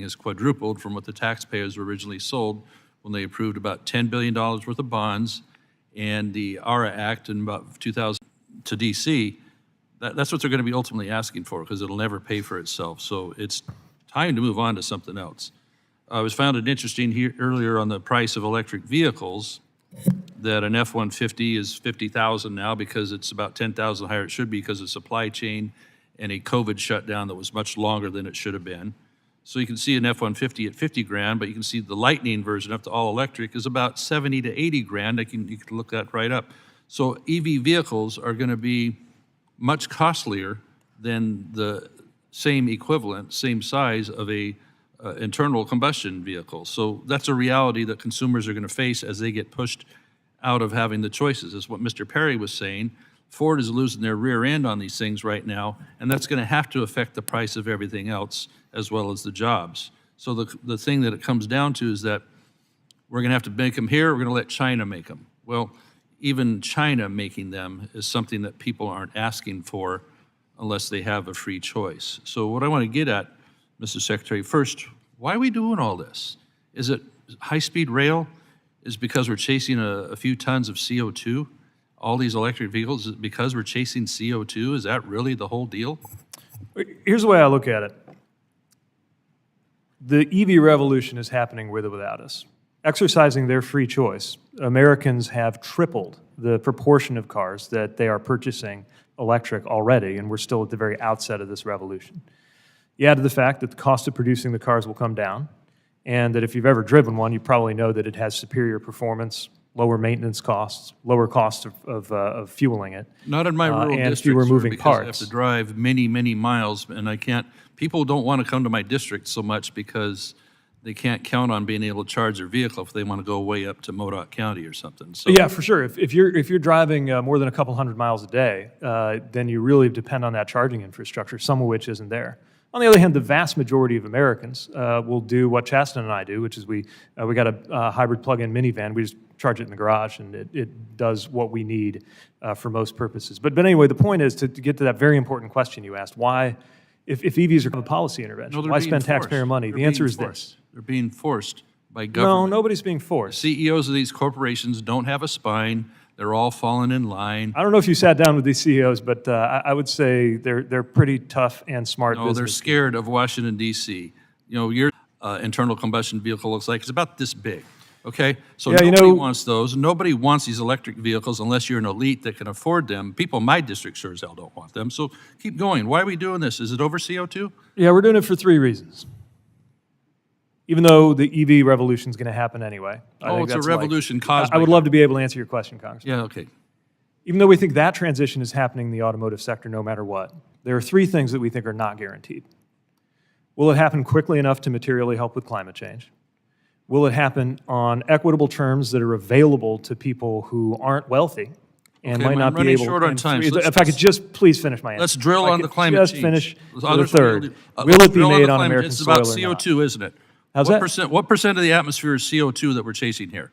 has quadrupled from what the taxpayers originally sold when they approved about $10 billion worth of bonds and the ARA Act in about 2000 to D.C. That's what they're going to be ultimately asking for, because it'll never pay for itself. So it's time to move on to something else. I was found it interesting here earlier on the price of electric vehicles that an F-150 is $50,000 now, because it's about $10,000 higher it should be because of supply chain and a COVID shutdown that was much longer than it should have been. So you can see an F-150 at 50 grand, but you can see the Lightning version up to all electric is about 70 to 80 grand. You can look that right up. So EV vehicles are going to be much costlier than the same equivalent, same size of a internal combustion vehicle. So that's a reality that consumers are going to face as they get pushed out of having the choices. Is what Mr. Perry was saying. Ford is losing their rear end on these things right now, and that's going to have to affect the price of everything else as well as the jobs. So the thing that it comes down to is that we're going to have to make them here, we're going to let China make them. Well, even China making them is something that people aren't asking for unless they have a free choice. So what I want to get at, Mr. Secretary, first, why are we doing all this? Is it high-speed rail? Is it because we're chasing a few tons of CO2? All these electric vehicles, is it because we're chasing CO2? Is that really the whole deal? Here's the way I look at it. The EV revolution is happening with or without us. Exercising their free choice, Americans have tripled the proportion of cars that they are purchasing electric already, and we're still at the very outset of this revolution. You add to the fact that the cost of producing the cars will come down, and that if you've ever driven one, you probably know that it has superior performance, lower maintenance costs, lower cost of fueling it. Not in my rural and district, fewer moving because parts. I have to drive many, many miles, and I can't. People don't want to come to my district so much because they can't count on being able to charge their vehicle if they want to go way up to Modoc County or something. So yeah, for sure. If you're driving more than a couple hundred miles a day, then you really depend on that charging infrastructure, some of which isn't there. On the other hand, the vast majority of Americans will do what Chasten and I do, which is we got a hybrid plug-in minivan. We just charge it in the garage, and it does what we need for most purposes. But anyway, the point is to get to that very important question you asked: why, if EVs are a policy intervention, why spend taxpayer money? The answer is this: they're being forced by government. No, nobody's being forced. CEOs of these corporations don't have a spine. They're all falling in line. I don't know if you sat down with these CEOs, but I would say they're pretty tough and smart. No, they're scared of Washington, D.C. You know, your internal combustion vehicle looks like it's about this big. Okay, so yeah, nobody wants those. Nobody wants these electric vehicles unless you're an elite that can afford them. People in my district sure as hell don't want them. So keep going. Why are we doing this? Is it over CO2? Yeah, we're doing it for 3 reasons. Even though the EV revolution is going to happen anyway. Oh, it's a revolution caused by... I would love to be able to answer your question, Congressman. Yeah, okay. Even though we think that transition is happening in the automotive sector no matter what, there are 3 things that we think are not guaranteed. Will it happen quickly enough to materially help with climate change? Will it happen on equitable terms that are available to people who aren't wealthy and might not be able... short on time. If I could just please finish my answer. Let's drill on the climate change. Just finish the third. Will it be made on American soil or not? It's about CO2, isn't it? How's that? What percent of the atmosphere is CO2 that we're chasing here?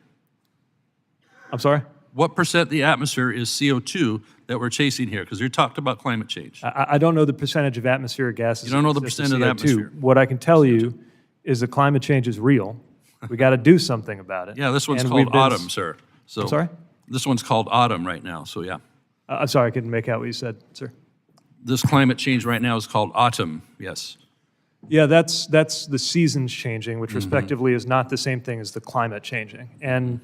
I'm sorry? What percent of the atmosphere is CO2 that we're chasing here? Because you talked about climate change. I don't know the percentage of atmospheric gases. You don't know the percent of the atmosphere. What I can tell you is that climate change is real. We got to do something about it. Yeah, this one's called autumn, sir. So I'm sorry? This one's called autumn right now, so yeah. I'm sorry, I couldn't make out what you said, sir. This climate change right now is called autumn, yes. Yeah, that's the seasons changing, which respectively is not the same thing as the climate changing. And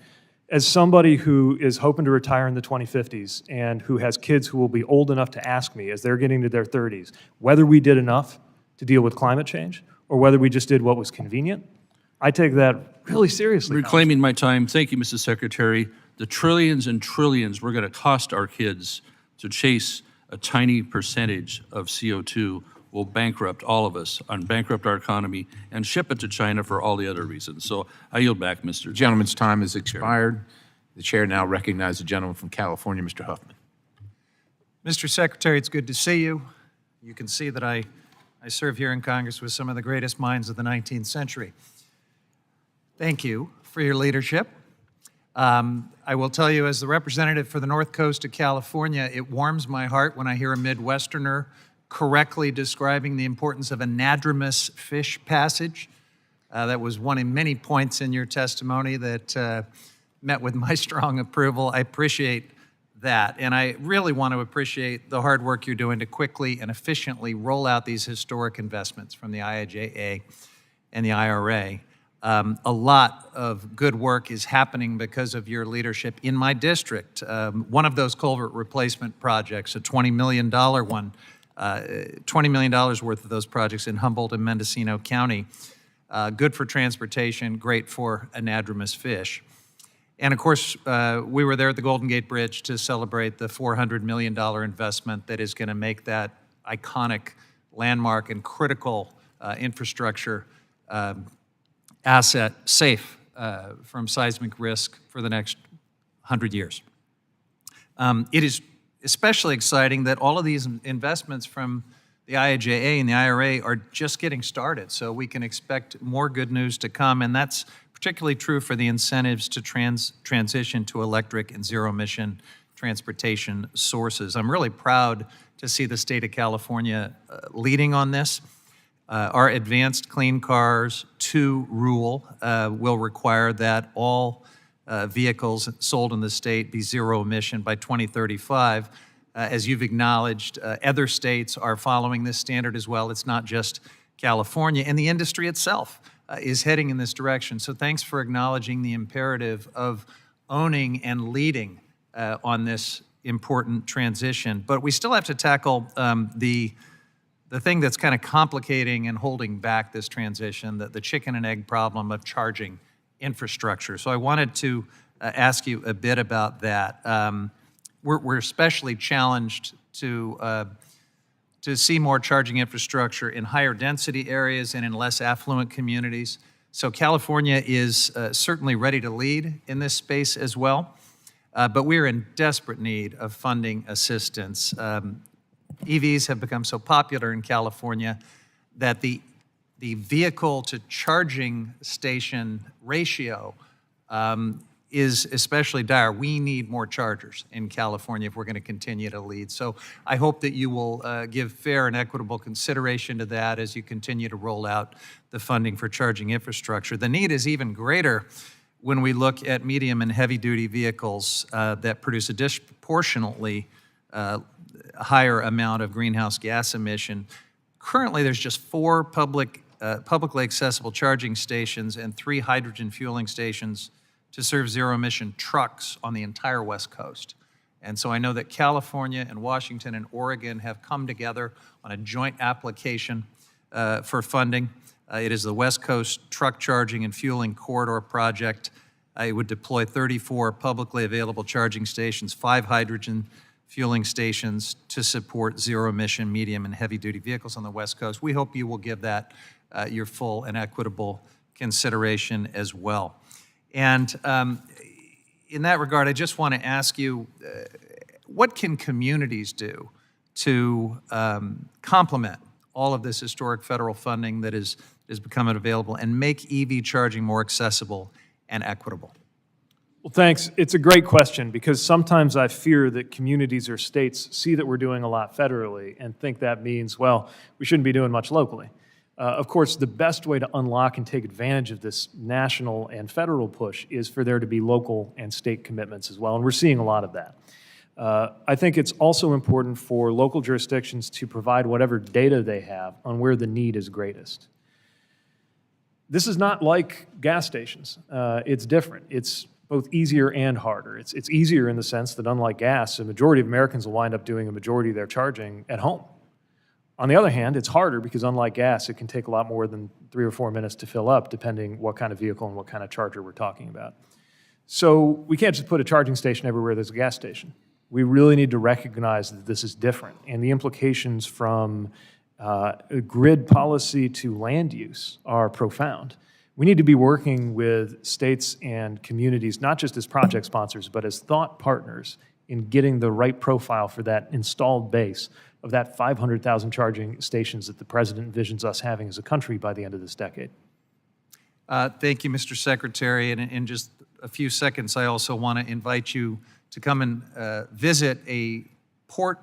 as somebody who is hoping to retire in the 2050s and who has kids who will be old enough to ask me as they're getting to their 30s whether we did enough to deal with climate change or whether we just did what was convenient, I take that really seriously. Reclaiming my time, thank you, Mr. Secretary. The trillions and trillions we're going to cost our kids to chase a tiny percentage of CO2 will bankrupt all of us, and bankrupt our economy, and ship it to China for all the other reasons. So I yield back, Mr. The gentleman's time has expired. The chair now recognizes the gentleman from California, Mr. Huffman. Mr. Secretary, it's good to see you. You can see that I serve here in Congress with some of the greatest minds of the 19th century. Thank you for your leadership. I will tell you, as the representative for the North Coast of California, it warms my heart when I hear a Midwesterner correctly describing the importance of anadromous fish passage That was one of many points in your testimony that met with my strong approval. I appreciate that. And I really want to appreciate the hard work you're doing to quickly and efficiently roll out these historic investments from the IIJA and the IRA. A lot of good work is happening because of your leadership in my district. One of those culvert replacement projects, a $20 million one, $20 million worth of those projects in Humboldt and Mendocino County. Good for transportation, great for anadromous fish. And of course, we were there at the Golden Gate Bridge to celebrate the $400 million investment that is going to make that iconic landmark and critical infrastructure asset safe from seismic risk for the next 100 years. It is especially exciting that all of these investments from the IIJA and the IRA are just getting started, so we can expect more good news to come, and that's particularly true for the incentives to transition to electric and zero-emission transportation sources. I'm really proud to see the state of California leading on this. Our Advanced Clean Cars 2 rule will require that all vehicles sold in the state be zero emission by 2035. As you've acknowledged, other states are following this standard as well. It's not just California, and the industry itself is heading in this direction. So thanks for acknowledging the imperative of owning and leading on this important transition. But we still have to tackle the thing that's kind of complicating and holding back this transition, the chicken and egg problem of charging infrastructure. So I wanted to ask you a bit about that. We're especially challenged to see more charging infrastructure in higher density areas and in less affluent communities. So California is certainly ready to lead in this space as well, but we're in desperate need of funding assistance. EVs have become so popular in California that the vehicle to charging station ratio is especially dire. We need more chargers in California if we're going to continue to lead. So I hope that you will give fair and equitable consideration to that as you continue to roll out the funding for charging infrastructure. The need is even greater when we look at medium and heavy-duty vehicles that produce a disproportionately higher amount of greenhouse gas emission. Currently, there's just 4 publicly accessible charging stations and 3 hydrogen fueling stations to serve zero-emission trucks on the entire West Coast. And so I know that California and Washington and Oregon have come together on a joint application for funding. It is the West Coast Truck Charging and Fueling Corridor Project. It would deploy 34 publicly available charging stations, 5 hydrogen fueling stations to support zero-emission medium and heavy-duty vehicles on the West Coast. We hope you will give that your full and equitable consideration as well. And in that regard, I just want to ask you, what can communities do to complement all of this historic federal funding that is becoming available and make EV charging more accessible and equitable? Well, thanks. It's a great question because sometimes I fear that communities or states see that we're doing a lot federally and think that means, well, we shouldn't be doing much locally. Of course, the best way to unlock and take advantage of this national and federal push is for there to be local and state commitments as well, and we're seeing a lot of that. I think it's also important for local jurisdictions to provide whatever data they have on where the need is greatest. This is not like gas stations. It's different. It's both easier and harder. It's easier in the sense that unlike gas, a majority of Americans will wind up doing a majority of their charging at home. On the other hand, it's harder because unlike gas, it can take a lot more than 3 or 4 minutes to fill up, depending what kind of vehicle and what kind of charger we're talking about. So we can't just put a charging station everywhere there's a gas station. We really need to recognize that this is different, and the implications from grid policy to land use are profound. We need to be working with states and communities, not just as project sponsors, but as thought partners in getting the right profile for that installed base of that 500,000 charging stations that the president envisions us having as a country by the end of this decade. Thank you, Mr. Secretary. And in just a few seconds, I also want to invite you to come and visit a port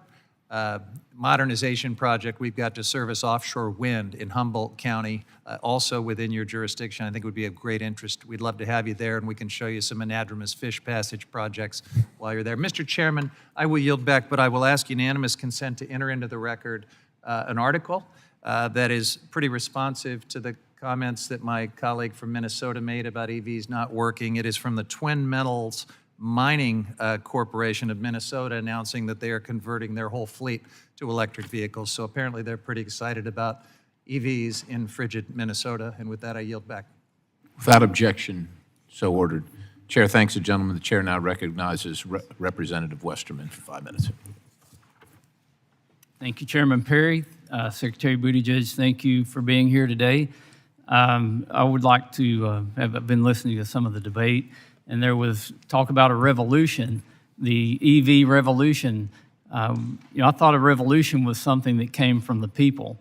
modernization project we've got to service offshore wind in Humboldt County, also within your jurisdiction. I think would be of great interest. We'd love to have you there, and we can show you some anadromous fish passage projects while you're there. Mr. Chairman, I will yield back, but I will ask unanimous consent to enter into the record an article that is pretty responsive to the comments that my colleague from Minnesota made about EVs not working. It is from the Twin Metals Mining Corporation of Minnesota announcing that they are converting their whole fleet to electric vehicles. So apparently they're pretty excited about EVs in frigid Minnesota. And with that, I yield back. Without objection, so ordered. Chair thanks the gentleman. The chair now recognizes Representative Westerman for 5 minutes. Thank you, Chairman Perry. Secretary Buttigieg, thank you for being here today. I would like to have been listening to some of the debate, and there was talk about a revolution, the EV revolution. I thought a revolution was something that came from the people.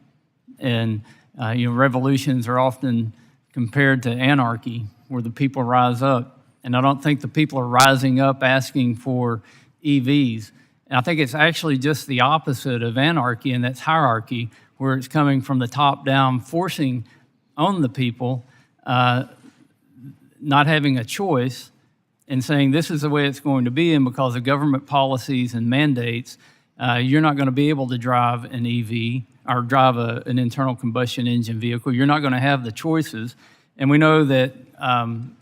And, revolutions are often compared to anarchy, where the people rise up. And I don't think the people are rising up asking for EVs. And I think it's actually just the opposite of anarchy, and that's hierarchy, where it's coming from the top down, forcing on the people, not having a choice, and saying this is the way it's going to be, and because of government policies and mandates, you're not going to be able to drive an EV or drive an internal combustion engine vehicle. You're not going to have the choices. And we know that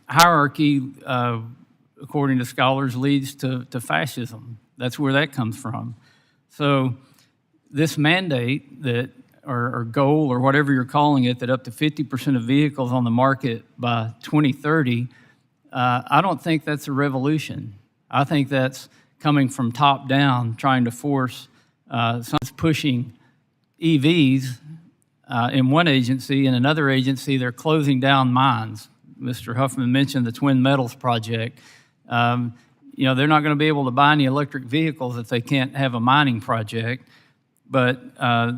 hierarchy, according to scholars, leads to fascism. That's where that comes from. So this mandate that, or goal, or whatever you're calling it, that up to 50% of vehicles on the market by 2030, I don't think that's a revolution. I think that's coming from top down, trying to force, someone's pushing EVs in one agency. In another agency, they're closing down mines. Mr. Huffman mentioned the Twin Metals project. They're not going to be able to buy any electric vehicles if they can't have a mining project. But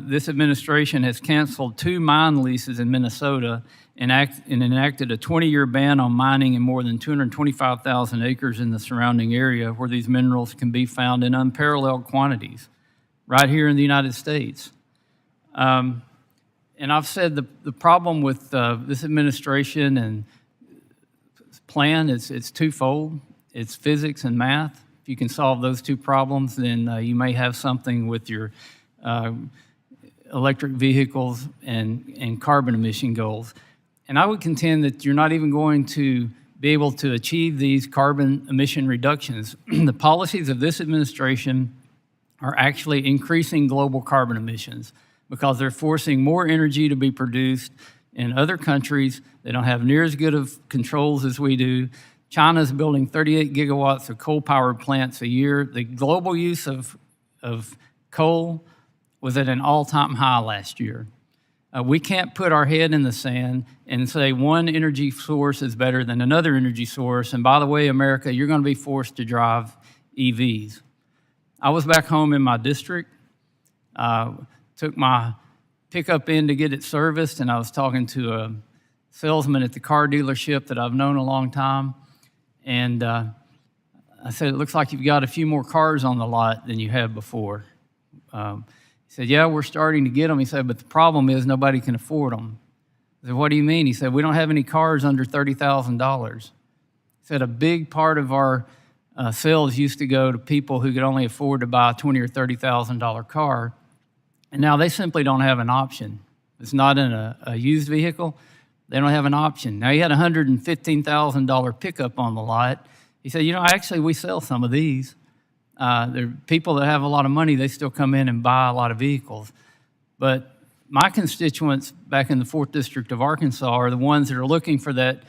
this administration has canceled 2 mine leases in Minnesota and enacted a 20-year ban on mining in more than 225,000 acres in the surrounding area where these minerals can be found in unparalleled quantities, right here in the United States. And I've said the problem with this administration and plan is it's twofold. It's physics and math. If you can solve those 2 problems, then you may have something with your electric vehicles and carbon emission goals. And I would contend that you're not even going to be able to achieve these carbon emission reductions. The policies of this administration are actually increasing global carbon emissions because they're forcing more energy to be produced in other countries. They don't have near as good of controls as we do. China's building 38 gigawatts of coal-powered plants a year. The global use of coal was at an all-time high last year. We can't put our head in the sand and say one energy source is better than another energy source. And by the way, America, you're going to be forced to drive EVs. I was back home in my district, took my pickup in to get it serviced, and I was talking to a salesman at the car dealership that I've known a long time. And I said, it looks like you've got a few more cars on the lot than you had before. He said, yeah, we're starting to get them. He said, but the problem is nobody can afford them. I said, what do you mean? He said, we don't have any cars under $30,000. He said, a big part of our sales used to go to people who could only afford to buy a $20,000 or $30,000 car, and now they simply don't have an option. It's not in a used vehicle. They don't have an option. Now, he had a $115,000 pickup on the lot. He said, actually, we sell some of these. There are people that have a lot of money, they still come in and buy a lot of vehicles. But my constituents back in the 4th District of Arkansas are the ones that are looking for that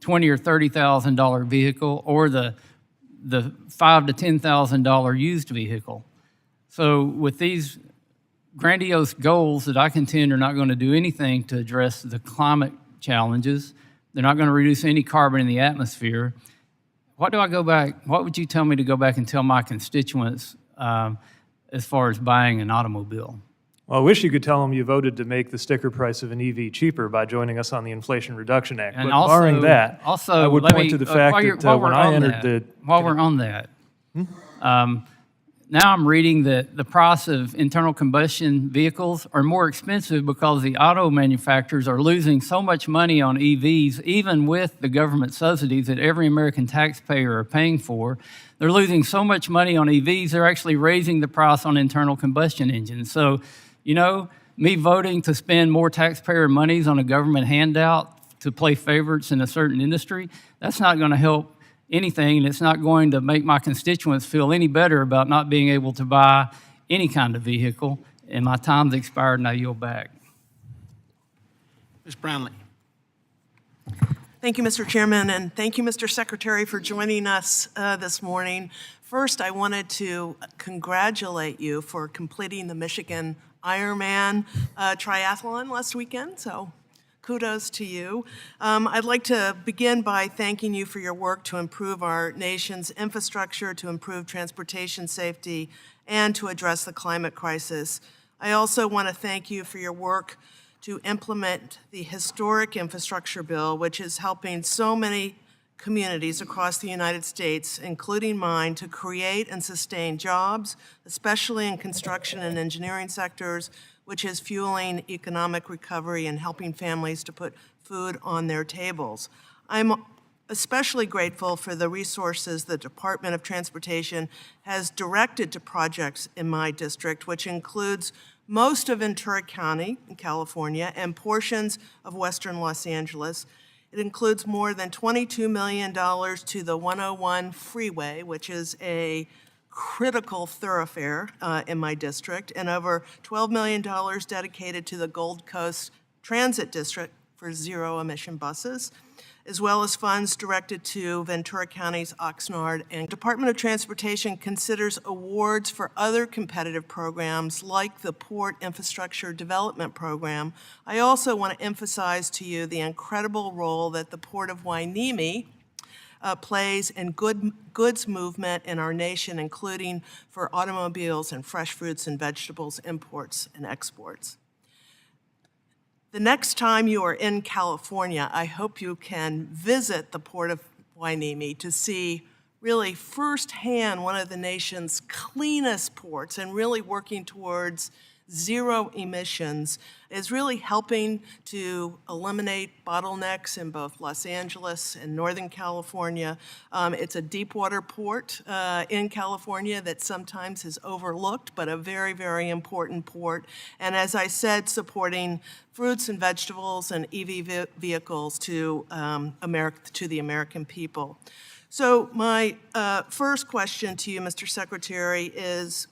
$20,000 or $30,000 vehicle or the $5,000 to $10,000 used vehicle. So with these grandiose goals that I contend are not going to do anything to address the climate challenges, they're not going to reduce any carbon in the atmosphere. What would you tell me to go back and tell my constituents as far as buying an automobile? Well, I wish you could tell them you voted to make the sticker price of an EV cheaper by joining us on the Inflation Reduction Act. And but also, barring that, I would point to the fact while that when we're I on entered that, the... While we're on that, now I'm reading that the price of internal combustion vehicles are more expensive because the auto manufacturers are losing so much money on EVs, even with the government subsidies that every American taxpayer are paying for. They're losing so much money on EVs, they're actually raising the price on internal combustion engines. So, you know, me voting to spend more taxpayer monies on a government handout to play favorites in a certain industry, that's not going to help anything, and it's not going to make my constituents feel any better about not being able to buy any kind of vehicle. And my time's expired, and I yield back. Ms. Brownlee. Thank you, Mr. Chairman, and thank you, Mr. Secretary, for joining us this morning. First, I wanted to congratulate you for completing the Michigan Ironman triathlon last weekend, so kudos to you. I'd like to begin by thanking you for your work to improve our nation's infrastructure, to improve transportation safety, and to address the climate crisis. I also want to thank you for your work to implement the historic infrastructure bill, which is helping so many communities across the United States, including mine, to create and sustain jobs, especially in construction and engineering sectors, which is fueling economic recovery and helping families to put food on their tables. I'm especially grateful for the resources the Department of Transportation has directed to projects in my district, which includes most of Ventura County in California and portions of western Los Angeles. It includes more than $22 million to the 101 freeway, which is a critical thoroughfare in my district, and over $12 million dedicated to the Gold Coast Transit District for zero-emission buses, as well as funds directed to Ventura County's Oxnard. And Department of Transportation considers awards for other competitive programs like the Port Infrastructure Development Program. I also want to emphasize to you the incredible role that the Port of Hueneme plays in goods movement in our nation, including for automobiles and fresh fruits and vegetables imports and exports. The next time you are in California, I hope you can visit the Port of Hueneme to see really firsthand one of the nation's cleanest ports and really working towards zero emissions is really helping to eliminate bottlenecks in both Los Angeles and Northern California. It's a deep water port in California that sometimes is overlooked, but a very, very important port. And as I said, supporting fruits and vegetables and EV vehicles to the American people. So my first question to you, Mr. Secretary, is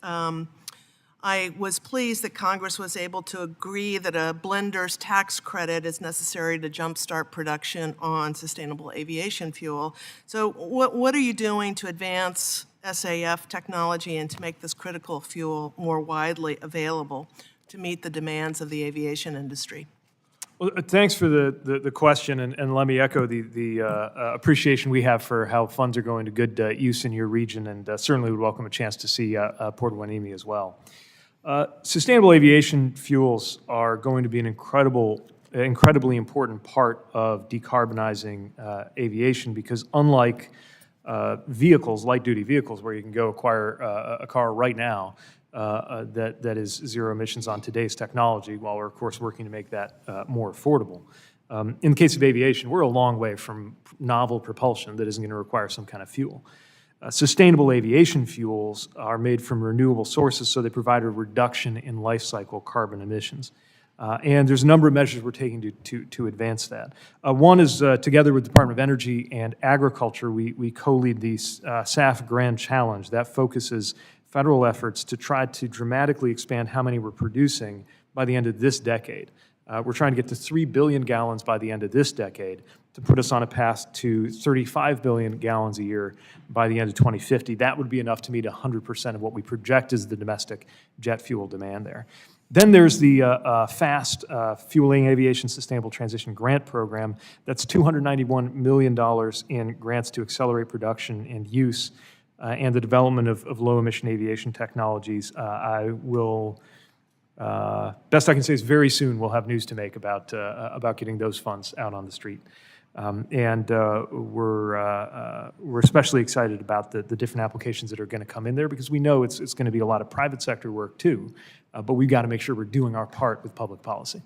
I was pleased that Congress was able to agree that a blender's tax credit is necessary to jumpstart production on sustainable aviation fuel. So what are you doing to advance SAF technology and to make this critical fuel more widely available to meet the demands of the aviation industry? Well, thanks for the question, and let me echo the appreciation we have for how funds are going to good use in your region, and certainly would welcome a chance to see Port Hueneme as well. Sustainable aviation fuels are going to be an incredibly important part of decarbonizing aviation because unlike vehicles, light-duty vehicles, where you can go acquire a car right now that is zero emissions on today's technology, while we're, of course, working to make that more affordable. In the case of aviation, we're a long way from novel propulsion that isn't going to require some kind of fuel. Sustainable aviation fuels are made from renewable sources, so they provide a reduction in life cycle carbon emissions. And there's a number of measures we're taking to advance that. One is, together with the Department of Energy and Agriculture, we co-lead the SAF Grand Challenge. That focuses federal efforts to try to dramatically expand how many we're producing by the end of this decade. We're trying to get to 3 billion gallons by the end of this decade to put us on a path to 35 billion gallons a year by the end of 2050. That would be enough to meet 100% of what we project is the domestic jet fuel demand there. Then there's the FAST, Fueling Aviation Sustainable Transition Grant Program. That's $291 million in grants to accelerate production and use and the development of low-emission aviation technologies. I will, best I can say is very soon we'll have news to make about getting those funds out on the street. We're especially excited about the different applications that are going to come in there because we know it's going to be a lot of private sector work too, but we've got to make sure we're doing our part with public policy.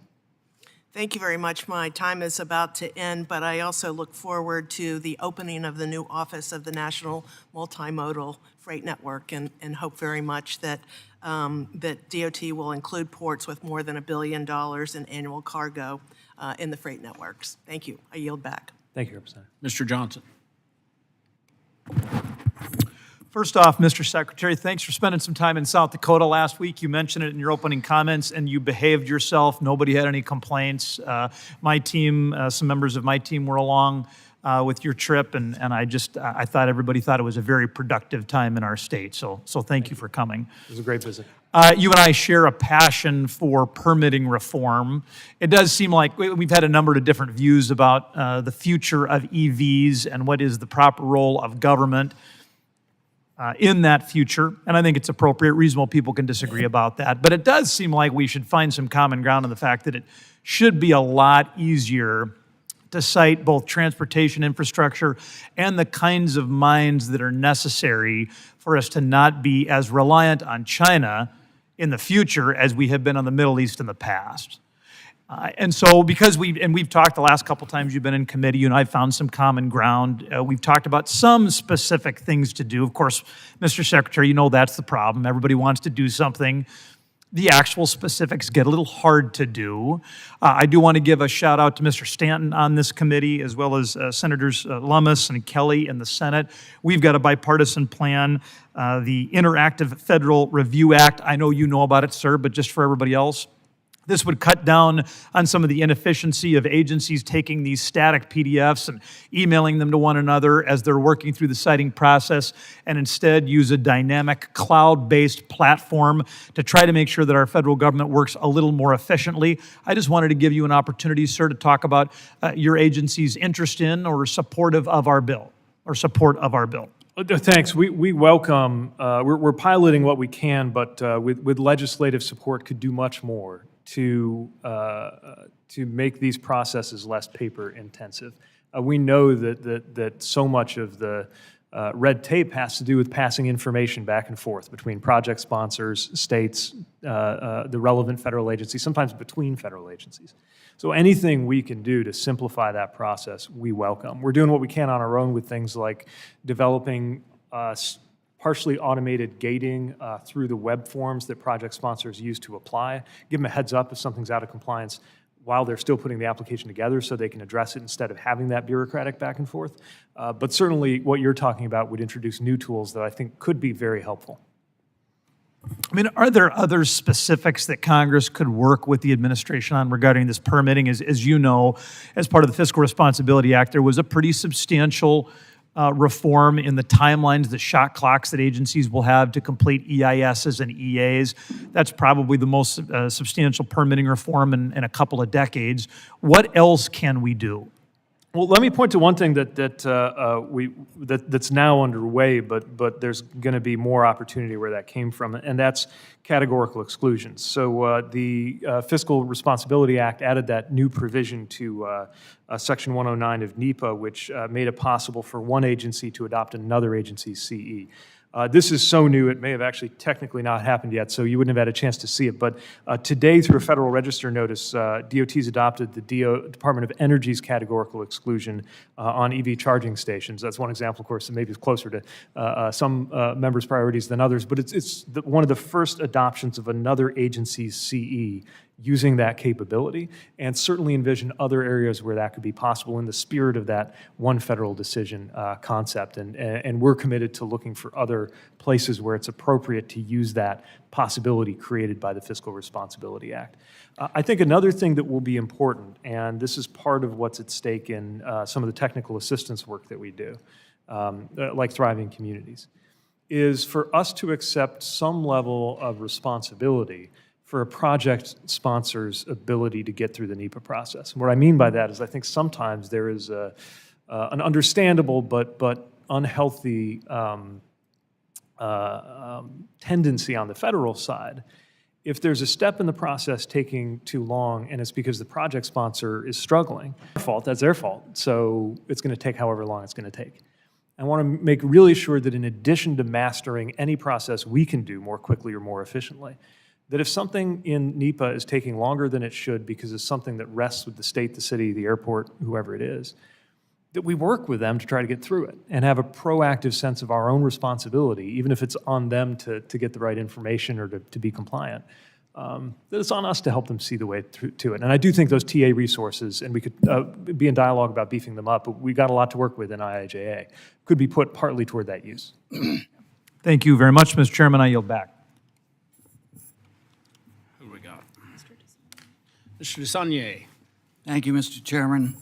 Thank you very much. My time is about to end, but I also look forward to the opening of the new office of the National Multimodal Freight Network and hope very much that, that DOT will include ports with more than $1 billion in annual cargo in the freight networks. Thank you. I yield back. Thank you, Representative. Mr. Johnson. First off, Mr. Secretary, thanks for spending some time in South Dakota last week. You mentioned it in your opening comments, and you behaved yourself. Nobody had any complaints. My team, some members of my team were along with your trip, and I thought everybody thought it was a very productive time in our state. So thank you for coming. It was a great visit. You and I share a passion for permitting reform. It does seem like we've had a number of different views about the future of EVs and what is the proper role of government in that future, and I think it's appropriate. Reasonable people can disagree about that, but it does seem like we should find some common ground on the fact that it should be a lot easier to cite both transportation infrastructure and the kinds of mines that are necessary for us to not be as reliant on China in the future as we have been on the Middle East in the past. And so because we've talked the last couple times you've been in committee, you and I found some common ground. We've talked about some specific things to do. Of course, Mr. Secretary, you know that's the problem. Everybody wants to do something. The actual specifics get a little hard to do. I do want to give a shout out to Mr. Stanton on this committee, as well as Senators Lummis and Kelly in the Senate. We've got a bipartisan plan, the Interactive Federal Review Act. I know you know about it, sir, but just for everybody else, this would cut down on some of the inefficiency of agencies taking these static PDFs and emailing them to one another as they're working through the citing process, and instead use a dynamic cloud-based platform to try to make sure that our federal government works a little more efficiently. I just wanted to give you an opportunity, sir, to talk about your agency's interest in or supportive of our bill, or support of our bill. Thanks. We welcome, we're piloting what we can, but with legislative support could do much more to make these processes less paper intensive. We know that so much of the red tape has to do with passing information back and forth between project sponsors, states, the relevant federal agencies, sometimes between federal agencies. So anything we can do to simplify that process, we welcome. We're doing what we can on our own with things like developing partially automated gating through the web forms that project sponsors use to apply. Give them a heads up if something's out of compliance while they're still putting the application together so they can address it instead of having that bureaucratic back and forth. But certainly what you're talking about would introduce new tools that I think could be very helpful. I mean, are there other specifics that Congress could work with the administration on regarding this permitting? As you know, as part of the Fiscal Responsibility Act, there was a pretty substantial reform in the timelines, the shot clocks that agencies will have to complete EISs and EAs. That's probably the most substantial permitting reform in a couple of decades. What else can we do? Well, let me point to one thing that's now underway, but there's going to be more opportunity where that came from, and that's categorical exclusions. So the Fiscal Responsibility Act added that new provision to Section 109 of NEPA, which made it possible for one agency to adopt another agency's CE. This is so new, it may have actually technically not happened yet, so you wouldn't have had a chance to see it. But today, through a Federal Register notice, DOT's adopted the Department of Energy's categorical exclusion on EV charging stations. That's one example, of course, that maybe is closer to some members' priorities than others, but it's one of the first adoptions of another agency's CE using that capability, and certainly envision other areas where that could be possible in the spirit of that one federal decision concept. And we're committed to looking for other places where it's appropriate to use that possibility created by the Fiscal Responsibility Act. I think another thing that will be important, and this is part of what's at stake in some of the technical assistance work that we do, like Thriving Communities, is for us to accept some level of responsibility for a project sponsor's ability to get through the NEPA process. And what I mean by that is I think sometimes there is an understandable but unhealthy tendency on the federal side If there's a step in the process taking too long and it's because the project sponsor is struggling, that's their fault. So it's going to take however long it's going to take. I want to make really sure that in addition to mastering any process we can do more quickly or more efficiently, that if something in NEPA is taking longer than it should because it's something that rests with the state, the city, the airport, whoever it is, that we work with them to try to get through it and have a proactive sense of our own responsibility, even if it's on them to get the right information or to be compliant, that it's on us to help them see the way through to it. And I do think those TA resources, and we could be in dialogue about beefing them up, but we got a lot to work with in IIJA, could be put partly toward that use. Thank you very much, Mr. Chairman. I yield back. Who do we got? Mr. Desaulniers. Thank you, Mr. Chairman.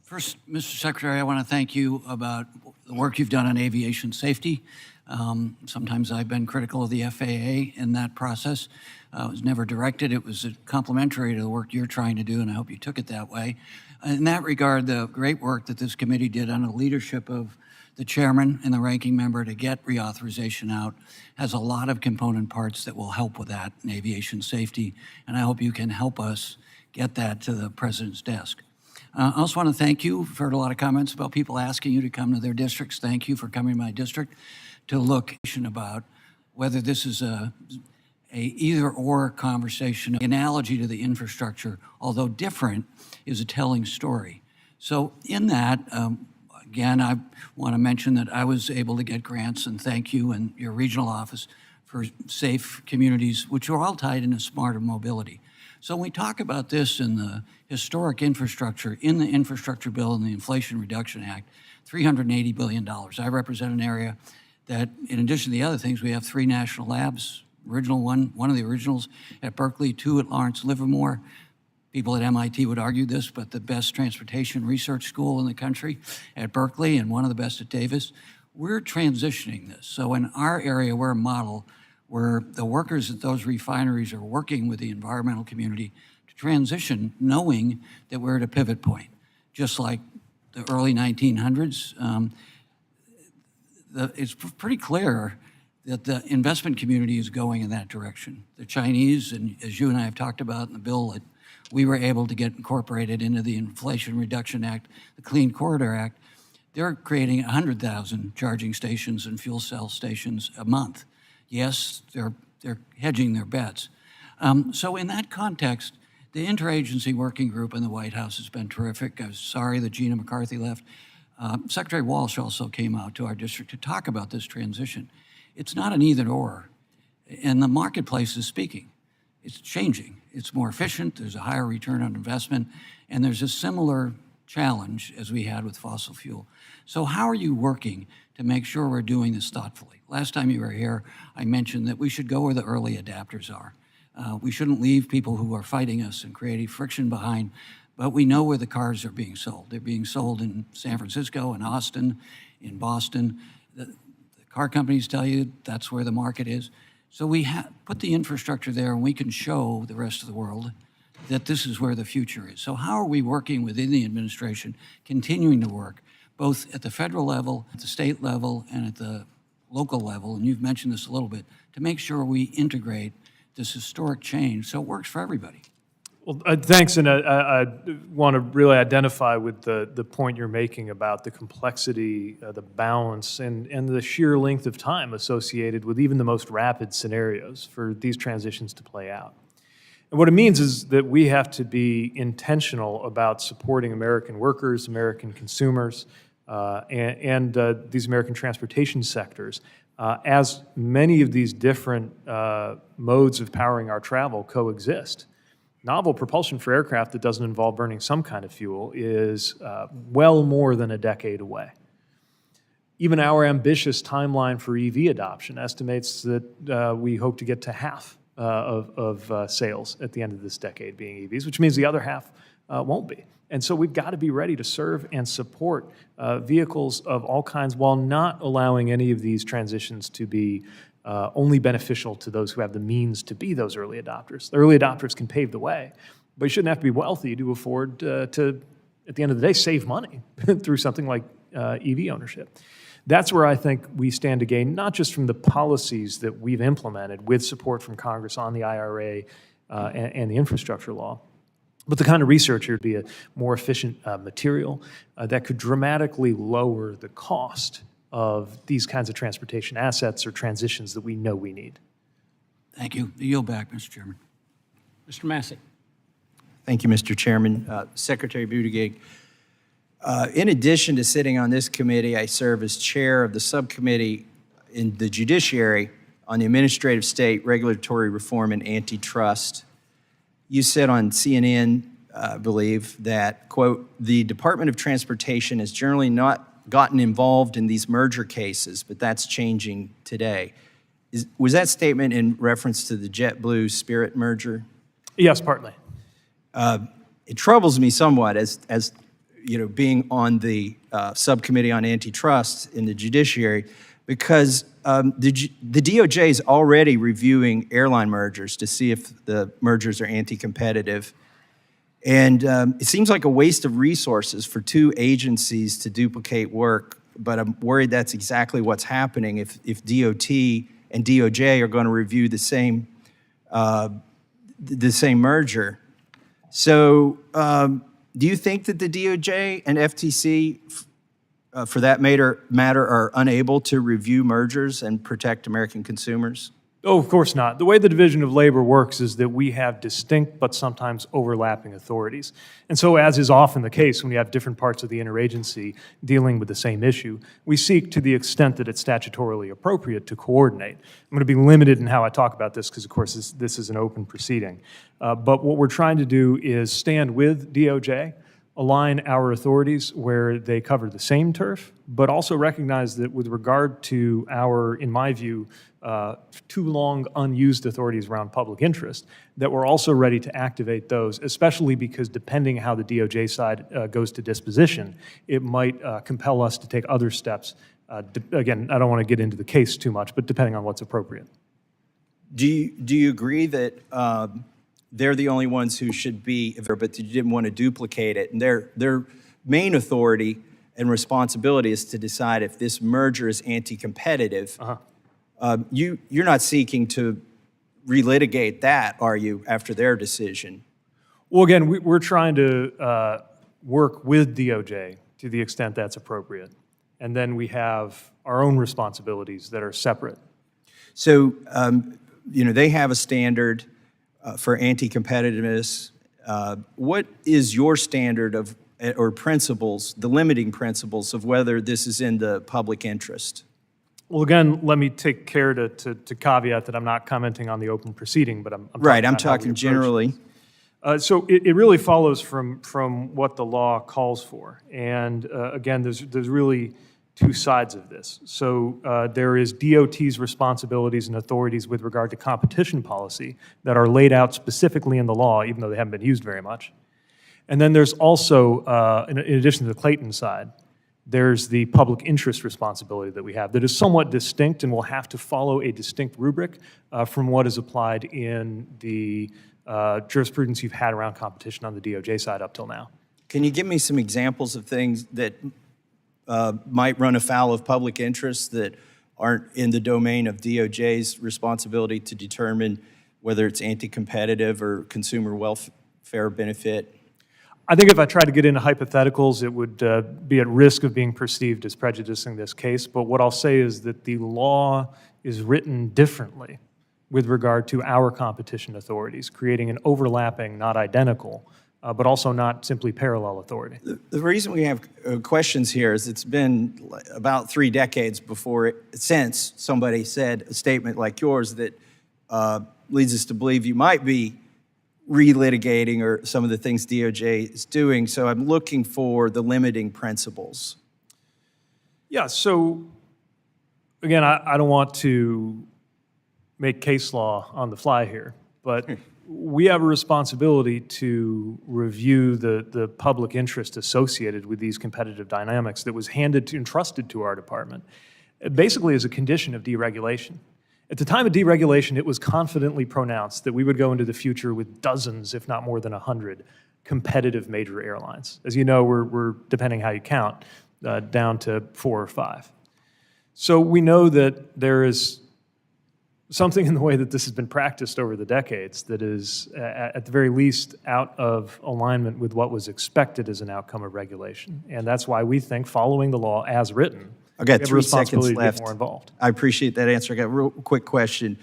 First, Mr. Secretary, I want to thank you about the work you've done on aviation safety. Sometimes I've been critical of the FAA in that process. It was never directed. It was complementary to the work you're trying to do, and I hope you took it that way. In that regard, the great work that this committee did under the leadership of the chairman and the ranking member to get reauthorization out has a lot of component parts that will help with that in aviation safety, and I hope you can help us get that to the president's desk. I also want to thank you. We've heard a lot of comments about people asking you to come to their districts. Thank you for coming to my district to look about whether this is a either-or conversation. The analogy to the infrastructure, although different, is a telling story. So in that, again, I want to mention that I was able to get grants, and thank you and your regional office for safe communities, which are all tied into smarter mobility. So when we talk about this in the historic infrastructure, in the infrastructure bill and the Inflation Reduction Act, $380 billion. I represent an area that, in addition to the other things, we have 3 national labs, one of the originals at Berkeley, 2 at Lawrence Livermore. People at MIT would argue this, but the best transportation research school in the country at Berkeley and one of the best at Davis. We're transitioning this. So in our area, we're a model where the workers at those refineries are working with the environmental community to transition, knowing that we're at a pivot point. Just like the early 1900s, it's pretty clear that the investment community is going in that direction. The Chinese, and as you and I have talked about in the bill that we were able to get incorporated into the Inflation Reduction Act, the Clean Corridor Act, they're creating 100,000 charging stations and fuel cell stations a month. Yes, they're hedging their bets. So in that context, the interagency working group in the White House has been terrific. I was sorry that Gina McCarthy left. Secretary Walsh also came out to our district to talk about this transition. It's not an either or, and the marketplace is speaking. It's changing. It's more efficient. There's a higher return on investment, and there's a similar challenge as we had with fossil fuel. So how are you working to make sure we're doing this thoughtfully? Last time you were here, I mentioned that we should go where the early adapters are. We shouldn't leave people who are fighting us and creating friction behind, but we know where the cars are being sold. They're being sold in San Francisco, in Austin, in Boston. The car companies tell you that's where the market is. So we put the infrastructure there, and we can show the rest of the world that this is where the future is. So how are we working within the administration, continuing to work, both at the federal level, at the state level, and at the local level, and you've mentioned this a little bit, to make sure we integrate this historic change so it works for everybody? Well, thanks, and I want to really identify with the point you're making about the complexity, the balance, and the sheer length of time associated with even the most rapid scenarios for these transitions to play out. And what it means is that we have to be intentional about supporting American workers, American consumers, and these American transportation sectors as many of these different modes of powering our travel coexist. Novel propulsion for aircraft that doesn't involve burning some kind of fuel is well more than a decade away. Even our ambitious timeline for EV adoption estimates that we hope to get to half of sales at the end of this decade being EVs, which means the other half won't be. And so we've got to be ready to serve and support vehicles of all kinds while not allowing any of these transitions to be only beneficial to those who have the means to be those early adopters. The early adopters can pave the way, but you shouldn't have to be wealthy to afford to, at the end of the day, save money through something like EV ownership. That's where I think we stand to gain, not just from the policies that we've implemented with support from Congress on the IRA and the infrastructure law, but the kind of research here would be a more efficient material that could dramatically lower the cost of these kinds of transportation assets or transitions that we know we need. Thank you. I yield back, Mr. Chairman. Mr. Massey. Thank you, Mr. Chairman. Secretary Buttigieg, in addition to sitting on this committee, I serve as chair of the subcommittee in the Judiciary on the Administrative State Regulatory Reform and Antitrust. You said on CNN, I believe, that, quote, the Department of Transportation has generally not gotten involved in these merger cases, but that's changing today. Was that statement in reference to the JetBlue-Spirit merger? Yes, partly. It troubles me somewhat as you know, being on the subcommittee on antitrust in the Judiciary, because the DOJ is already reviewing airline mergers to see if the mergers are anti-competitive. And it seems like a waste of resources for two agencies to duplicate work, but I'm worried that's exactly what's happening if DOT and DOJ are going to review the same merger. So do you think that the DOJ and FTC, for that matter, are unable to review mergers and protect American consumers? Oh, of course not. The way the division of labor works is that we have distinct but sometimes overlapping authorities. And so, as is often the case when you have different parts of the interagency dealing with the same issue, we seek, to the extent that it's statutorily appropriate, to coordinate. I'm going to be limited in how I talk about this because, of course, this is an open proceeding. But what we're trying to do is stand with DOJ, align our authorities where they cover the same turf, but also recognize that with regard to our, in my view, too long unused authorities around public interest, that we're also ready to activate those, especially because depending how the DOJ side goes to disposition, it might compel us to take other steps. Again, I don't want to get into the case too much, but depending on what's appropriate. Do you agree that they're the only ones who should be, but you didn't want to duplicate it, and their main authority and responsibility is to decide if this merger is anti-competitive? You're not seeking to relitigate that, are you, after their decision? Well, again, we're trying to work with DOJ to the extent that's appropriate. And then we have our own responsibilities that are separate. So, you know, they have a standard for anti-competitiveness. What is your standard of, or principles, the limiting principles of whether this is in the public interest? Well, again, let me take care to caveat that I'm not commenting on the open proceeding, but I'm right. I'm about how we talking approach generally. this. So it really follows from what the law calls for, and again, there's really two sides of this. So there is DOT's responsibilities and authorities with regard to competition policy that are laid out specifically in the law, even though they haven't been used very much. And then there's also, in addition to the Clayton side, there's the public interest responsibility that we have that is somewhat distinct and will have to follow a distinct rubric from what is applied in the jurisprudence you've had around competition on the DOJ side up till now. Can you give me some examples of things that might run afoul of public interest that aren't in the domain of DOJ's responsibility to determine whether it's anti-competitive or consumer welfare benefit? I think if I tried to get into hypotheticals, it would be at risk of being perceived as prejudicing this case. But what I'll say is that the law is written differently with regard to our competition authorities, creating an overlapping, not identical, but also not simply parallel authority. The reason we have questions here is it's been about 3 decades since somebody said a statement like yours that leads us to believe you might be relitigating or some of the things DOJ is doing. So I'm looking for the limiting principles. Yeah, so again, I don't want to make case law on the fly here, but we have a responsibility to review the public interest associated with these competitive dynamics that was entrusted to our department, basically as a condition of deregulation. At the time of deregulation, it was confidently pronounced that we would go into the future with dozens, if not more than 100, competitive major airlines. As you know, we're depending how you count, down to 4 or 5. So we know that there is something in the way that this has been practiced over the decades that is, at the very least, out of alignment with what was expected as an outcome of regulation. And that's why we think following the law as written, I got we have a 3 responsibility seconds to left. get more involved. I appreciate that answer. I got a real quick question.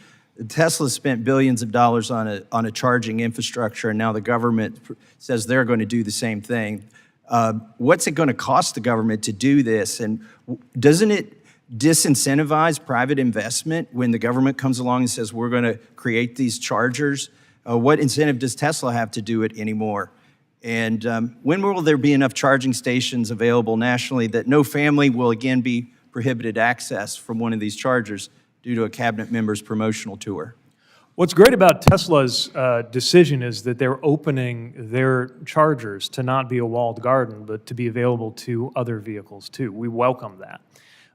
Tesla spent billions of dollars on a charging infrastructure, and now the government says they're going to do the same thing. What's it going to cost the government to do this? And doesn't it disincentivize private investment when the government comes along and says, we're going to create these chargers? What incentive does Tesla have to do it anymore? And when will there be enough charging stations available nationally that no family will again be prohibited access from one of these chargers due to a cabinet member's promotional tour? What's great about Tesla's decision is that they're opening their chargers to not be a walled garden, but to be available to other vehicles too. We welcome that.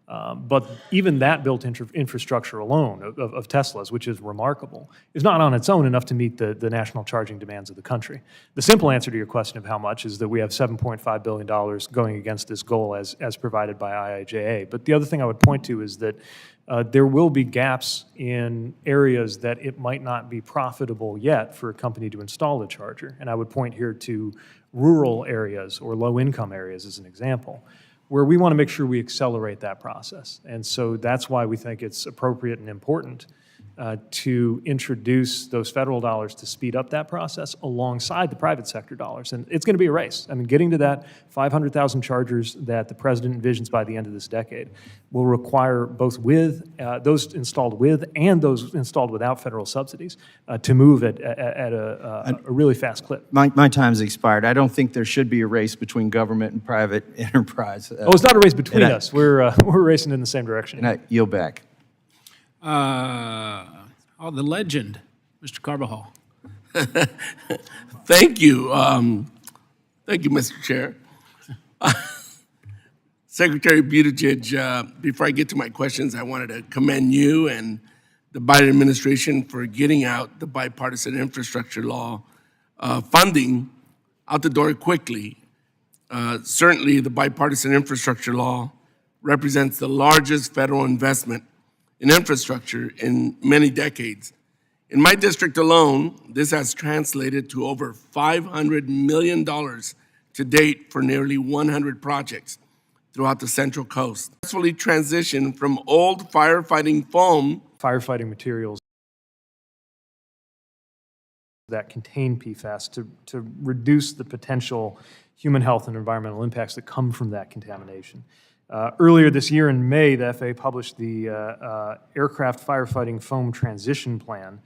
But even that built infrastructure alone of Tesla's, which is remarkable, is not on its own enough to meet the national charging demands of the country. The simple answer to your question of how much is that we have $7.5 billion going against this goal as provided by IIJA. But the other thing I would point to is that there will be gaps in areas that it might not be profitable yet for a company to install a charger. And I would point here to rural areas or low-income areas as an example, where we want to make sure we accelerate that process. And so that's why we think it's appropriate and important to introduce those federal dollars to speed up that process alongside the private sector dollars. And it's going to be a race. I mean, getting to that 500,000 chargers that the president envisions by the end of this decade will require both with those installed with and those installed without federal subsidies to move at a really fast clip. My time's expired. I don't think there should be a race between government and private enterprise. Oh, it's not a race between us. We're racing in the same direction. And I yield back. The legend, Mr. Carbajal. Thank you. Thank you, Mr. Chair. Secretary Buttigieg, before I get to my questions, I wanted to commend you and the Biden administration for getting out the bipartisan infrastructure law funding out the door quickly. Certainly, the bipartisan infrastructure law represents the largest federal investment in infrastructure in many decades. In my district alone, this has translated to over $500 million to date for nearly 100 projects throughout the Central Coast. Successfully transitioned from old firefighting foam. Firefighting materials that contain PFAS to reduce the potential human health and environmental impacts that come from that contamination. Earlier this year in May, the FAA published the Aircraft Firefighting Foam Transition Plan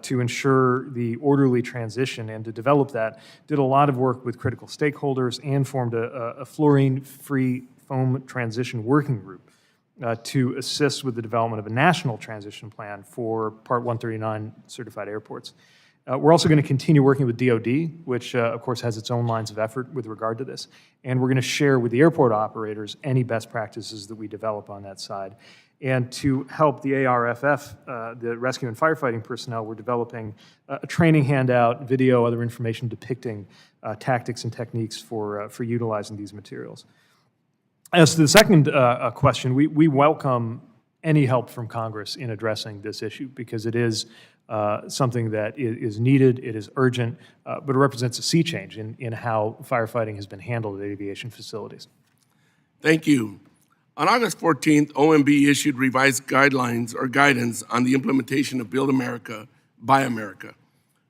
to ensure the orderly transition, and to develop that, did a lot of work with critical stakeholders and formed a fluorine-free foam transition working group to assist with the development of a national transition plan for Part 139 certified airports. We're also going to continue working with DoD, which of course has its own lines of effort with regard to this. And we're going to share with the airport operators any best practices that we develop on that side. And to help the ARFF, the rescue and firefighting personnel, we're developing a training handout, video, other information depicting tactics and techniques for utilizing these materials. As to the second question, we welcome any help from Congress in addressing this issue, because it is something that is needed, it is urgent, but it represents a sea change in how firefighting has been handled at aviation facilities. Thank you. On August 14th, OMB issued revised guidelines or guidance on the implementation of Build America, Buy America.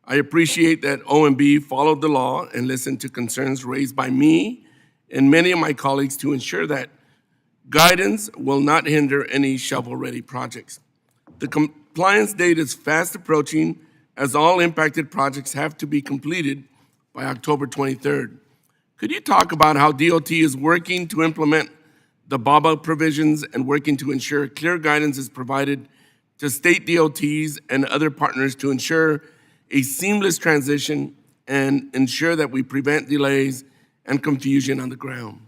I appreciate that OMB followed the law and listened to concerns raised by me and many of my colleagues to ensure that guidance will not hinder any shovel-ready projects. The compliance date is fast approaching, as all impacted projects have to be completed by October 23rd. Could you talk about how DOT is working to implement the BABA provisions and working to ensure clear guidance is provided to state DOTs and other partners to ensure a seamless transition and ensure that we prevent delays and confusion on the ground?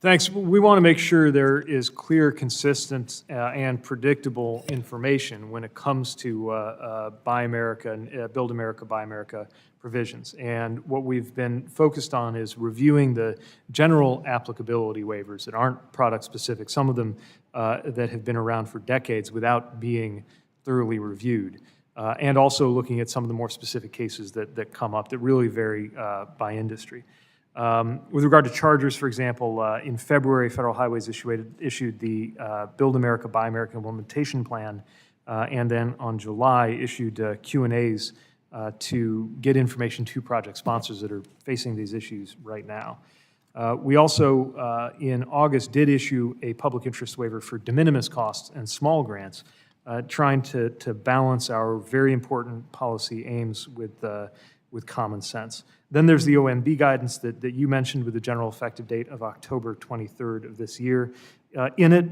Thanks. We want to make sure there is clear, consistent, and predictable information when it comes to Buy America and Build America, Buy America provisions. And what we've been focused on is reviewing the general applicability waivers that aren't product-specific, some of them that have been around for decades without being thoroughly reviewed, and also looking at some of the more specific cases that come up that really vary by industry. With regard to chargers, for example, in February, Federal Highways issued the Build America, Buy America implementation plan, and then on July issued Q&As to get information to project sponsors that are facing these issues right now. We also, in August, did issue a public interest waiver for de minimis costs and small grants, trying to balance our very important policy aims with common sense. Then there's the OMB guidance that you mentioned with the general effective date of October 23rd of this year. In it,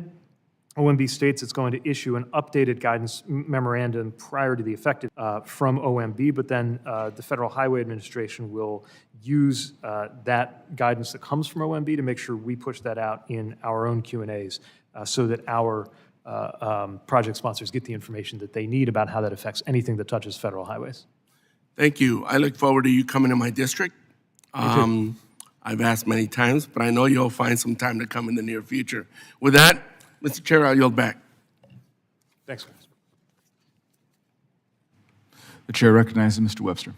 OMB states it's going to issue an updated guidance memorandum prior to the effective from OMB, but then the Federal Highway Administration will use that guidance that comes from OMB to make sure we push that out in our own Q&As so that our project sponsors get the information that they need about how that affects anything that touches federal highways. Thank you. I look forward to you coming to my district. I've asked many times, but I know you'll find some time to come in the near future. With that, Mr. Chair, I'll yield back. Thanks, guys. The chair recognizes Mr. Webster.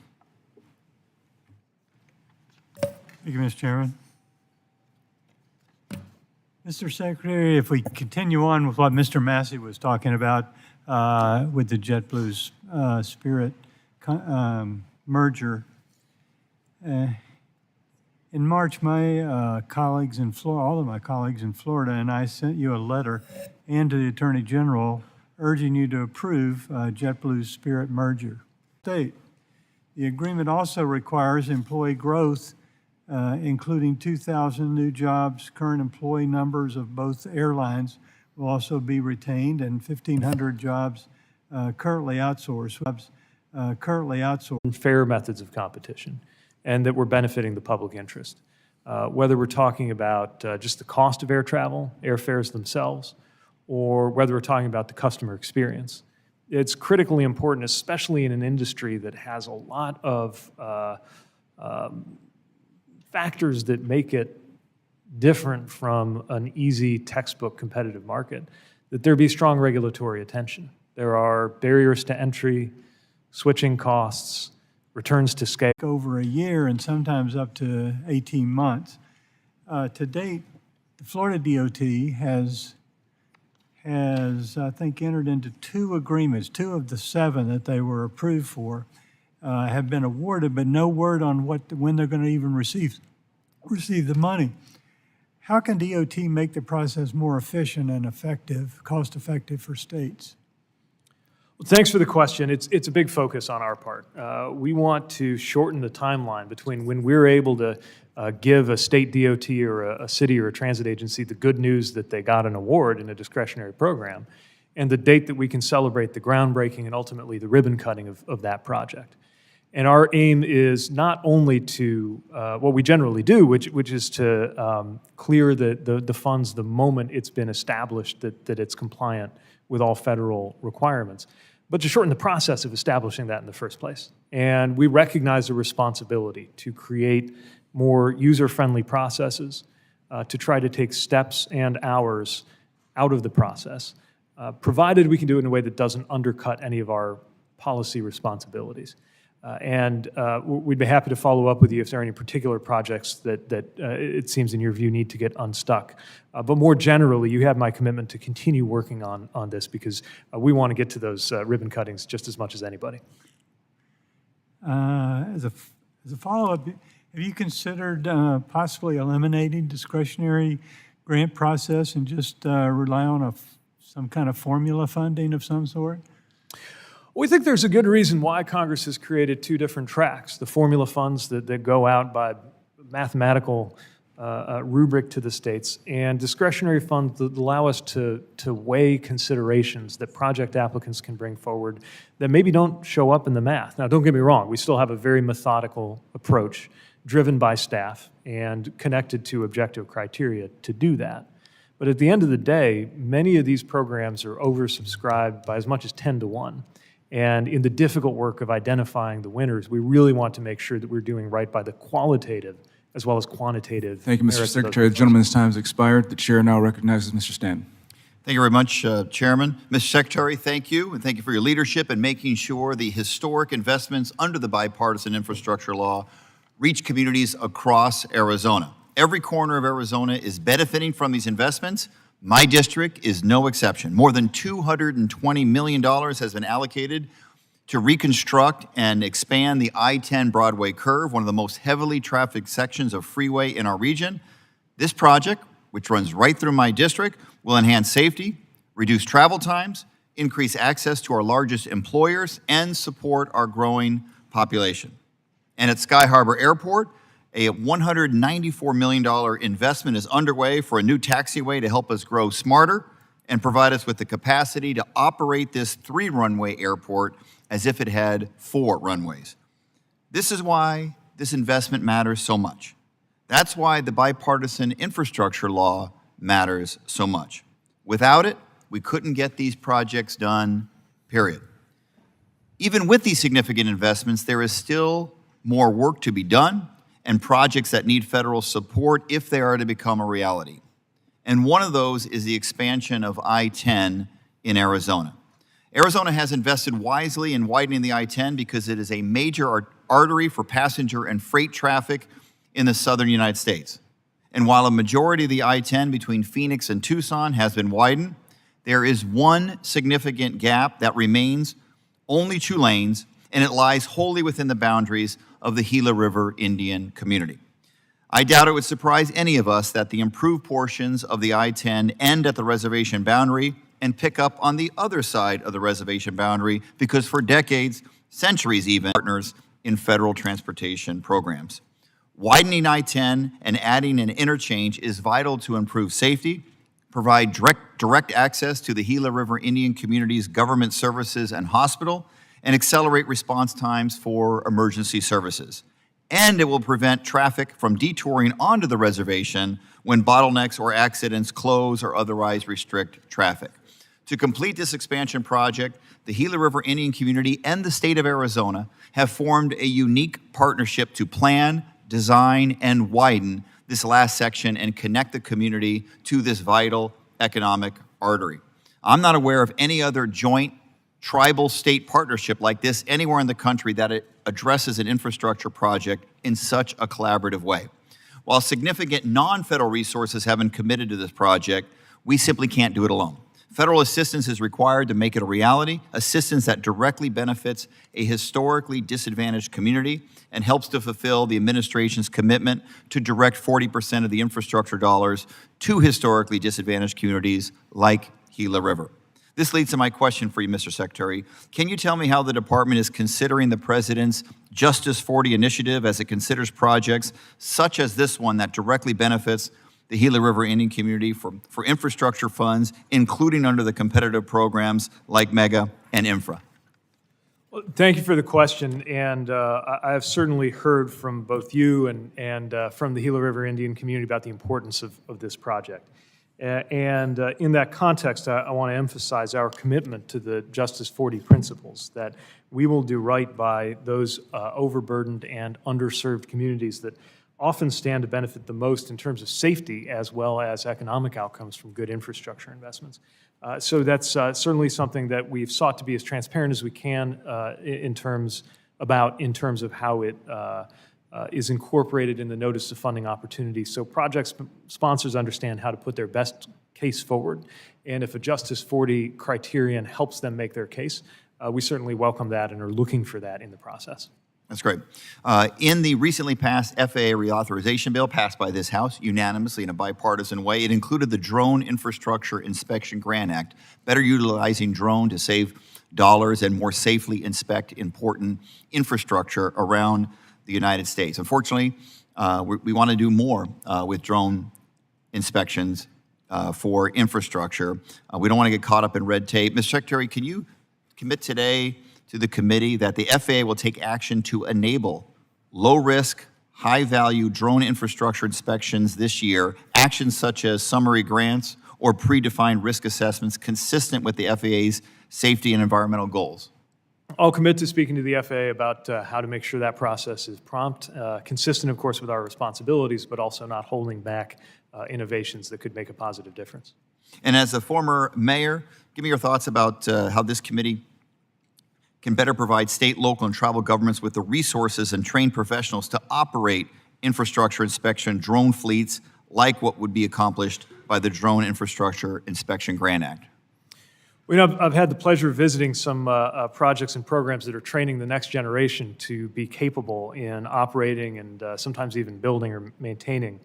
Thank you, Mr. Chairman. Mr. Secretary, if we continue on with what Mr. Massey was talking about with the JetBlue's Spirit merger. In March, my colleagues in Florida, all of my colleagues in Florida, and I sent you a letter and to the Attorney General urging you to approve JetBlue's Spirit merger. The agreement also requires employee growth, including 2,000 new jobs. Current employee numbers of both airlines will also be retained, and 1,500 jobs currently outsourced. Fair methods of competition, and that we're benefiting the public interest. Whether we're talking about just the cost of air travel, airfares themselves, or whether we're talking about the customer experience. It's critically important, especially in an industry that has a lot of factors that make it different from an easy textbook competitive market, that there be strong regulatory attention. There are barriers to entry, switching costs, returns to scale. Over a year and sometimes up to 18 months. To date, the Florida DOT has I think entered into 2 agreements. 2 of the 7 that they were approved for have been awarded, but no word on when they're going to even receive the money. How can DOT make the process more efficient and effective, cost-effective for states? Well, thanks for the question. It's a big focus on our part. We want to shorten the timeline between when we're able to give a state DOT or a city or a transit agency the good news that they got an award in a discretionary program, and the date that we can celebrate the groundbreaking and ultimately the ribbon cutting of that project. And our aim is not only to, what we generally do, which is to clear the funds the moment it's been established that it's compliant with all federal requirements, but to shorten the process of establishing that in the first place. And we recognize the responsibility to create more user-friendly processes, to try to take steps and hours out of the process, provided we can do it in a way that doesn't undercut any of our policy responsibilities. And we'd be happy to follow up with you if there are any particular projects that it seems in your view need to get unstuck. But more generally, you have my commitment to continue working on this because we want to get to those ribbon cuttings just as much as anybody. As a follow-up, have you considered possibly eliminating discretionary grant process and just rely on some kind of formula funding of some sort? We think there's a good reason why Congress has created 2 different tracks, the formula funds that go out by mathematical rubric to the states, and discretionary funds that allow us to weigh considerations that project applicants can bring forward that maybe don't show up in the math. Now, don't get me wrong, we still have a very methodical approach driven by staff and connected to objective criteria to do that. But at the end of the day, many of these programs are oversubscribed by as much as 10 to 1. And in the difficult work of identifying the winners, we really want to make sure that we're doing right by the qualitative as well as quantitative. Thank you, Mr. merits of those Secretary. The gentleman's time has expired. The chair now recognizes Mr. Stanton. Thank you very much, Chairman. Mr. Secretary, thank you, and thank you for your leadership in making sure the historic investments under the bipartisan infrastructure law reach communities across Arizona. Every corner of Arizona is benefiting from these investments. My district is no exception. More than $220 million has been allocated to reconstruct and expand the I-10 Broadway curve, one of the most heavily trafficked sections of freeway in our region. This project, which runs right through my district, will enhance safety, reduce travel times, increase access to our largest employers, and support our growing population. And at Sky Harbor Airport, a $194 million investment is underway for a new taxiway to help us grow smarter and provide us with the capacity to operate this 3-runway airport as if it had 4 runways. This is why this investment matters so much. That's why the bipartisan infrastructure law matters so much. Without it, we couldn't get these projects done, period. Even with these significant investments, there is still more work to be done and projects that need federal support if they are to become a reality. And one of those is the expansion of I-10 in Arizona. Arizona has invested wisely in widening the I-10 because it is a major artery for passenger and freight traffic in the southern United States. And while a majority of the I-10 between Phoenix and Tucson has been widened, there is one significant gap that remains, only 2 lanes, and it lies wholly within the boundaries of the Gila River Indian community. I doubt it would surprise any of us that the improved portions of the I-10 end at the reservation boundary and pick up on the other side of the reservation boundary because for decades, centuries even, partners in federal transportation programs. Widening I-10 and adding an interchange is vital to improve safety, provide direct access to the Gila River Indian community's government services and hospital, and accelerate response times for emergency services. And it will prevent traffic from detouring onto the reservation when bottlenecks or accidents close or otherwise restrict traffic. To complete this expansion project, the Gila River Indian community and the state of Arizona have formed a unique partnership to plan, design, and widen this last section and connect the community to this vital economic artery. I'm not aware of any other joint tribal state partnership like this anywhere in the country that it addresses an infrastructure project in such a collaborative way. While significant non-federal resources have been committed to this project, we simply can't do it alone. Federal assistance is required to make it a reality, assistance that directly benefits a historically disadvantaged community and helps to fulfill the administration's commitment to direct 40% of the infrastructure dollars to historically disadvantaged communities like Gila River. This leads to my question for you, Mr. Secretary. Can you tell me how the department is considering the President's Justice 40 initiative as it considers projects such as this one that directly benefits the Gila River Indian community for infrastructure funds, including under the competitive programs like MEGA and Infra? Well, thank you for the question, and I have certainly heard from both you and from the Gila River Indian community about the importance of this project. And in that context, I want to emphasize our commitment to the Justice 40 principles, that we will do right by those overburdened and underserved communities that often stand to benefit the most in terms of safety as well as economic outcomes from good infrastructure investments. So that's certainly something that we've sought to be as transparent as we can in terms of how it is incorporated in the notice of funding opportunities, so project sponsors understand how to put their best case forward. And if a Justice 40 criterion helps them make their case, we certainly welcome that and are looking for that in the process. That's great. In the recently passed FAA reauthorization bill passed by this House unanimously in a bipartisan way, it included the Drone Infrastructure Inspection Grant Act, better utilizing drone to save dollars and more safely inspect important infrastructure around the United States. Unfortunately, we want to do more with drone inspections for infrastructure. We don't want to get caught up in red tape. Mr. Secretary, can you commit today to the committee that the FAA will take action to enable low-risk, high-value drone infrastructure inspections this year, actions such as summary grants or predefined risk assessments consistent with the FAA's safety and environmental goals? I'll commit to speaking to the FAA about how to make sure that process is prompt, consistent, of course, with our responsibilities, but also not holding back innovations that could make a positive difference. And as a former mayor, give me your thoughts about how this committee can better provide state, local, and tribal governments with the resources and trained professionals to operate infrastructure inspection drone fleets like what would be accomplished by the Drone Infrastructure Inspection Grant Act. Well, I've had the pleasure of visiting some projects and programs that are training the next generation to be capable in operating and sometimes even building or maintaining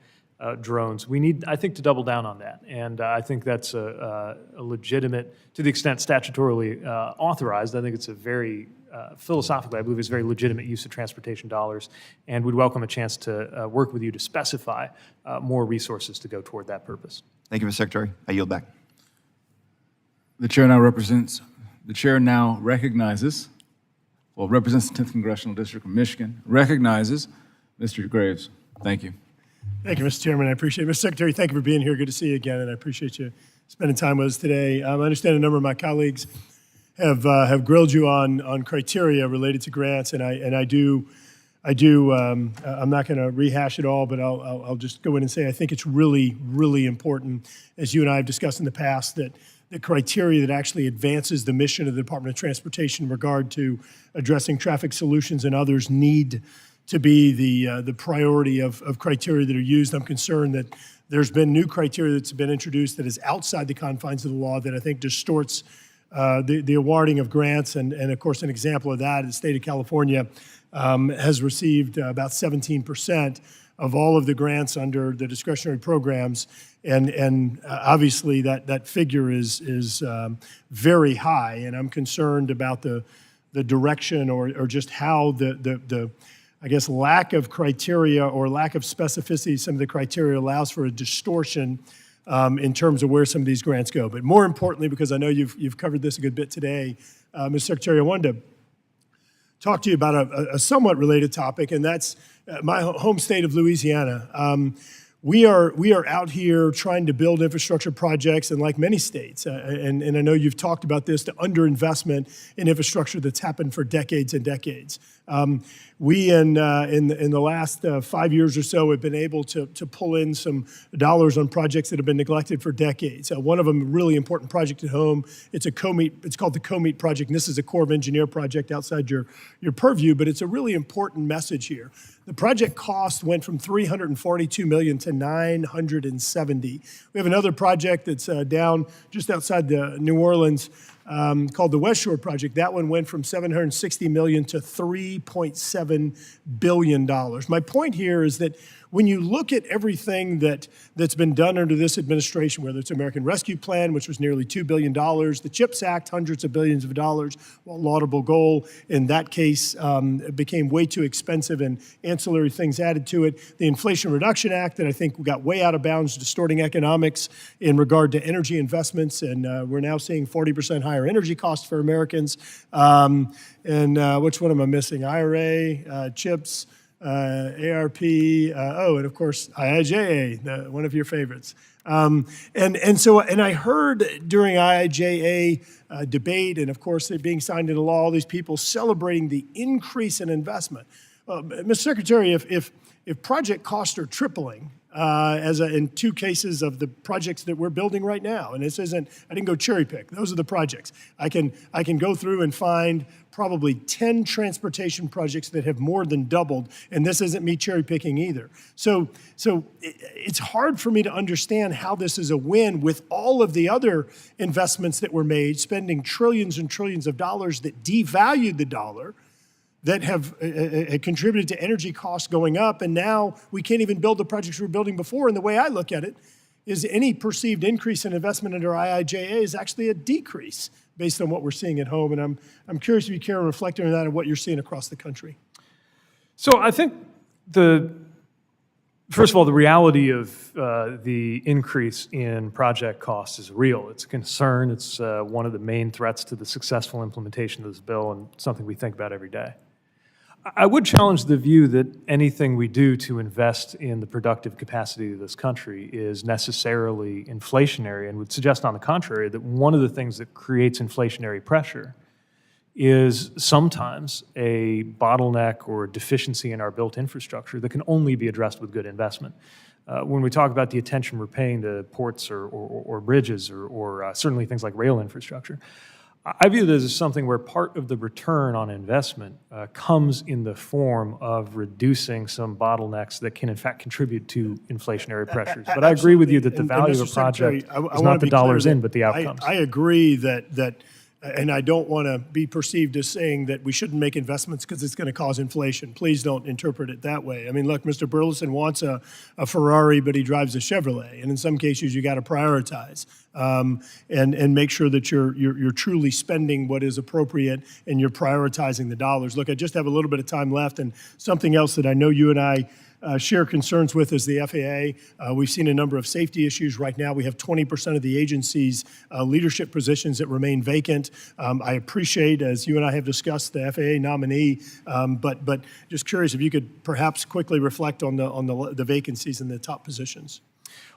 drones. We need, I think, to double down on that. And I think that's a legitimate, to the extent statutorily authorized, I think it's a very, philosophically, I believe it's a very legitimate use of transportation dollars, and would welcome a chance to work with you to specify more resources to go toward that purpose. Thank you, Mr. Secretary. I yield back. The chair now recognizes the 10th Congressional District of Michigan, recognizes Mr. Graves. Thank you. Thank you, Mr. Chairman. I appreciate it. Mr. Secretary, thank you for being here. Good to see you again, and I appreciate you spending time with us today. I understand a number of my colleagues have grilled you on criteria related to grants, and I do. I'm not going to rehash it all, but I'll just go in and say I think it's really, really important, as you and I have discussed in the past, that the criteria that actually advances the mission of the Department of Transportation in regard to addressing traffic solutions and others need to be the priority of criteria that are used. I'm concerned that there's been new criteria that's been introduced that is outside the confines of the law that I think distorts the awarding of grants. And of course, an example of that is the state of California has received about 17% of all of the grants under the discretionary programs. And obviously that figure is very high. And I'm concerned about the direction or just how the I guess, lack of criteria or lack of specificity, some of the criteria allows for a distortion in terms of where some of these grants go. But more importantly, because I know you've covered this a good bit today, Mr. Secretary, I wanted to talk to you about a somewhat related topic, and that's my home state of Louisiana. We are out here trying to build infrastructure projects, and like many states, and I know you've talked about this, the underinvestment in infrastructure that's happened for decades and decades. We, in the last 5 years or so, have been able to pull in some dollars on projects that have been neglected for decades. One of them, a really important project at home, it's called the COMEET project, and this is a Corps of Engineer project outside your purview, but it's a really important message here. The project cost went from $342 million to $970. We have another project that's down just outside the New Orleans called the West Shore Project. That one went from $760 million to $3.7 billion. My point here is that when you look at everything that's been done under this administration, whether it's American Rescue Plan, which was nearly $2 billion, the CHIPS Act, hundreds of billions of dollars, while laudable goal in that case became way too expensive and ancillary things added to it. The Inflation Reduction Act that I think got way out of bounds, distorting economics in regard to energy investments, and we're now seeing 40% higher energy costs for Americans. And which one am I missing? IRA, CHIPS, ARP, and of course, IIJA, one of your favorites. And I heard during IIJA debate, and of course it being signed into law, all these people celebrating the increase in investment. Mr. Secretary, if project costs are tripling, in two cases of the projects that we're building right now, and this isn't, I didn't go cherry pick, those are the projects. I can go through and find probably 10 transportation projects that have more than doubled, and this isn't me cherry picking either. So it's hard for me to understand how this is a win with all of the other investments that were made, spending trillions and trillions of dollars that devalued the dollar, that have contributed to energy costs going up, and now we can't even build the projects we were building before. And the way I look at it is any perceived increase in investment under IIJA is actually a decrease based on what we're seeing at home. And I'm curious if you care to reflect on that and what you're seeing across the country. So I think first of all, the reality of the increase in project costs is real. It's a concern. It's one of the main threats to the successful implementation of this bill and something we think about every day. I would challenge the view that anything we do to invest in the productive capacity of this country is necessarily inflationary, and would suggest, on the contrary, that one of the things that creates inflationary pressure is sometimes a bottleneck or a deficiency in our built infrastructure that can only be addressed with good investment. When we talk about the attention we're paying to ports or bridges or certainly things like rail infrastructure, I view this as something where part of the return on investment comes in the form of reducing some bottlenecks that can in fact contribute to inflationary pressures. But I agree with you that the value of a Mr. Secretary, project I is wanna not the be clear dollars that in, but the outcomes. I agree that and I don't want to be perceived as saying that we shouldn't make investments because it's going to cause inflation. Please don't interpret it that way. I mean, look, Mr. Burleson wants a Ferrari, but he drives a Chevrolet, and in some cases, you got to prioritize and make sure that you're truly spending what is appropriate and you're prioritizing the dollars. Look, I just have a little bit of time left, and something else that I know you and I share concerns with is the FAA. We've seen a number of safety issues. Right now, we have 20% of the agency's leadership positions that remain vacant. I appreciate, as you and I have discussed, the FAA nominee, but just curious if you could perhaps quickly reflect on the vacancies in the top positions.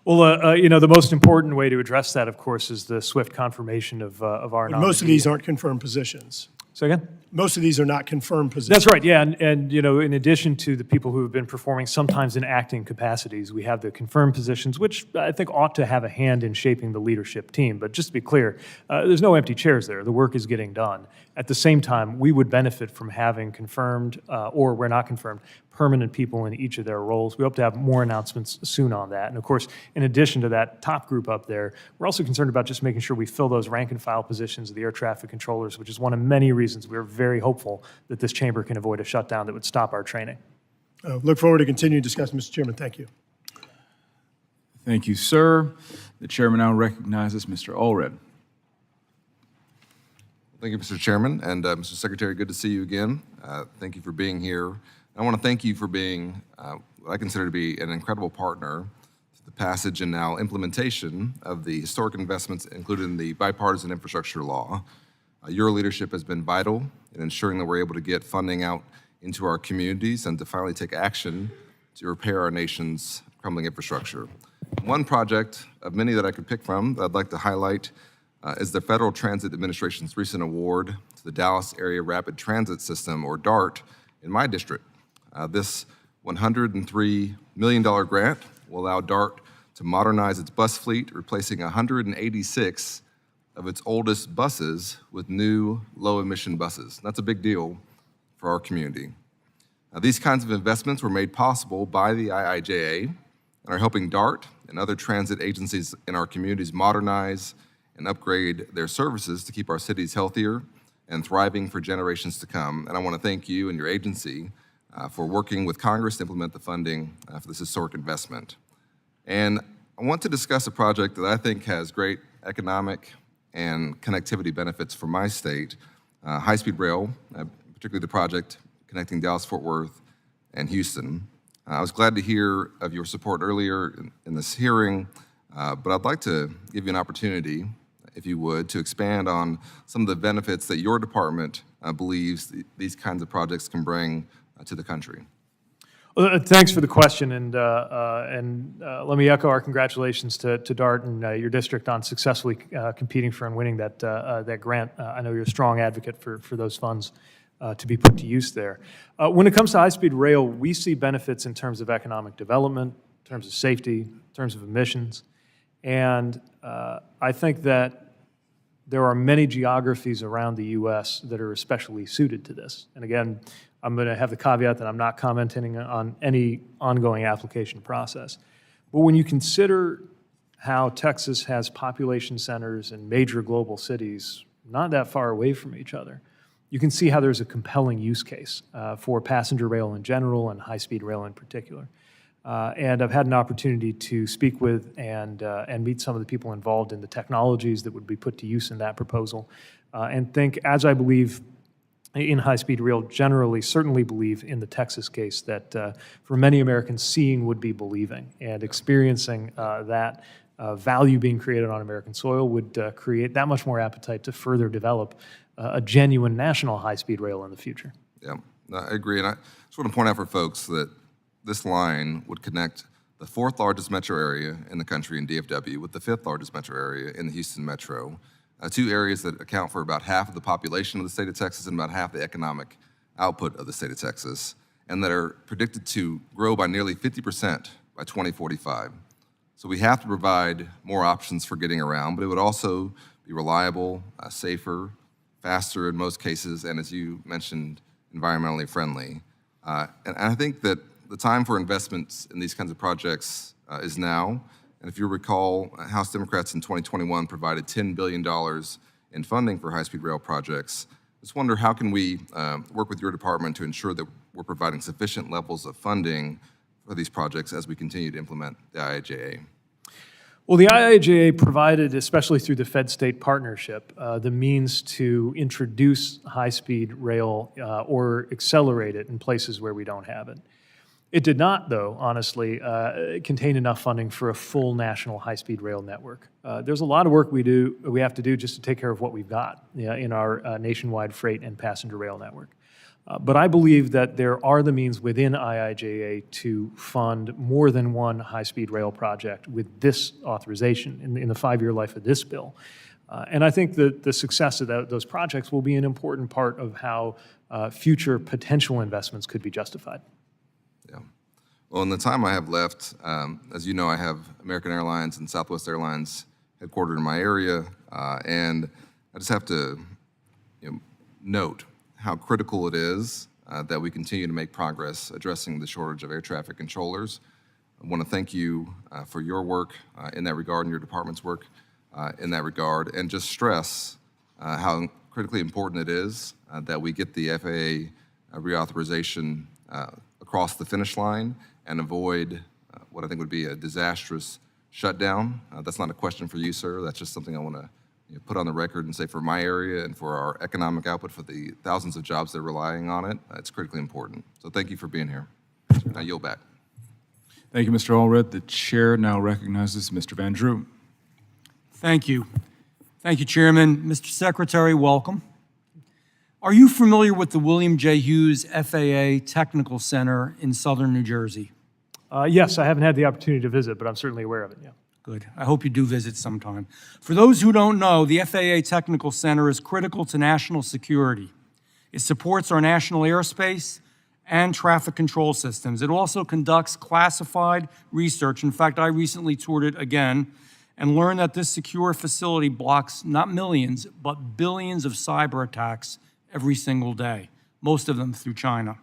Well, you know, the most important way to address that, of course, is the swift confirmation of our nominee. Most of these aren't confirmed positions. Say again? Most of these are not confirmed positions. That's right, yeah, and you know, in addition to the people who have been performing sometimes in acting capacities, we have the confirmed positions, which I think ought to have a hand in shaping the leadership team. But just to be clear, there's no empty chairs there. The work is getting done. At the same time, we would benefit from having confirmed, or we're not confirmed, permanent people in each of their roles. We hope to have more announcements soon on that. And of course, in addition to that top group up there, we're also concerned about just making sure we fill those rank and file positions of the air traffic controllers, which is one of many reasons we're very hopeful that this chamber can avoid a shutdown that would stop our training. Look forward to continuing discussion, Mr. Chairman. Thank you. Thank you, sir. The chairman now recognizes Mr. Allred. Thank you, Mr. Chairman, and Mr. Secretary, good to see you again. Thank you for being here. I want to thank you for being what I consider to be an incredible partner to the passage and now implementation of the historic investments included in the bipartisan infrastructure law. Your leadership has been vital in ensuring that we're able to get funding out into our communities and to finally take action to repair our nation's crumbling infrastructure. One project of many that I could pick from that I'd like to highlight is the Federal Transit Administration's recent award to the Dallas Area Rapid Transit System, or DART, in my district. This $103 million grant will allow DART to modernize its bus fleet, replacing 186 of its oldest buses with new low-emission buses. That's a big deal for our community. These kinds of investments were made possible by the IIJA and are helping DART and other transit agencies in our communities modernize and upgrade their services to keep our cities healthier and thriving for generations to come. And I want to thank you and your agency for working with Congress to implement the funding for this historic investment. And I want to discuss a project that I think has great economic and connectivity benefits for my state, high-speed rail, particularly the project connecting Dallas-Fort Worth and Houston. I was glad to hear of your support earlier in this hearing, but I'd like to give you an opportunity, if you would, to expand on some of the benefits that your department believes these kinds of projects can bring to the country. Well, thanks for the question, and let me echo our congratulations to DART and your district on successfully competing for and winning that grant. I know you're a strong advocate for those funds to be put to use there. When it comes to high-speed rail, we see benefits in terms of economic development, in terms of safety, in terms of emissions, and I think that there are many geographies around the U.S. that are especially suited to this. And again, I'm going to have the caveat that I'm not commenting on any ongoing application process. But when you consider how Texas has population centers in major global cities not that far away from each other, you can see how there's a compelling use case for passenger rail in general and high-speed rail in particular. And I've had an opportunity to speak with and meet some of the people involved in the technologies that would be put to use in that proposal, and think, as I believe in high-speed rail generally, certainly believe in the Texas case that for many Americans, seeing would be believing, and experiencing that value being created on American soil would create that much more appetite to further develop a genuine national high-speed rail in the future. Yeah, No, I agree, and I just want to point out for folks that this line would connect the fourth largest metro area in the country in DFW with the fifth largest metro area in the Houston metro, two areas that account for about half of the population of the state of Texas and about half the economic output of the state of Texas, and that are predicted to grow by nearly 50% by 2045. So we have to provide more options for getting around, but it would also be reliable, safer, faster in most cases, and as you mentioned, environmentally friendly. And I think that the time for investments in these kinds of projects is now. And if you recall, House Democrats in 2021 provided $10 billion in funding for high-speed rail projects. Just wonder, how can we work with your department to ensure that we're providing sufficient levels of funding for these projects as we continue to implement the IIJA? Well, the IIJA provided, especially through the Fed-state partnership, the means to introduce high-speed rail or accelerate it in places where we don't have it. It did not, though, honestly, contain enough funding for a full national high-speed rail network. There's a lot of work we have to do just to take care of what we've got in our nationwide freight and passenger rail network. But I believe that there are the means within IIJA to fund more than one high-speed rail project with this authorization in the 5-year life of this bill. And I think that the success of those projects will be an important part of how future potential investments could be justified. Yeah. Well, in the time I have left, as you know, I have American Airlines and Southwest Airlines headquartered in my area, and I just have to note how critical it is that we continue to make progress addressing the shortage of air traffic controllers. I want to thank you for your work in that regard and your department's work in that regard, and just stress how critically important it is that we get the FAA reauthorization across the finish line and avoid what I think would be a disastrous shutdown. That's not a question for you, sir. That's just something I want to put on the record and say for my area and for our economic output, for the thousands of jobs that are relying on it, it's critically important. So thank you for being here. Now yield back. Thank you, Mr. Allred. The chair now recognizes Mr. Van Drew. Thank you. Thank you, Chairman. Mr. Secretary, welcome. Are you familiar with the William J. Hughes FAA Technical Center in southern New Jersey? Yes, I haven't had the opportunity to visit, but I'm certainly aware of it, yeah. Good. I hope you do visit sometime. For those who don't know, the FAA Technical Center is critical to national security. It supports our national airspace and traffic control systems. It also conducts classified research. In fact, I recently toured it again and learned that this secure facility blocks not millions, but billions of cyber attacks every single day, most of them through China.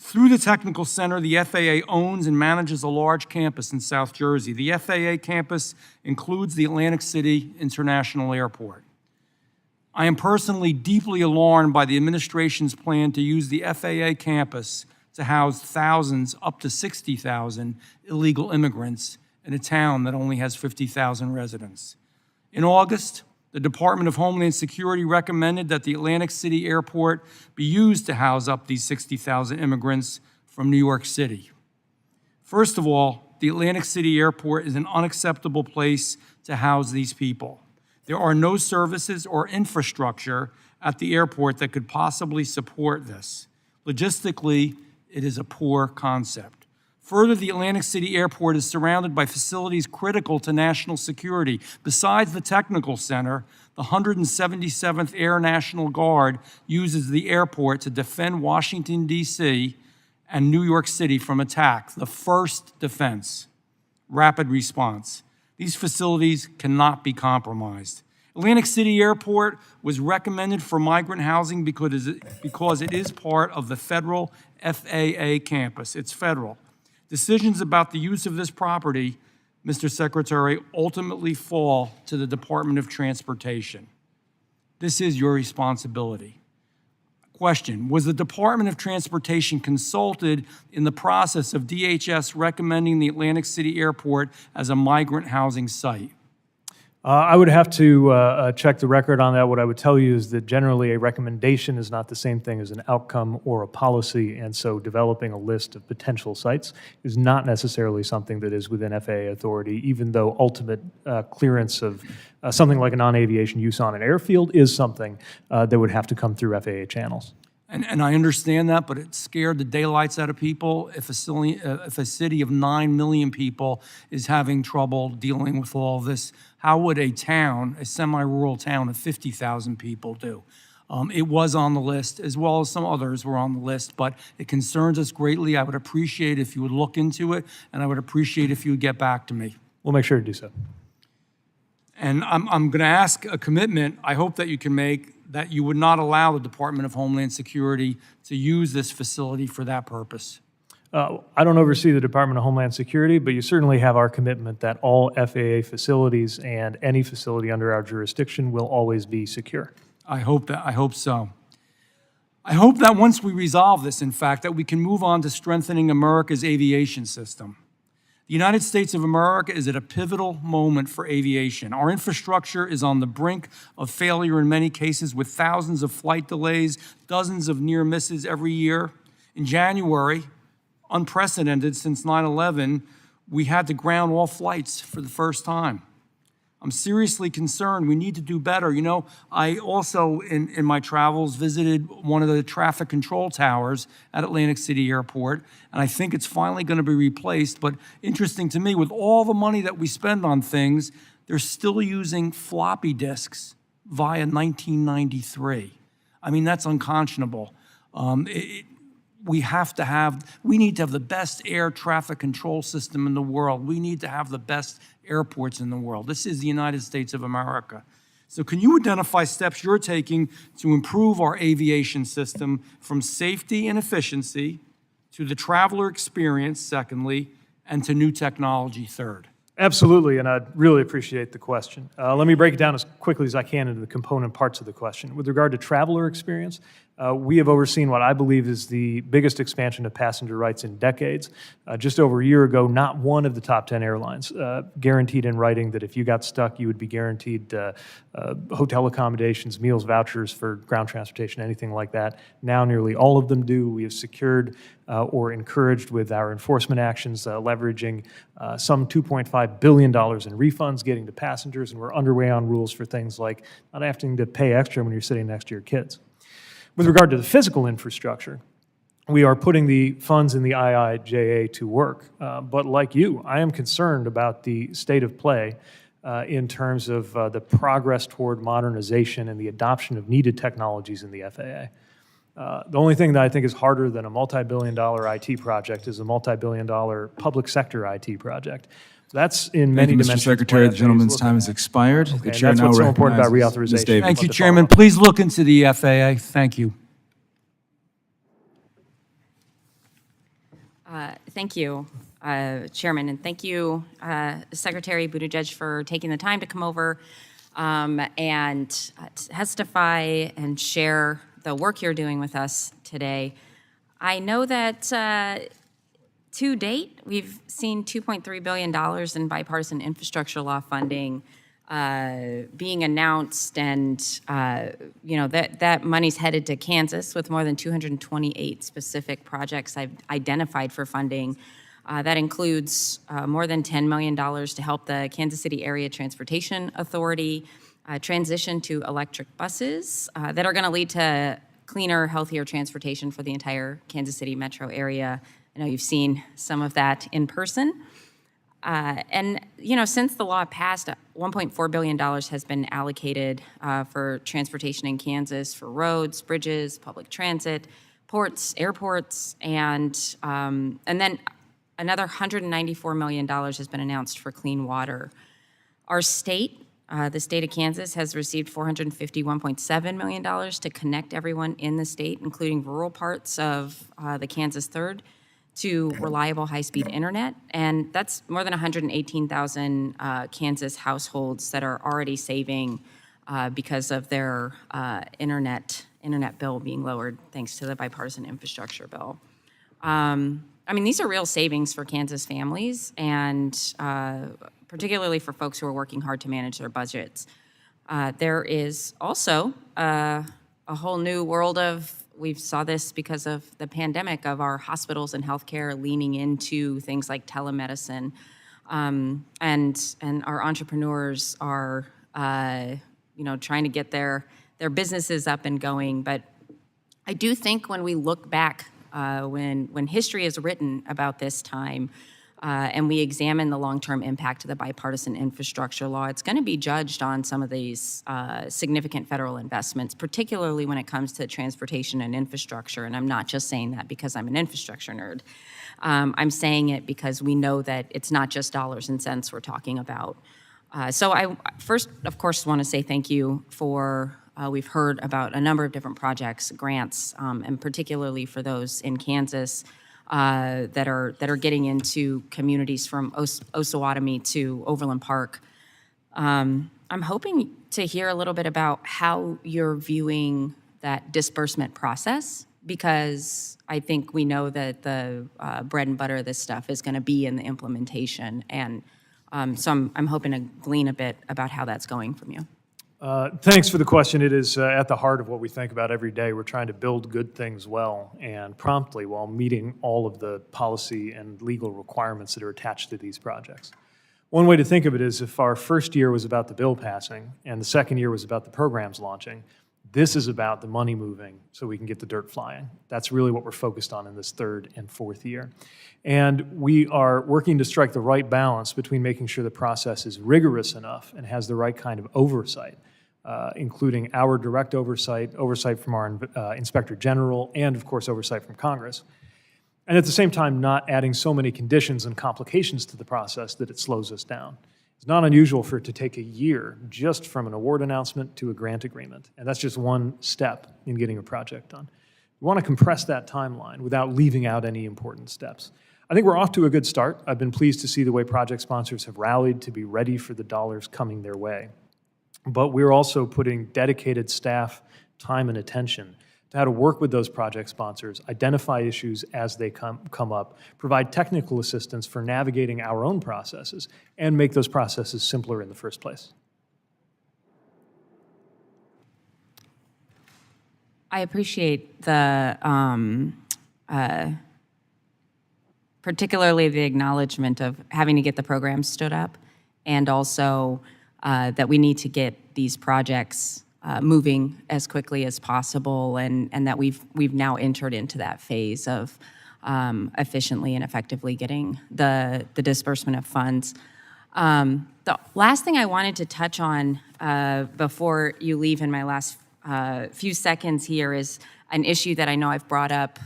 Through the Technical Center, the FAA owns and manages a large campus in South Jersey. The FAA campus includes the Atlantic City International Airport. I am personally deeply alarmed by the administration's plan to use the FAA campus to house thousands, up to 60,000 illegal immigrants in a town that only has 50,000 residents. In August, the Department of Homeland Security recommended that the Atlantic City Airport be used to house up these 60,000 immigrants from New York City. First of all, the Atlantic City Airport is an unacceptable place to house these people. There are no services or infrastructure at the airport that could possibly support this. Logistically, it is a poor concept. Further, the Atlantic City Airport is surrounded by facilities critical to national security. Besides the Technical Center, the 177th Air National Guard uses the airport to defend Washington, D.C. and New York City from attack. The first defense, rapid response. These facilities cannot be compromised. Atlantic City Airport was recommended for migrant housing because it is part of the federal FAA campus. It's federal. Decisions about the use of this property, Mr. Secretary, ultimately fall to the Department of Transportation. This is your responsibility. Question, was the Department of Transportation consulted in the process of DHS recommending the Atlantic City Airport as a migrant housing site? I would have to check the record on that. What I would tell you is that generally a recommendation is not the same thing as an outcome or a policy, and so developing a list of potential sites is not necessarily something that is within FAA authority, even though ultimate clearance of something like a non-aviation use on an airfield is something that would have to come through FAA channels. And I understand that, but it scared the daylights out of people. If a city of 9 million people is having trouble dealing with all this, how would a town, a semi-rural town of 50,000 people do? It was on the list, as well as some others were on the list, but it concerns us greatly. I would appreciate if you would look into it, and I would appreciate if you would get back to me. We'll make sure to do so. And I'm going to ask a commitment I hope that you can make, that you would not allow the Department of Homeland Security to use this facility for that purpose. I don't oversee the Department of Homeland Security, but you certainly have our commitment that all FAA facilities and any facility under our jurisdiction will always be secure. I hope so. I hope that once we resolve this, in fact, that we can move on to strengthening America's aviation system. The United States of America is at a pivotal moment for aviation. Our infrastructure is on the brink of failure in many cases, with thousands of flight delays, dozens of near misses every year. In January, unprecedented since 9/11, we had to ground all flights for the first time. I'm seriously concerned. We need to do better. You know, I also, in my travels, visited one of the traffic control towers at Atlantic City Airport, and I think it's finally going to be replaced. But interesting to me, with all the money that we spend on things, they're still using floppy disks via 1993. I mean, that's unconscionable. We need to have the best air traffic control system in the world. We need to have the best airports in the world. This is the United States of America. So can you identify steps you're taking to improve our aviation system from safety and efficiency to the traveler experience, secondly, and to new technology, third? Absolutely, and I'd really appreciate the question. Let me break it down as quickly as I can into the component parts of the question. With regard to traveler experience, we have overseen what I believe is the biggest expansion of passenger rights in decades. Just over a year ago, not one of the top 10 airlines guaranteed in writing that if you got stuck, you would be guaranteed hotel accommodations, meals, vouchers for ground transportation, anything like that. Now nearly all of them do. We have secured or encouraged with our enforcement actions, leveraging some $2.5 billion in refunds getting to passengers, and we're underway on rules for things like not having to pay extra when you're sitting next to your kids. With regard to the physical infrastructure, we are putting the funds in the IIJA to work. But like you, I am concerned about the state of play in terms of the progress toward modernization and the adoption of needed technologies in the FAA. The only thing that I think is harder than a multi-billion-dollar IT project is a multi-billion-dollar public sector IT project. That's in many dimensions. Mr. Secretary, the gentleman's time has expired. The chair that's now what's so important about recognizes Ms. reauthorization. Davis. Thank you, Chairman. Please look into the FAA. Thank you. Thank you, Chairman, and thank you, Secretary Buttigieg, for taking the time to come over and testify and share the work you're doing with us today. I know that to date, we've seen $2.3 billion in bipartisan infrastructure law funding being announced, and that money's headed to Kansas with more than 228 specific projects I've identified for funding. That includes more than $10 million to help the Kansas City Area Transportation Authority transition to electric buses that are going to lead to cleaner, healthier transportation for the entire Kansas City metro area. I know you've seen some of that in person. And since the law passed, $1.4 billion has been allocated for transportation in Kansas for roads, bridges, public transit, ports, airports, and then another $194 million has been announced for clean water. Our state, the state of Kansas, has received $451.7 million to connect everyone in the state, including rural parts of the Kansas Third, to reliable high-speed internet, and that's more than 118,000 Kansas households that are already saving because of their internet bill being lowered thanks to the bipartisan infrastructure bill. These are real savings for Kansas families, and particularly for folks who are working hard to manage their budgets. There is also a whole new world of, we saw this because of the pandemic, of our hospitals and healthcare leaning into things like telemedicine, and our entrepreneurs are trying to get their businesses up and going. But I do think when we look back, when history is written about this time, and we examine the long-term impact of the bipartisan infrastructure law, it's going to be judged on some of these significant federal investments, particularly when it comes to transportation and infrastructure. And I'm not just saying that because I'm an infrastructure nerd. I'm saying it because we know that it's not just dollars and cents we're talking about. So I first, of course, want to say thank you for, we've heard about a number of different projects, grants, and particularly for those in Kansas that are getting into communities from Osawatomie to Overland Park. I'm hoping to hear a little bit about how you're viewing that disbursement process, because I think we know that the bread and butter of this stuff is going to be in the implementation. And so I'm hoping to glean a bit about how that's going from you. Thanks for the question. It is at the heart of what we think about every day. We're trying to build good things well and promptly while meeting all of the policy and legal requirements that are attached to these projects. One way to think of it is if our first year was about the bill passing and the second year was about the programs launching, this is about the money moving so we can get the dirt flying. That's really what we're focused on in this third and fourth year. And we are working to strike the right balance between making sure the process is rigorous enough and has the right kind of oversight, including our direct oversight from our Inspector General, and of course oversight from Congress. And at the same time, not adding so many conditions and complications to the process that it slows us down. It's not unusual for it to take a year just from an award announcement to a grant agreement, and that's just one step in getting a project done. We want to compress that timeline without leaving out any important steps. I think we're off to a good start. I've been pleased to see the way project sponsors have rallied to be ready for the dollars coming their way. But we're also putting dedicated staff, time, and attention to how to work with those project sponsors, identify issues as they come up, provide technical assistance for navigating our own processes, and make those processes simpler in the first place. I appreciate the, particularly the acknowledgement of having to get the program stood up, and also that we need to get these projects moving as quickly as possible, and that we've now entered into that phase of efficiently and effectively getting the disbursement of funds. The last thing I wanted to touch on before you leave in my last few seconds here is an issue that I know I've brought up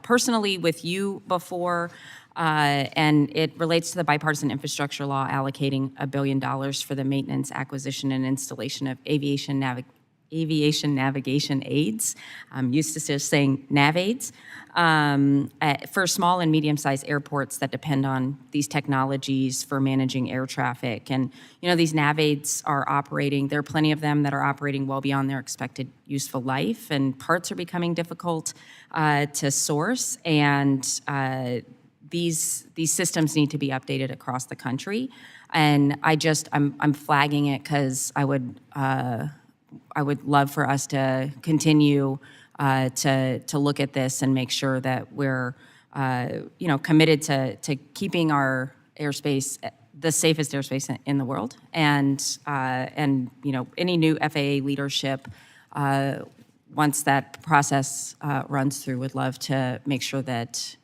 personally with you before, and it relates to the bipartisan infrastructure law allocating $1 billion for the maintenance, acquisition, and installation of aviation navigation aids. I'm used to just saying nav aids for small and medium-sized airports that depend on these technologies for managing air traffic. And you know, these nav aids are operating. There are plenty of them that are operating well beyond their expected useful life, and parts are becoming difficult to source. And these systems need to be updated across the country, and I'm flagging it because I would love for us to continue to look at this and make sure that we're committed to keeping our airspace the safest airspace in the world, and any new FAA leadership. Once that process runs through, would love to make sure that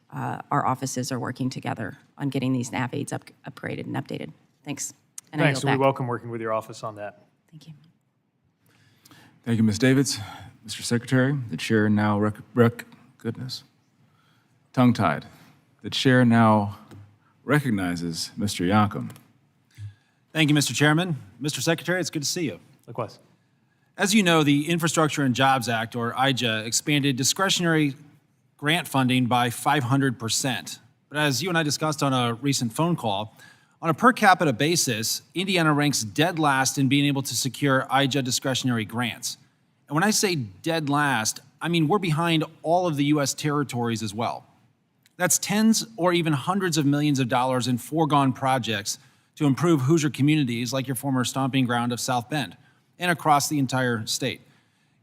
our offices are working together on getting these nav aids upgraded and updated. Thanks. And Thanks, and we welcome working with your office on that. Thank you. Thank you, Ms. Davids. Mr. Secretary, the chair now tongue-tied. The chair now recognizes Mr. Yankum. Thank you, Mr. Chairman. Mr. Secretary, it's good to see you. Likewise. As you know, the Infrastructure and Jobs Act, or IJA, expanded discretionary grant funding by 500%. But as you and I discussed on a recent phone call, on a per capita basis, Indiana ranks dead last in being able to secure IJA discretionary grants. And when I say dead last, I mean we're behind all of the U.S. territories as well. That's tens or even hundreds of millions of dollars in foregone projects to improve Hoosier communities like your former stomping ground of South Bend and across the entire state.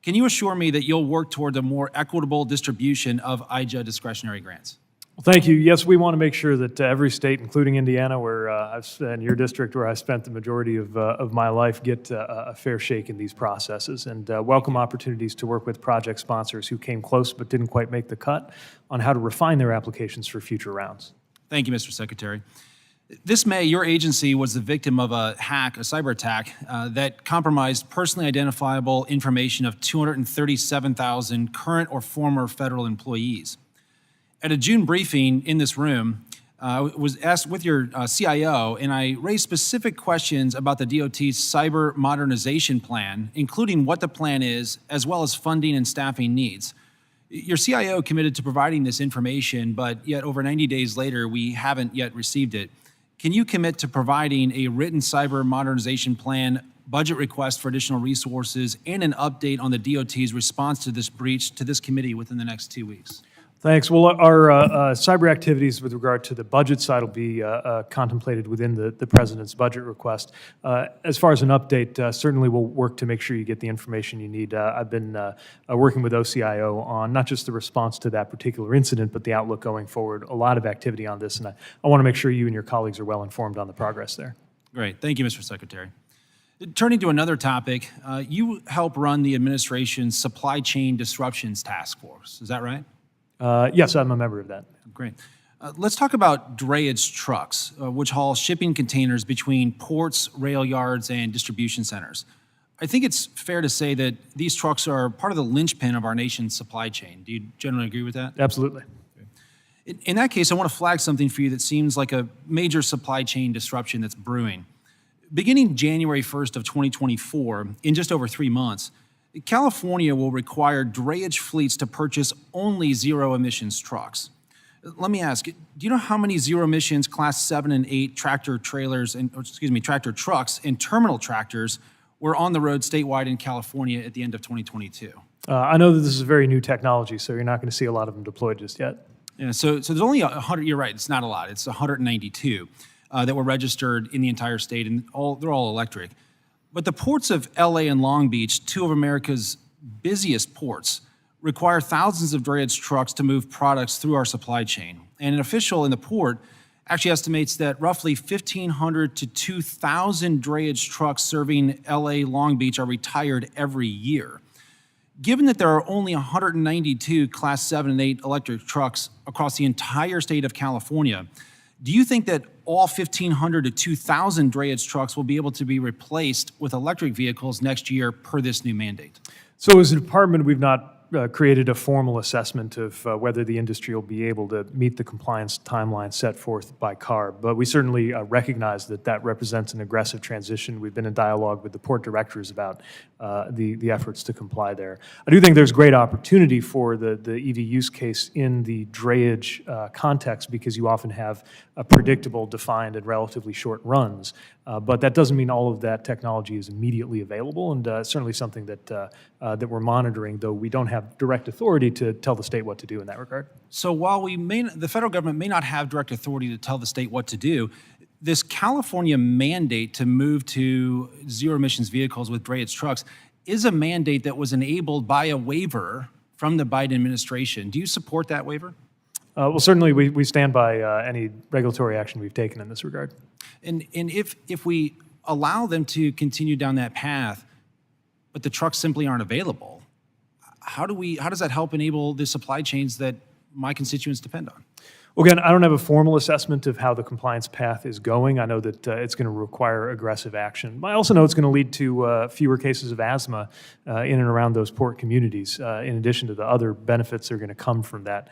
Can you assure me that you'll work toward a more equitable distribution of IJA discretionary grants? Well, thank you. Yes, we want to make sure that every state, including Indiana, where and your district, where I spent the majority of my life, get a fair shake in these processes, and welcome opportunities to work with project sponsors who came close but didn't quite make the cut on how to refine their applications for future rounds. Thank you, Mr. Secretary. This May, your agency was the victim of a hack, a cyber attack, that compromised personally identifiable information of 237,000 current or former federal employees. At a June briefing in this room, I was asked with your CIO, and I raised specific questions about the DOT's cyber modernization plan, including what the plan is, as well as funding and staffing needs. Your CIO committed to providing this information, but yet over 90 days later, we haven't yet received it. Can you commit to providing a written cyber modernization plan, budget request for additional resources, and an update on the DOT's response to this breach to this committee within the next 2 weeks? Thanks. Well, our cyber activities with regard to the budget side will be contemplated within the President's budget request. As far as an update, certainly we'll work to make sure you get the information you need. I've been working with OCIO on not just the response to that particular incident, but the outlook going forward. A lot of activity on this, and I want to make sure you and your colleagues are well informed on the progress there. Great. Thank you, Mr. Secretary. Turning to another topic, you help run the administration's Supply Chain Disruptions Task Force. Is that right? Yes, I'm a member of that. Great. Let's talk about drayage trucks, which haul shipping containers between ports, rail yards, and distribution centers. I think it's fair to say that these trucks are part of the linchpin of our nation's supply chain. Do you generally agree with that? Absolutely. In that case, I want to flag something for you that seems like a major supply chain disruption that's brewing. Beginning January 1st of 2024, in just over 3 months, California will require drayage fleets to purchase only zero-emissions trucks. Let me ask, do you know how many zero-emissions Class 7 and 8 tractor trucks and terminal tractors were on the road statewide in California at the end of 2022? I know that this is a very new technology, so you're not going to see a lot of them deployed just yet. Yeah, so there's only 100, you're right, it's not a lot. It's 192 that were registered in the entire state, and they're all electric. But the ports of LA and Long Beach, two of America's busiest ports, require thousands of drayage trucks to move products through our supply chain. And an official in the port actually estimates that roughly 1,500 to 2,000 drayage trucks serving LA, Long Beach are retired every year. Given that there are only 192 Class 7 and 8 electric trucks across the entire state of California, do you think that all 1,500 to 2,000 drayage trucks will be able to be replaced with electric vehicles next year per this new mandate? So as a department, we've not created a formal assessment of whether the industry will be able to meet the compliance timeline set forth by CARB, but we certainly recognize that that represents an aggressive transition. We've been in dialogue with the port directors about the efforts to comply there. I do think there's great opportunity for the EV use case in the drayage context because you often have predictable, defined, and relatively short runs. But that doesn't mean all of that technology is immediately available, and certainly something that we're monitoring, though we don't have direct authority to tell the state what to do in that regard. So while the federal government may not have direct authority to tell the state what to do, this California mandate to move to zero-emissions vehicles with drayage trucks is a mandate that was enabled by a waiver from the Biden administration. Do you support that waiver? Well, certainly we stand by any regulatory action we've taken in this regard. And if we allow them to continue down that path, but the trucks simply aren't available, how does that help enable the supply chains that my constituents depend on? Well, again, I don't have a formal assessment of how the compliance path is going. I know that it's going to require aggressive action. I also know it's going to lead to fewer cases of asthma in and around those port communities, in addition to the other benefits that are going to come from that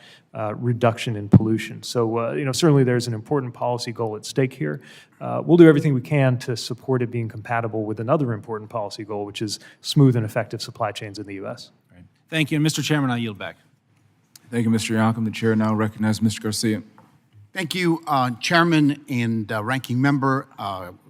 reduction in pollution. So, certainly there's an important policy goal at stake here. We'll do everything we can to support it being compatible with another important policy goal, which is smooth and effective supply chains in the U.S. Right. Thank you. And Mr. Chairman, I yield back. Thank you, Mr. Yocum. The chair now recognizes Mr. Garcia. Thank you, Chairman and Ranking Member.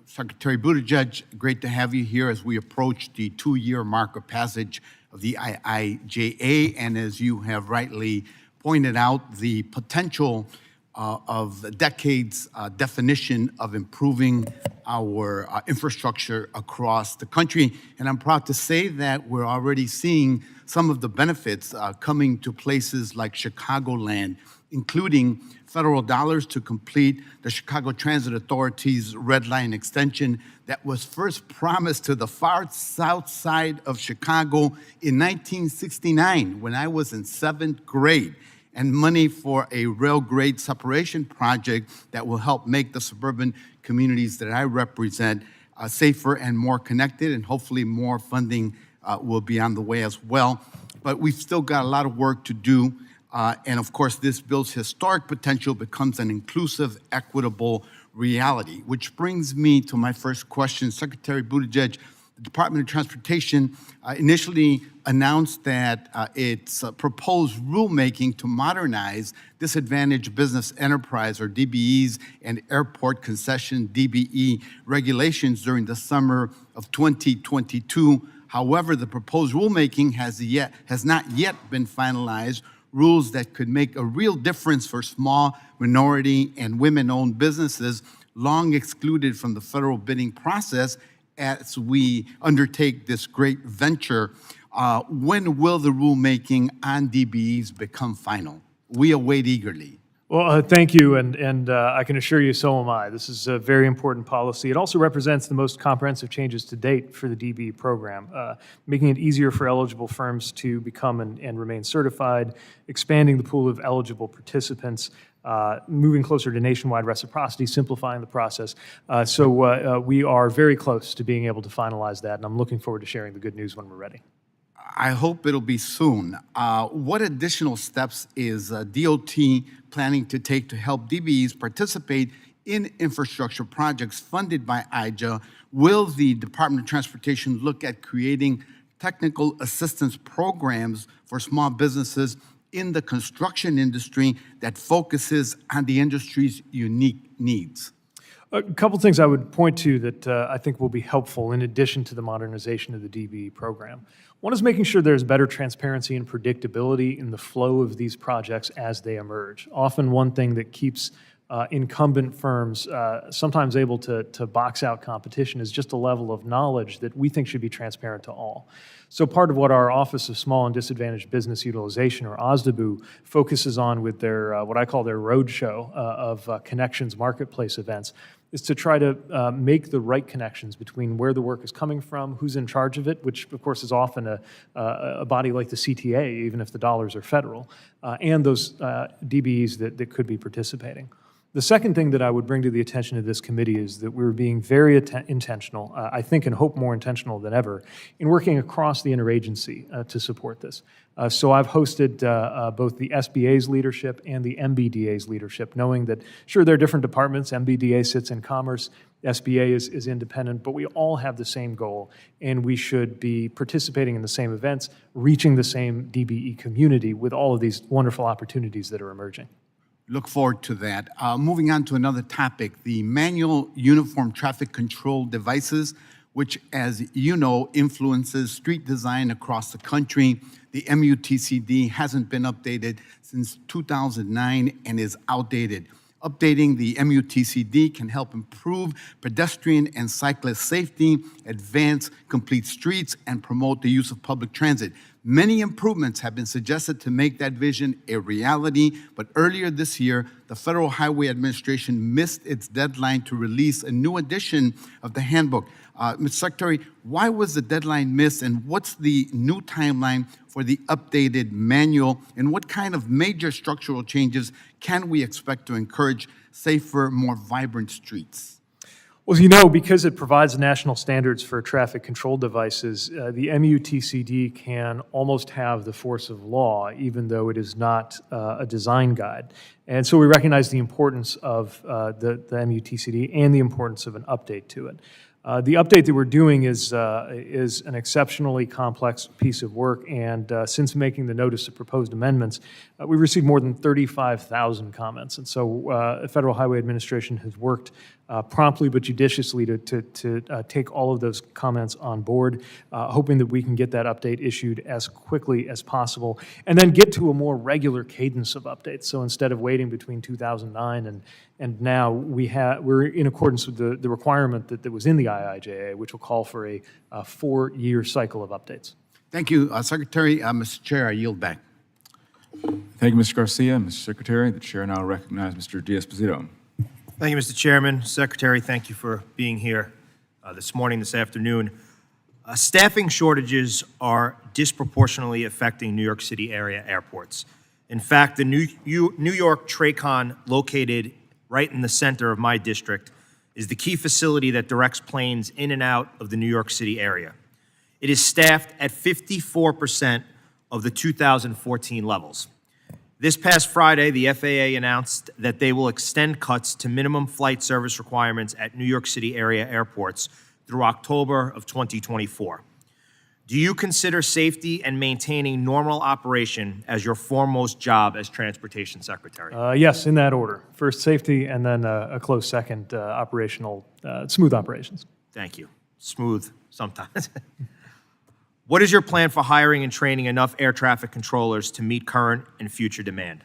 Secretary Buttigieg, great to have you here as we approach the 2-year mark of passage of the IIJA. And as you have rightly pointed out, the potential of decades definition of improving our infrastructure across the country. And I'm proud to say that we're already seeing some of the benefits coming to places like Chicagoland, including federal dollars to complete the Chicago Transit Authority's Red Line extension that was first promised to the far south side of Chicago in 1969 when I was in 7th grade, and money for a rail grade separation project that will help make the suburban communities that I represent safer and more connected, and hopefully more funding will be on the way as well. But we've still got a lot of work to do. And of course, this bill's historic potential becomes an inclusive, equitable reality, which brings me to my first question. Secretary Buttigieg, the Department of Transportation initially announced that its proposed rulemaking to modernize disadvantaged business enterprise, or DBEs, and airport concession, DBE, regulations during the summer of 2022. However, the proposed rulemaking has not yet been finalized. Rules that could make a real difference for small, minority, and women-owned businesses long excluded from the federal bidding process as we undertake this great venture. When will the rulemaking on DBEs become final? We await eagerly. Well, thank you, and I can assure you so am I. This is a very important policy. It also represents the most comprehensive changes to date for the DBE program, making it easier for eligible firms to become and remain certified, expanding the pool of eligible participants, moving closer to nationwide reciprocity, simplifying the process. So we are very close to being able to finalize that, and I'm looking forward to sharing the good news when we're ready. I hope it'll be soon. What additional steps is DOT planning to take to help DBEs participate in infrastructure projects funded by IJA? Will the Department of Transportation look at creating technical assistance programs for small businesses in the construction industry that focuses on the industry's unique needs? A couple things I would point to that I think will be helpful in addition to the modernization of the DBE program. One is making sure there's better transparency and predictability in the flow of these projects as they emerge. Often one thing that keeps incumbent firms sometimes able to box out competition is just a level of knowledge that we think should be transparent to all. So part of what our Office of Small and Disadvantaged Business Utilization, or OSDBU, focuses on with their, what I call their roadshow of connections marketplace events, is to try to make the right connections between where the work is coming from, who's in charge of it, which of course is often a body like the CTA, even if the dollars are federal, and those DBEs that could be participating. The second thing that I would bring to the attention of this committee is that we're being very intentional, I think and hope more intentional than ever, in working across the interagency to support this. So I've hosted both the SBA's leadership and the MBDA's leadership, knowing that, sure, there are different departments. MBDA sits in commerce, SBA is independent, but we all have the same goal, and we should be participating in the same events, reaching the same DBE community with all of these wonderful opportunities that are emerging. Look forward to that. Moving on to another topic, the manual uniform traffic control devices, which, as you know, influences street design across the country. The MUTCD hasn't been updated since 2009 and is outdated. Updating the MUTCD can help improve pedestrian and cyclist safety, advance complete streets, and promote the use of public transit. Many improvements have been suggested to make that vision a reality, but earlier this year, the Federal Highway Administration missed its deadline to release a new edition of the handbook. Mr. Secretary, why was the deadline missed, and what's the new timeline for the updated manual, and what kind of major structural changes can we expect to encourage safer, more vibrant streets? Well, as you know, because it provides national standards for traffic control devices, the MUTCD can almost have the force of law, even though it is not a design guide. And so we recognize the importance of the MUTCD and the importance of an update to it. The update that we're doing is an exceptionally complex piece of work, and since making the notice of proposed amendments, we've received more than 35,000 comments. And so the Federal Highway Administration has worked promptly but judiciously to take all of those comments on board, hoping that we can get that update issued as quickly as possible, and then get to a more regular cadence of updates. So instead of waiting between 2009 and now, we're in accordance with the requirement that was in the IIJA, which will call for a 4-year cycle of updates. Thank you, Secretary. Mr. Chair, I yield back. Thank you, Mr. Garcia. Mr. Secretary, the chair now recognizes Mr. Diaz-Posito. Thank you, Mr. Chairman. Secretary, thank you for being here this morning, this afternoon. Staffing shortages are disproportionately affecting New York City area airports. In fact, the New York TRACON, located right in the center of my district, is the key facility that directs planes in and out of the New York City area. It is staffed at 54% of the 2014 levels. This past Friday, the FAA announced that they will extend cuts to minimum flight service requirements at New York City area airports through October of 2024. Do you consider safety and maintaining normal operation as your foremost job as Transportation Secretary? Yes, in that order. First safety, and then a close second, operational, smooth operations. Thank you. Smooth sometimes. What is your plan for hiring and training enough air traffic controllers to meet current and future demand?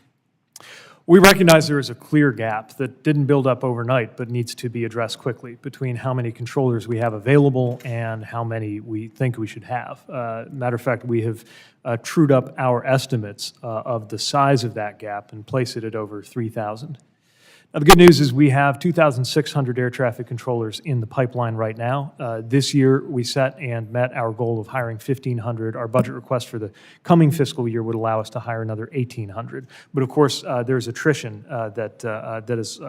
We recognize there is a clear gap that didn't build up overnight, but needs to be addressed quickly between how many controllers we have available and how many we think we should have. Matter of fact, we have trued up our estimates of the size of that gap and place it at over 3,000. Now, the good news is we have 2,600 air traffic controllers in the pipeline right now. This year, we set and met our goal of hiring 1,500. Our budget request for the coming fiscal year would allow us to hire another 1,800. But of course, there's attrition that is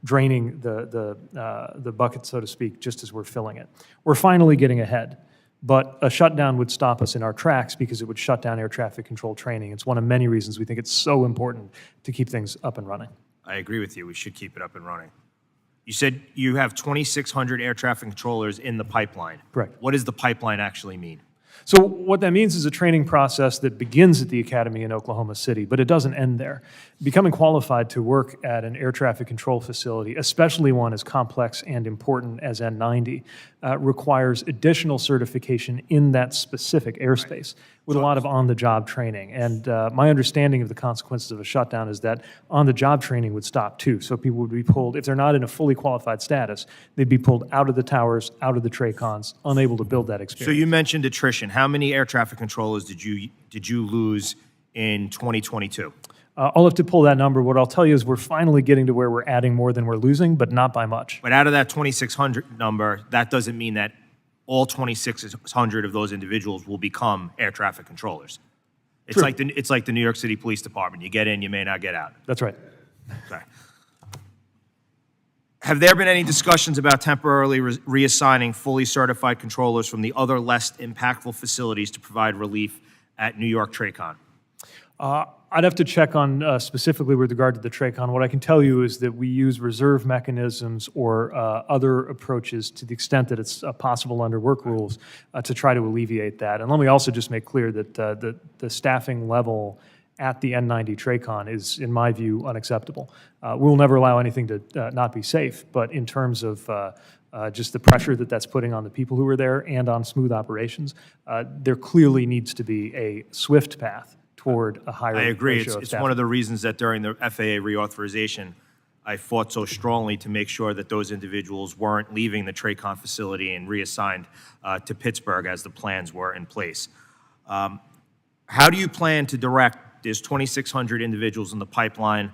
draining the bucket, so to speak, just as we're filling it. We're finally getting ahead. But a shutdown would stop us in our tracks because it would shut down air traffic control training. It's one of many reasons we think it's so important to keep things up and running. I agree with you. We should keep it up and running. You said you have 2,600 air traffic controllers in the pipeline. Correct. What does the pipeline actually mean? So what that means is a training process that begins at the Academy in Oklahoma City, but it doesn't end there. Becoming qualified to work at an air traffic control facility, especially one as complex and important as N90, requires additional certification in that specific airspace with a lot of on-the-job training. And my understanding of the consequences of a shutdown is that on-the-job training would stop too. So people would be pulled, if they're not in a fully qualified status, they'd be pulled out of the towers, out of the TRACONs, unable to build that experience. So you mentioned attrition. How many air traffic controllers did you lose in 2022? I'll have to pull that number. What I'll tell you is we're finally getting to where we're adding more than we're losing, but not by much. But out of that 2,600 number, that doesn't mean that all 2,600 of those individuals will become air traffic controllers. It's True. like the New York City Police Department. You get in, you may not get out. That's right. Okay. Have there been any discussions about temporarily reassigning fully certified controllers from the other less impactful facilities to provide relief at New York TRACON? I'd have to check on specifically with regard to the TRACON. What I can tell you is that we use reserve mechanisms or other approaches to the extent that it's possible under work rules to try to alleviate that. And let me also just make clear that the staffing level at the N90 TRACON is, in my view, unacceptable. We'll never allow anything to not be safe, but in terms of just the pressure that's putting on the people who are there and on smooth operations, there clearly needs to be a swift path toward a higher I agree. ratio of It's staffing. one of the reasons that during the FAA reauthorization, I fought so strongly to make sure that those individuals weren't leaving the TRACON facility and reassigned to Pittsburgh as the plans were in place. How do you plan to direct, there's 2,600 individuals in the pipeline,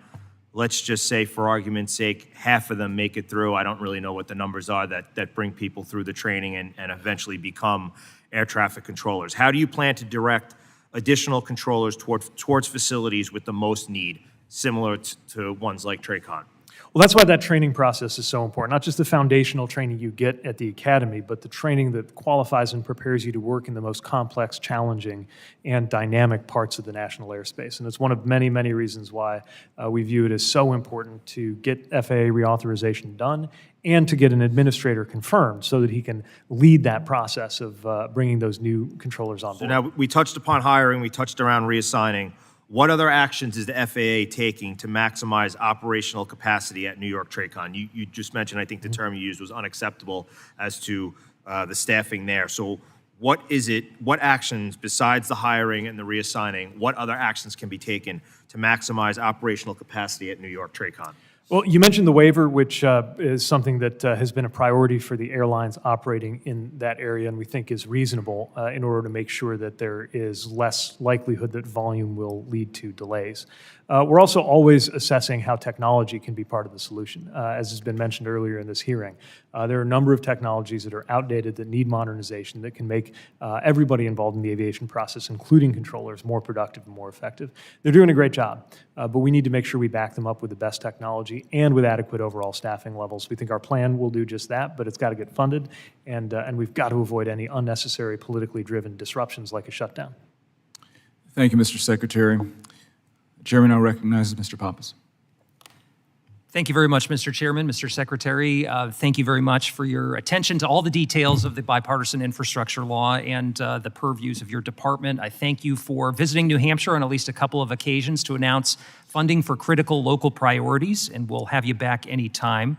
let's just say for argument's sake, half of them make it through. I don't really know what the numbers are that bring people through the training and eventually become air traffic controllers. How do you plan to direct additional controllers towards facilities with the most need, similar to ones like TRACON? Well, that's why that training process is so important. Not just the foundational training you get at the academy, but the training that qualifies and prepares you to work in the most complex, challenging, and dynamic parts of the national airspace. And it's one of many, many reasons why we view it as so important to get FAA reauthorization done and to get an administrator confirmed so that he can lead that process of bringing those new controllers on board. So now we touched upon hiring, we touched around reassigning. What other actions is the FAA taking to maximize operational capacity at New York TRACON? You just mentioned, I think the term you used was unacceptable as to the staffing there. So what actions besides the hiring and the reassigning, what other actions can be taken to maximize operational capacity at New York TRACON? Well, you mentioned the waiver, which is something that has been a priority for the airlines operating in that area, and we think is reasonable in order to make sure that there is less likelihood that volume will lead to delays. We're also always assessing how technology can be part of the solution. As has been mentioned earlier in this hearing, there are a number of technologies that are outdated that need modernization that can make everybody involved in the aviation process, including controllers, more productive and more effective. They're doing a great job, but we need to make sure we back them up with the best technology and with adequate overall staffing levels. We think our plan will do just that, but it's got to get funded, and we've got to avoid any unnecessary politically driven disruptions like a shutdown. Thank you, Mr. Secretary. The chairman now recognizes Mr. Pappas. Thank you very much, Mr. Chairman, Mr. Secretary. Thank you very much for your attention to all the details of the bipartisan infrastructure law and the purviews of your department. I thank you for visiting New Hampshire on at least a couple of occasions to announce funding for critical local priorities, and we'll have you back anytime.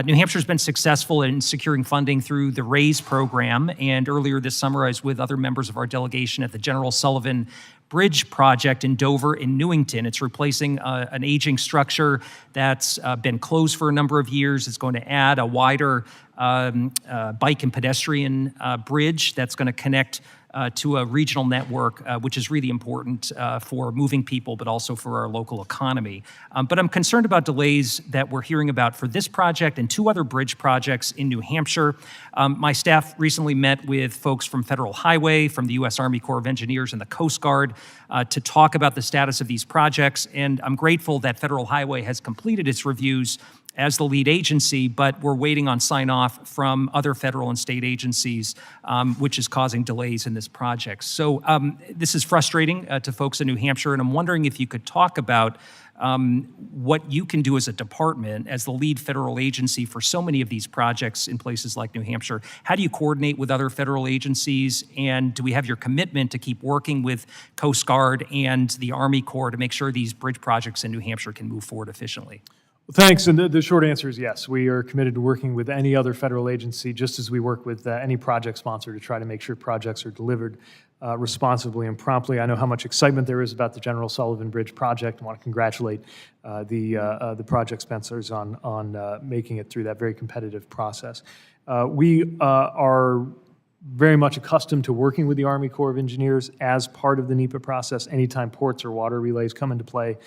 New Hampshire's been successful in securing funding through the RAISE program, and earlier this summer I was with other members of our delegation at the General Sullivan Bridge project in Dover and Newington. It's replacing an aging structure that's been closed for a number of years. It's going to add a wider bike and pedestrian bridge that's going to connect to a regional network, which is really important for moving people, but also for our local economy. But I'm concerned about delays that we're hearing about for this project and two other bridge projects in New Hampshire. My staff recently met with folks from Federal Highway, from the U.S. Army Corps of Engineers, and the Coast Guard to talk about the status of these projects. And I'm grateful that Federal Highway has completed its reviews as the lead agency, but we're waiting on sign-off from other federal and state agencies, which is causing delays in this project. So this is frustrating to folks in New Hampshire, and I'm wondering if you could talk about what you can do as a department, as the lead federal agency for so many of these projects in places like New Hampshire. How do you coordinate with other federal agencies, and do we have your commitment to keep working with Coast Guard and the Army Corps to make sure these bridge projects in New Hampshire can move forward efficiently? Well, thanks, and the short answer is yes. We are committed to working with any other federal agency, just as we work with any project sponsor to try to make sure projects are delivered responsibly and promptly. I know how much excitement there is about the General Sullivan Bridge project. I want to congratulate the project sponsors on making it through that very competitive process. We are very much accustomed to working with the Army Corps of Engineers as part of the NEPA process anytime ports or water relays come into play.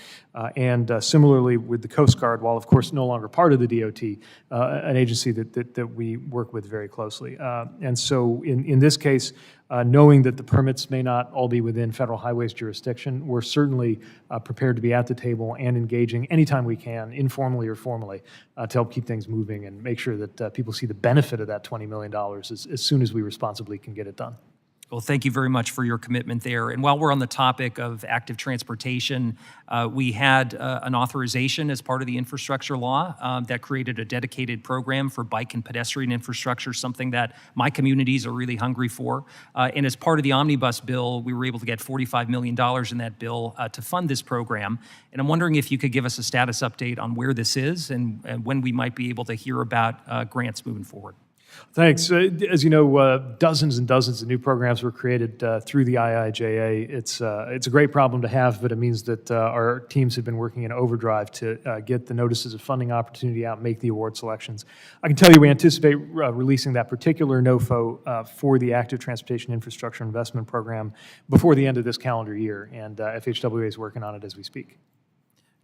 And similarly with the Coast Guard, while of course no longer part of the DOT, an agency that we work with very closely. And so in this case, knowing that the permits may not all be within Federal Highway's jurisdiction, we're certainly prepared to be at the table and engaging anytime we can, informally or formally, to help keep things moving and make sure that people see the benefit of that $20 million as soon as we responsibly can get it done. Well, thank you very much for your commitment there. And while we're on the topic of active transportation, we had an authorization as part of the infrastructure law that created a dedicated program for bike and pedestrian infrastructure, something that my communities are really hungry for. And as part of the omnibus bill, we were able to get $45 million in that bill to fund this program. And I'm wondering if you could give us a status update on where this is and when we might be able to hear about grants moving forward. Thanks. As you know, dozens and dozens of new programs were created through the IIJA. It's a great problem to have, but it means that our teams have been working in overdrive to get the notices of funding opportunity out and make the award selections. I can tell you we anticipate releasing that particular NOFO for the Active Transportation Infrastructure Investment Program before the end of this calendar year, and FHWA is working on it as we speak.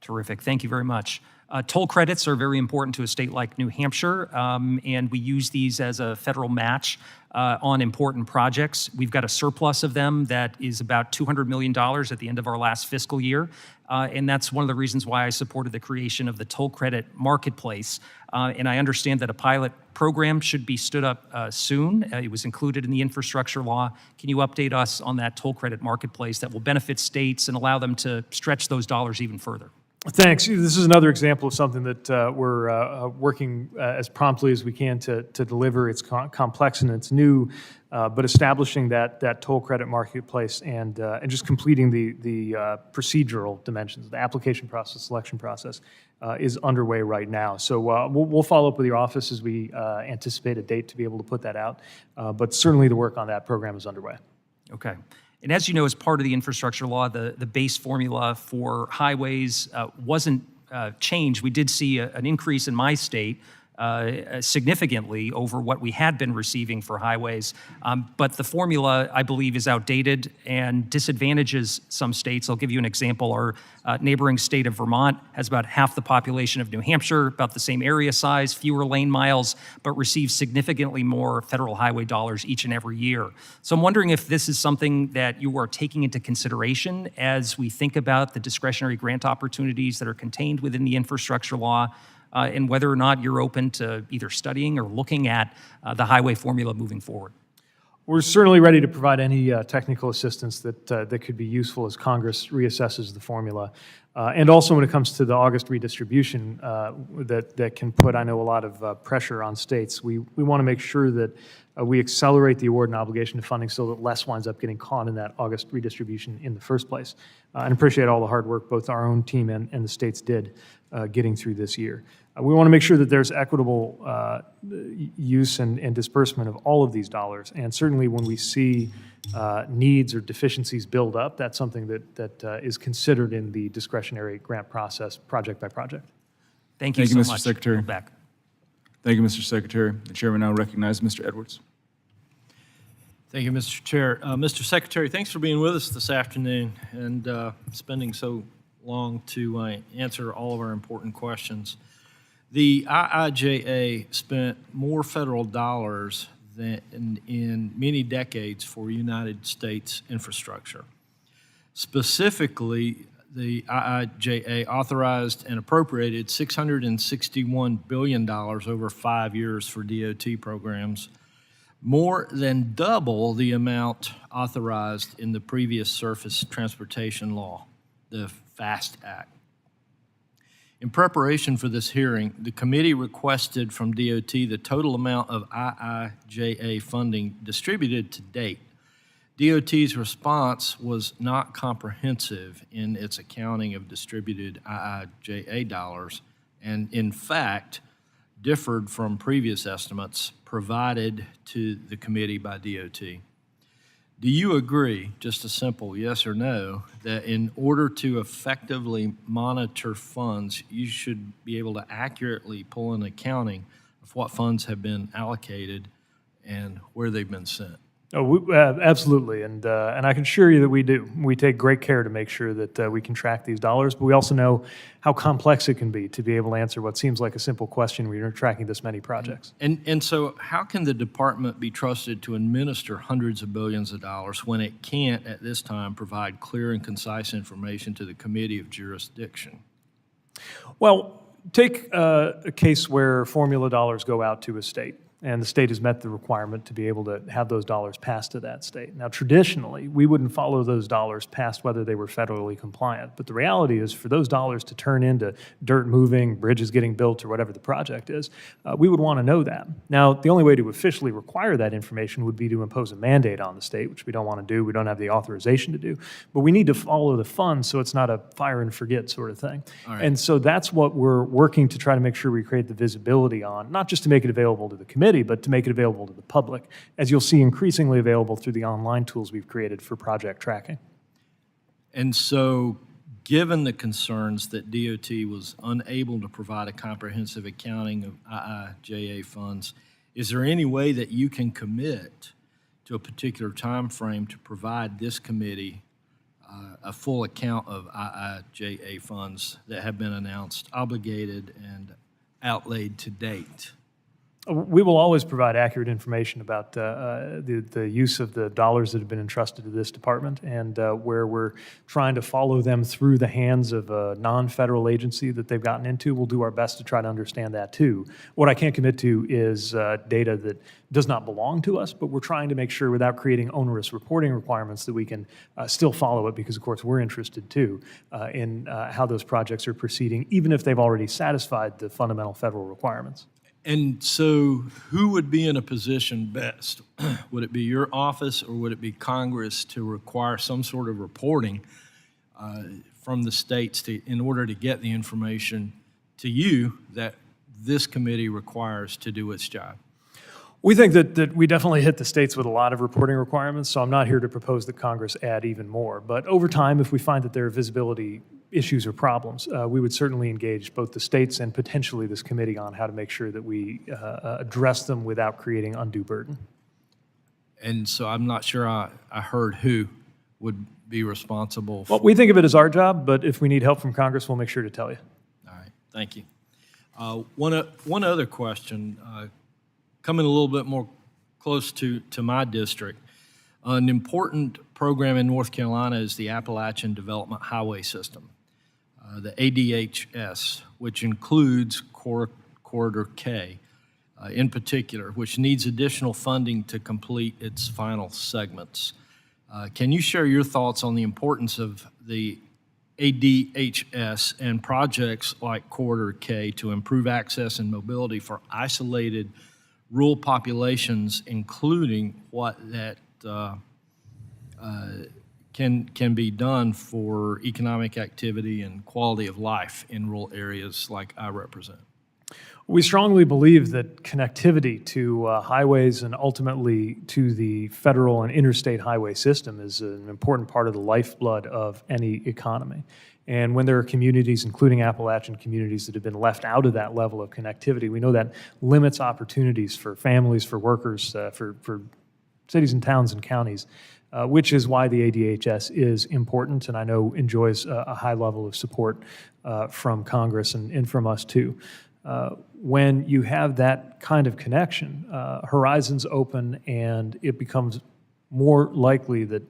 Terrific. Thank you very much. Toll credits are very important to a state like New Hampshire, and we use these as a federal match on important projects. We've got a surplus of them that is about $200 million at the end of our last fiscal year, and that's one of the reasons why I supported the creation of the toll credit marketplace. And I understand that a pilot program should be stood up soon. It was included in the infrastructure law. Can you update us on that toll credit marketplace that will benefit states and allow them to stretch those dollars even further? Thanks. This is another example of something that we're working as promptly as we can to deliver. It's complex and it's new, but establishing that toll credit marketplace and just completing the procedural dimensions, the application process, selection process, is underway right now. So we'll follow up with your office as we anticipate a date to be able to put that out. But certainly the work on that program is underway. Okay. And as you know, as part of the infrastructure law, the base formula for highways wasn't changed. We did see an increase in my state significantly over what we had been receiving for highways. But the formula, I believe, is outdated and disadvantages some states. I'll give you an example. Our neighboring state of Vermont has about half the population of New Hampshire, about the same area size, fewer lane miles, but receives significantly more federal highway dollars each and every year. So I'm wondering if this is something that you are taking into consideration as we think about the discretionary grant opportunities that are contained within the infrastructure law, and whether or not you're open to either studying or looking at the highway formula moving forward. We're certainly ready to provide any technical assistance that could be useful as Congress reassesses the formula. And also when it comes to the August redistribution that can put, I know, a lot of pressure on states. We want to make sure that we accelerate the award and obligation of funding so that less winds up getting caught in that August redistribution in the first place. And appreciate all the hard work both our own team and the states did getting through this year. We want to make sure that there's equitable use and disbursement of all of these dollars. And certainly when we see needs or deficiencies build up, that's something that is considered in the discretionary grant process, project by project. Thank you so Mr. much. Secretary. Back. Thank you, Mr. Secretary. The chairman now recognizes Mr. Edwards. Thank you, Mr. Chair. Mr. Secretary, thanks for being with us this afternoon and spending so long to answer all of our important questions. The IIJA spent more federal dollars than in many decades for United States infrastructure. Specifically, the IIJA authorized and appropriated $661 billion over 5 years for DOT programs, more than double the amount authorized in the previous Surface Transportation Law, the FAST Act. In preparation for this hearing, the committee requested from DOT the total amount of IIJA funding distributed to date. DOT's response was not comprehensive in its accounting of distributed IIJA dollars and, in fact, differed from previous estimates provided to the committee by DOT. Do you agree, just a simple yes or no, that in order to effectively monitor funds, you should be able to accurately pull an accounting of what funds have been allocated and where they've been sent? Oh, absolutely, and I can assure you that we do. We take great care to make sure that we can track these dollars, but we also know how complex it can be to be able to answer what seems like a simple question when you're tracking this many projects. And so how can the department be trusted to administer hundreds of billions of dollars when it can't, at this time, provide clear and concise information to the committee of jurisdiction? Well, take a case where formula dollars go out to a state, and the state has met the requirement to be able to have those dollars passed to that state. Now, traditionally, we wouldn't follow those dollars past whether they were federally compliant, but the reality is for those dollars to turn into dirt moving, bridges getting built, or whatever the project is, we would want to know that. Now, the only way to officially require that information would be to impose a mandate on the state, which we don't want to do, we don't have the authorization to do, but we need to follow the funds so it's not a fire and forget sort of thing. Right. And so that's what we're working to try to make sure we create the visibility on, not just to make it available to the committee, but to make it available to the public, as you'll see increasingly available through the online tools we've created for project tracking. And so, given the concerns that DOT was unable to provide a comprehensive accounting of IIJA funds, is there any way that you can commit to a particular time frame to provide this committee a full account of IIJA funds that have been announced, obligated, and outlaid to date? We will always provide accurate information about the use of the dollars that have been entrusted to this department, and where we're trying to follow them through the hands of a non-federal agency that they've gotten into. We'll do our best to try to understand that too. What I can't commit to is data that does not belong to us, but we're trying to make sure, without creating onerous reporting requirements, that we can still follow it, because of course we're interested too in how those projects are proceeding, even if they've already satisfied the fundamental federal requirements. And so who would be in a position best? Would it be your office, or would it be Congress to require some sort of reporting from the states in order to get the information to you that this committee requires to do its job? We think that we definitely hit the states with a lot of reporting requirements, so I'm not here to propose that Congress add even more. But over time, if we find that there are visibility issues or problems, we would certainly engage both the states and potentially this committee on how to make sure that we address them without creating undue burden. And so I'm not sure I heard who would be responsible for. Well, we think of it as our job, but if we need help from Congress, we'll make sure to tell you. All right, thank you. One other question, coming a little bit more close to my district. An important program in North Carolina is the Appalachian Development Highway System, the ADHS, which includes Corridor K in particular, which needs additional funding to complete its final segments. Can you share your thoughts on the importance of the ADHS and projects like Corridor K to improve access and mobility for isolated rural populations, including what that can be done for economic activity and quality of life in rural areas like I represent? We strongly believe that connectivity to highways and ultimately to the federal and interstate highway system is an important part of the lifeblood of any economy. And when there are communities, including Appalachian communities, that have been left out of that level of connectivity, we know that limits opportunities for families, for workers, for cities and towns and counties, which is why the ADHS is important, and I know enjoys a high level of support from Congress and from us too. When you have that kind of connection, horizons open, and it becomes more likely that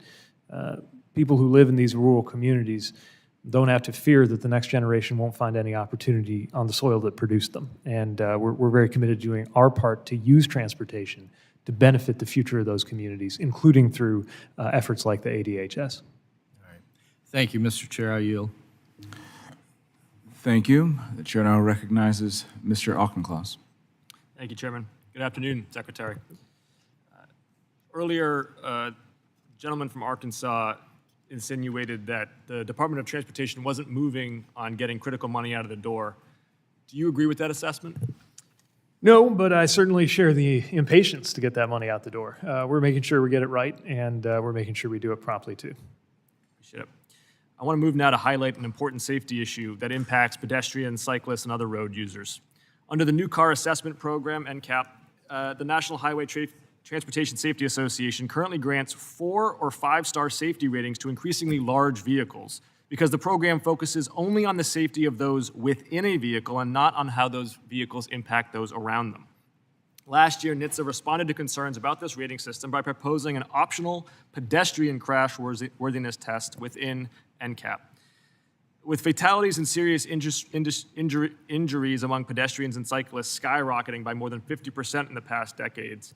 people who live in these rural communities don't have to fear that the next generation won't find any opportunity on the soil that produced them. And we're very committed to doing our part to use transportation to benefit the future of those communities, including through efforts like the ADHS. All right. Thank you, Mr. Chair. I yield. Thank you. The chair now recognizes Mr. Auchincloss. Thank you, Chairman. Good afternoon, Secretary. Earlier, a gentleman from Arkansas insinuated that the Department of Transportation wasn't moving on getting critical money out of the door. Do you agree with that assessment? No, but I certainly share the impatience to get that money out the door. We're making sure we get it right, and we're making sure we do it promptly too. Appreciate it. I want to move now to highlight an important safety issue that impacts pedestrians, cyclists, and other road users. Under the new car assessment program, NCAP, the National Highway Transportation Safety Association currently grants 4- or 5-star safety ratings to increasingly large vehicles because the program focuses only on the safety of those within a vehicle and not on how those vehicles impact those around them. Last year, NHTSA responded to concerns about this rating system by proposing an optional pedestrian crash worthiness test within NCAP. With fatalities and serious injuries among pedestrians and cyclists skyrocketing by more than 50% in the past decades,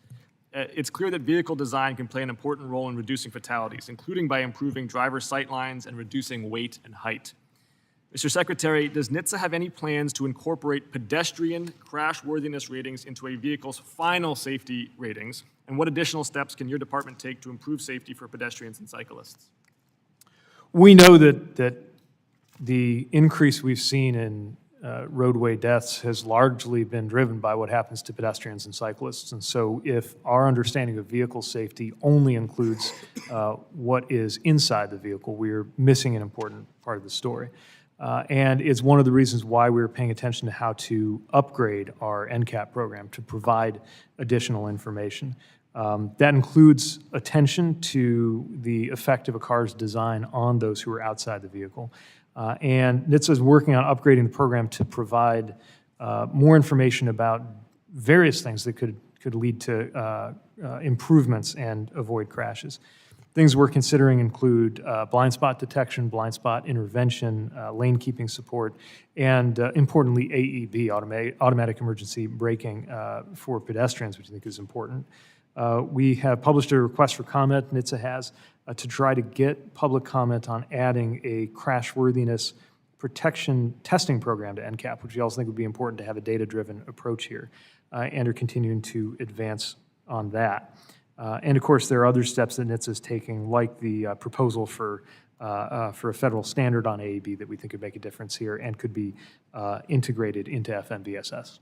it's clear that vehicle design can play an important role in reducing fatalities, including by improving driver sight lines and reducing weight and height. Mr. Secretary, does NHTSA have any plans to incorporate pedestrian crash worthiness ratings into a vehicle's final safety ratings? And what additional steps can your department take to improve safety for pedestrians and cyclists? We know that the increase we've seen in roadway deaths has largely been driven by what happens to pedestrians and cyclists. And so if our understanding of vehicle safety only includes what is inside the vehicle, we're missing an important part of the story. And it's one of the reasons why we're paying attention to how to upgrade our NCAP program to provide additional information. That includes attention to the effect of a car's design on those who are outside the vehicle. And NHTSA is working on upgrading the program to provide more information about various things that could lead to improvements and avoid crashes. Things we're considering include blind spot detection, blind spot intervention, lane keeping support, and importantly, AEB, automatic emergency braking for pedestrians, which I think is important. We have published a request for comment, NHTSA has, to try to get public comment on adding a crashworthiness protection testing program to NCAP, which we also think would be important to have a data-driven approach here, and are continuing to advance on that. And of course, there are other steps that NHTSA is taking, like the proposal for a federal standard on AEB that we think could make a difference here and could be integrated into FMVSS.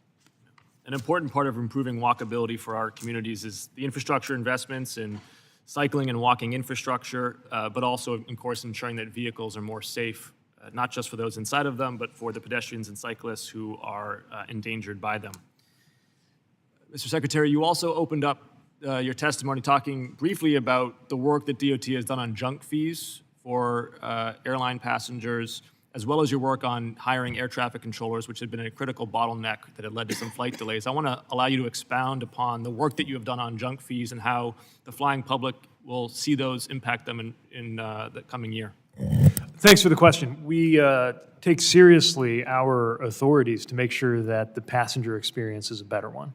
An important part of improving walkability for our communities is the infrastructure investments in cycling and walking infrastructure, but also, of course, ensuring that vehicles are more safe, not just for those inside of them, but for the pedestrians and cyclists who are endangered by them. Mr. Secretary, you also opened up your testimony talking briefly about the work that DOT has done on junk fees for airline passengers, as well as your work on hiring air traffic controllers, which had been a critical bottleneck that had led to some flight delays. I want to allow you to expound upon the work that you have done on junk fees and how the flying public will see those impact them in the coming year. Thanks for the question. We take seriously our authorities to make sure that the passenger experience is a better one.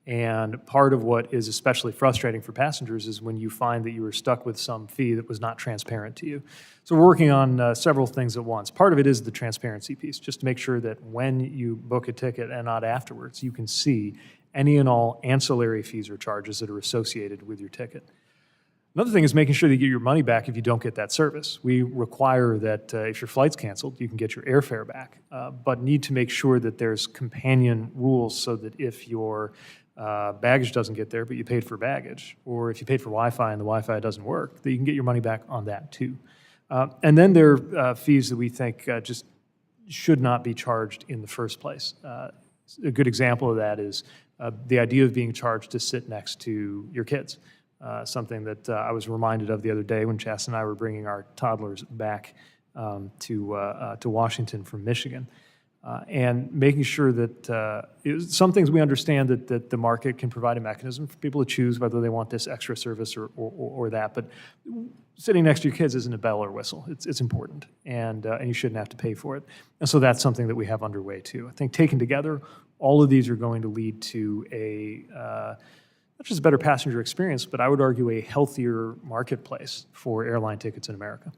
And part of what is especially frustrating for passengers is when you find that you were stuck with some fee that was not transparent to you. So we're working on several things at once. Part of it is the transparency piece, just to make sure that when you book a ticket and not afterwards, you can see any and all ancillary fees or charges that are associated with your ticket. Another thing is making sure that you get your money back if you don't get that service. We require that if your flight's canceled, you can get your airfare back, but need to make sure that there's companion rules so that if your baggage doesn't get there, but you paid for baggage, or if you paid for Wi-Fi and the Wi-Fi doesn't work, that you can get your money back on that too. And then there are fees that we think just should not be charged in the first place. A good example of that is the idea of being charged to sit next to your kids. Something that I was reminded of the other day when Chas and I were bringing our toddlers back to Washington from Michigan. And making sure that some things we understand that the market can provide a mechanism for people to choose whether they want this extra service or that. But sitting next to your kids isn't a bell or whistle. It's important, and you shouldn't have to pay for it. And so that's something that we have underway too. I think taken together, all of these are going to lead to a not just a better passenger experience, but I would argue a healthier marketplace for airline tickets in America.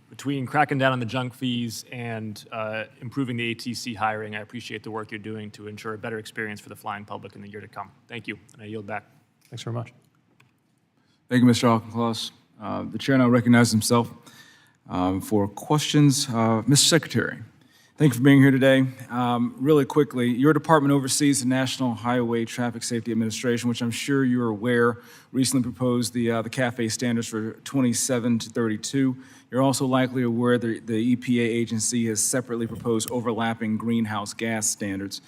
Between cracking down on the junk fees and improving the ATC hiring, I appreciate the work you're doing to ensure a better experience for the flying public in the year to come. Thank you, and I yield back. Thanks very much. Thank you, Mr. Auchincloss. The chair now recognizes himself for questions. Mr. Secretary, thank you for being here today. Really quickly, your department oversees the National Highway Traffic Safety Administration, which I'm sure you're aware recently proposed the CAFE standards for 27 to 32. You're also likely aware that the EPA agency has separately proposed overlapping greenhouse gas standards.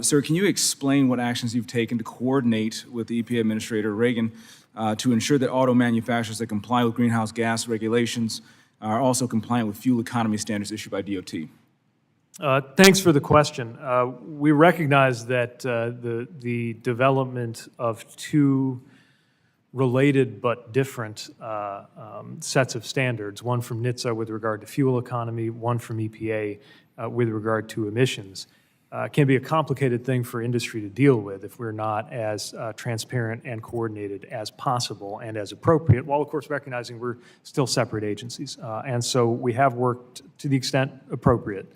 Sir, can you explain what actions you've taken to coordinate with the EPA Administrator Reagan to ensure that auto manufacturers that comply with greenhouse gas regulations are also compliant with fuel economy standards issued by DOT? Thanks for the question. We recognize that the development of two related but different sets of standards, one from NHTSA with regard to fuel economy, one from EPA with regard to emissions, can be a complicated thing for industry to deal with if we're not as transparent and coordinated as possible and as appropriate, while of course recognizing we're still separate agencies. And so we have worked to the extent appropriate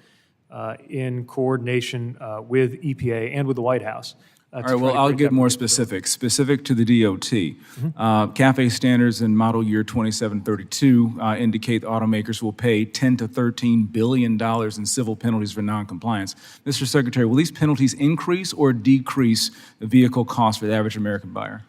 in coordination with EPA and with the White House. All right, well, I'll get more specific. Specific to the DOT, CAFE standards in model year 2732 indicate the automakers will pay $10 to $13 billion in civil penalties for noncompliance. Mr. Secretary, will these penalties increase or decrease the vehicle cost for the average American buyer?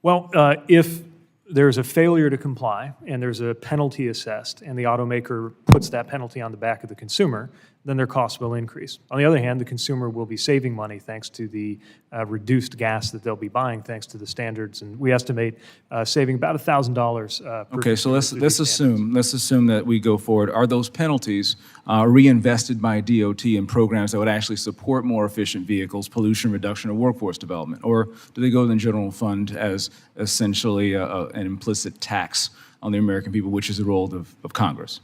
Well, if there's a failure to comply and there's a penalty assessed and the automaker puts that penalty on the back of the consumer, then their costs will increase. On the other hand, the consumer will be saving money thanks to the reduced gas that they'll be buying thanks to the standards. And we estimate saving about $1,000 per Okay, so consumer through let's these standards. let's assume that we go forward. Are those penalties reinvested by DOT in programs that would actually support more efficient vehicles, pollution reduction, or workforce development, or do they go to the general fund as essentially an implicit tax on the American people, which is the role of Congress?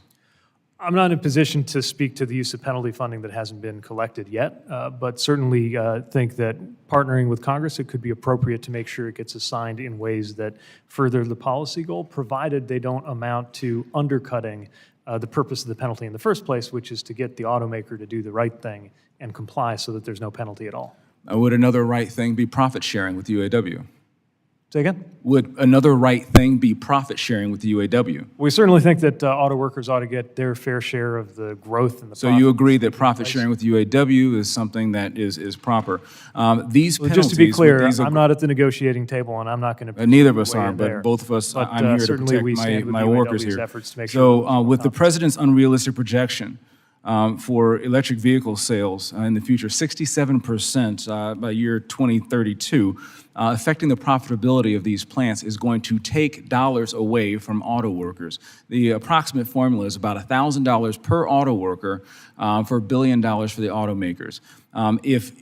I'm not in a position to speak to the use of penalty funding that hasn't been collected yet, but certainly think that partnering with Congress, it could be appropriate to make sure it gets assigned in ways that further the policy goal, provided they don't amount to undercutting the purpose of the penalty in the first place, which is to get the automaker to do the right thing and comply so that there's no penalty at all. Would another right thing be profit sharing with UAW? Say again? Would another right thing be profit sharing with the UAW? We certainly think that auto workers ought to get their fair share of the growth and the So you agree that profit sharing with UAW is something that is proper. These Well, penalties... just to be clear, with these I'm not at the negotiating table, and I'm not going to... neither of us are, but both of us, But, I'm here to certainly we protect stand with my UAW's workers here. efforts to make sure So with the president's unrealistic projection for electric vehicle sales in the future, 67% by year 2032, affecting the profitability of these plants is going to take dollars away from auto workers. The approximate formula is about $1,000 per auto worker for $1 billion for the automakers. If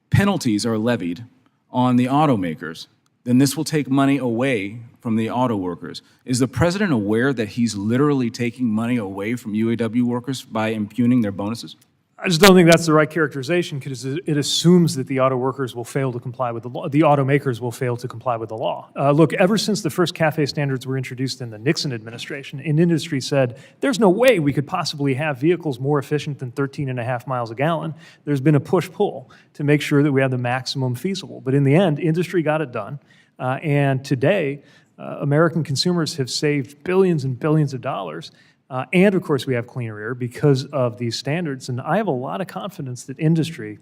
penalties are levied on the automakers, then this will take money away from the auto workers. Is the president aware that he's literally taking money away from UAW workers by impugning their bonuses? I just don't think that's the right characterization because it assumes that the auto workers will fail to comply with the law. The automakers will fail to comply with the law. Look, ever since the first CAFE standards were introduced in the Nixon administration, industry said, there's no way we could possibly have vehicles more efficient than 13.5 miles a gallon. There's been a push-pull to make sure that we have the maximum feasible. But in the end, industry got it done. And today, American consumers have saved billions and billions of dollars. And of course, we have cleaner air because of these standards. And I have a lot of confidence that industry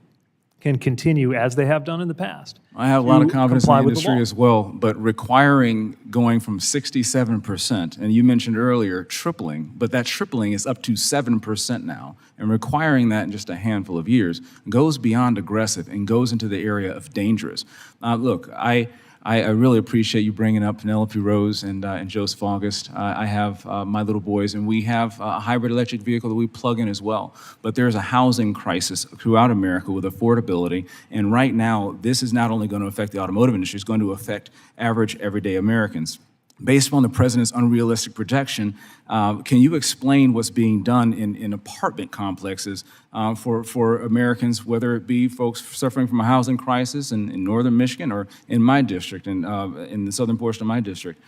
can continue, as they have done in the past. I have a lot of confidence in the comply with the industry law. as well, but requiring going from 67%, and you mentioned earlier tripling, but that tripling is up to 7% now, and requiring that in just a handful of years goes beyond aggressive and goes into the area of dangerous. Look, I really appreciate you bringing up Penelope Rose and Joseph August. I have my little boys, and we have a hybrid electric vehicle that we plug in as well. But there's a housing crisis throughout America with affordability, and right now, this is not only going to affect the automotive industry, it's going to affect average, everyday Americans. Based upon the president's unrealistic projection, can you explain what's being done in apartment complexes for Americans, whether it be folks suffering from a housing crisis in northern Michigan or in my district, in the southern portion of my district,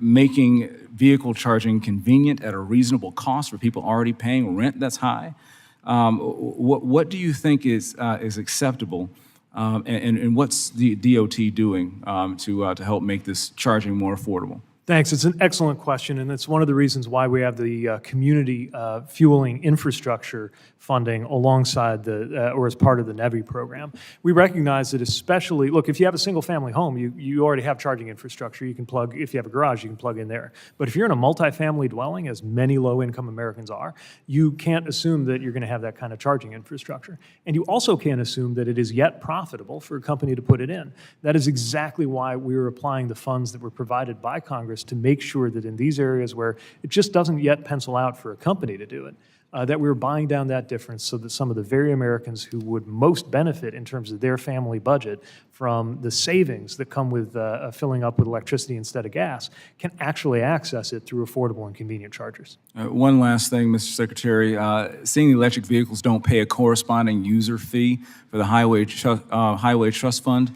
making vehicle charging convenient at a reasonable cost for people already paying rent that's high? What do you think is acceptable? And what's the DOT doing to help make this charging more affordable? Thanks. It's an excellent question, and it's one of the reasons why we have the community fueling infrastructure funding alongside or as part of the NEVI program. We recognize that especially, look, if you have a single-family home, you already have charging infrastructure. You can plug, if you have a garage, you can plug in there. But if you're in a multifamily dwelling, as many low-income Americans are, you can't assume that you're going to have that kind of charging infrastructure. And you also can't assume that it is yet profitable for a company to put it in. That is exactly why we're applying the funds that were provided by Congress to make sure that in these areas where it just doesn't yet pencil out for a company to do it, that we're buying down that difference so that some of the very Americans who would most benefit in terms of their family budget from the savings that come with filling up with electricity instead of gas can actually access it through affordable and convenient chargers. One last thing, Mr. Secretary. Seeing the electric vehicles don't pay a corresponding user fee for the Highway Trust Fund,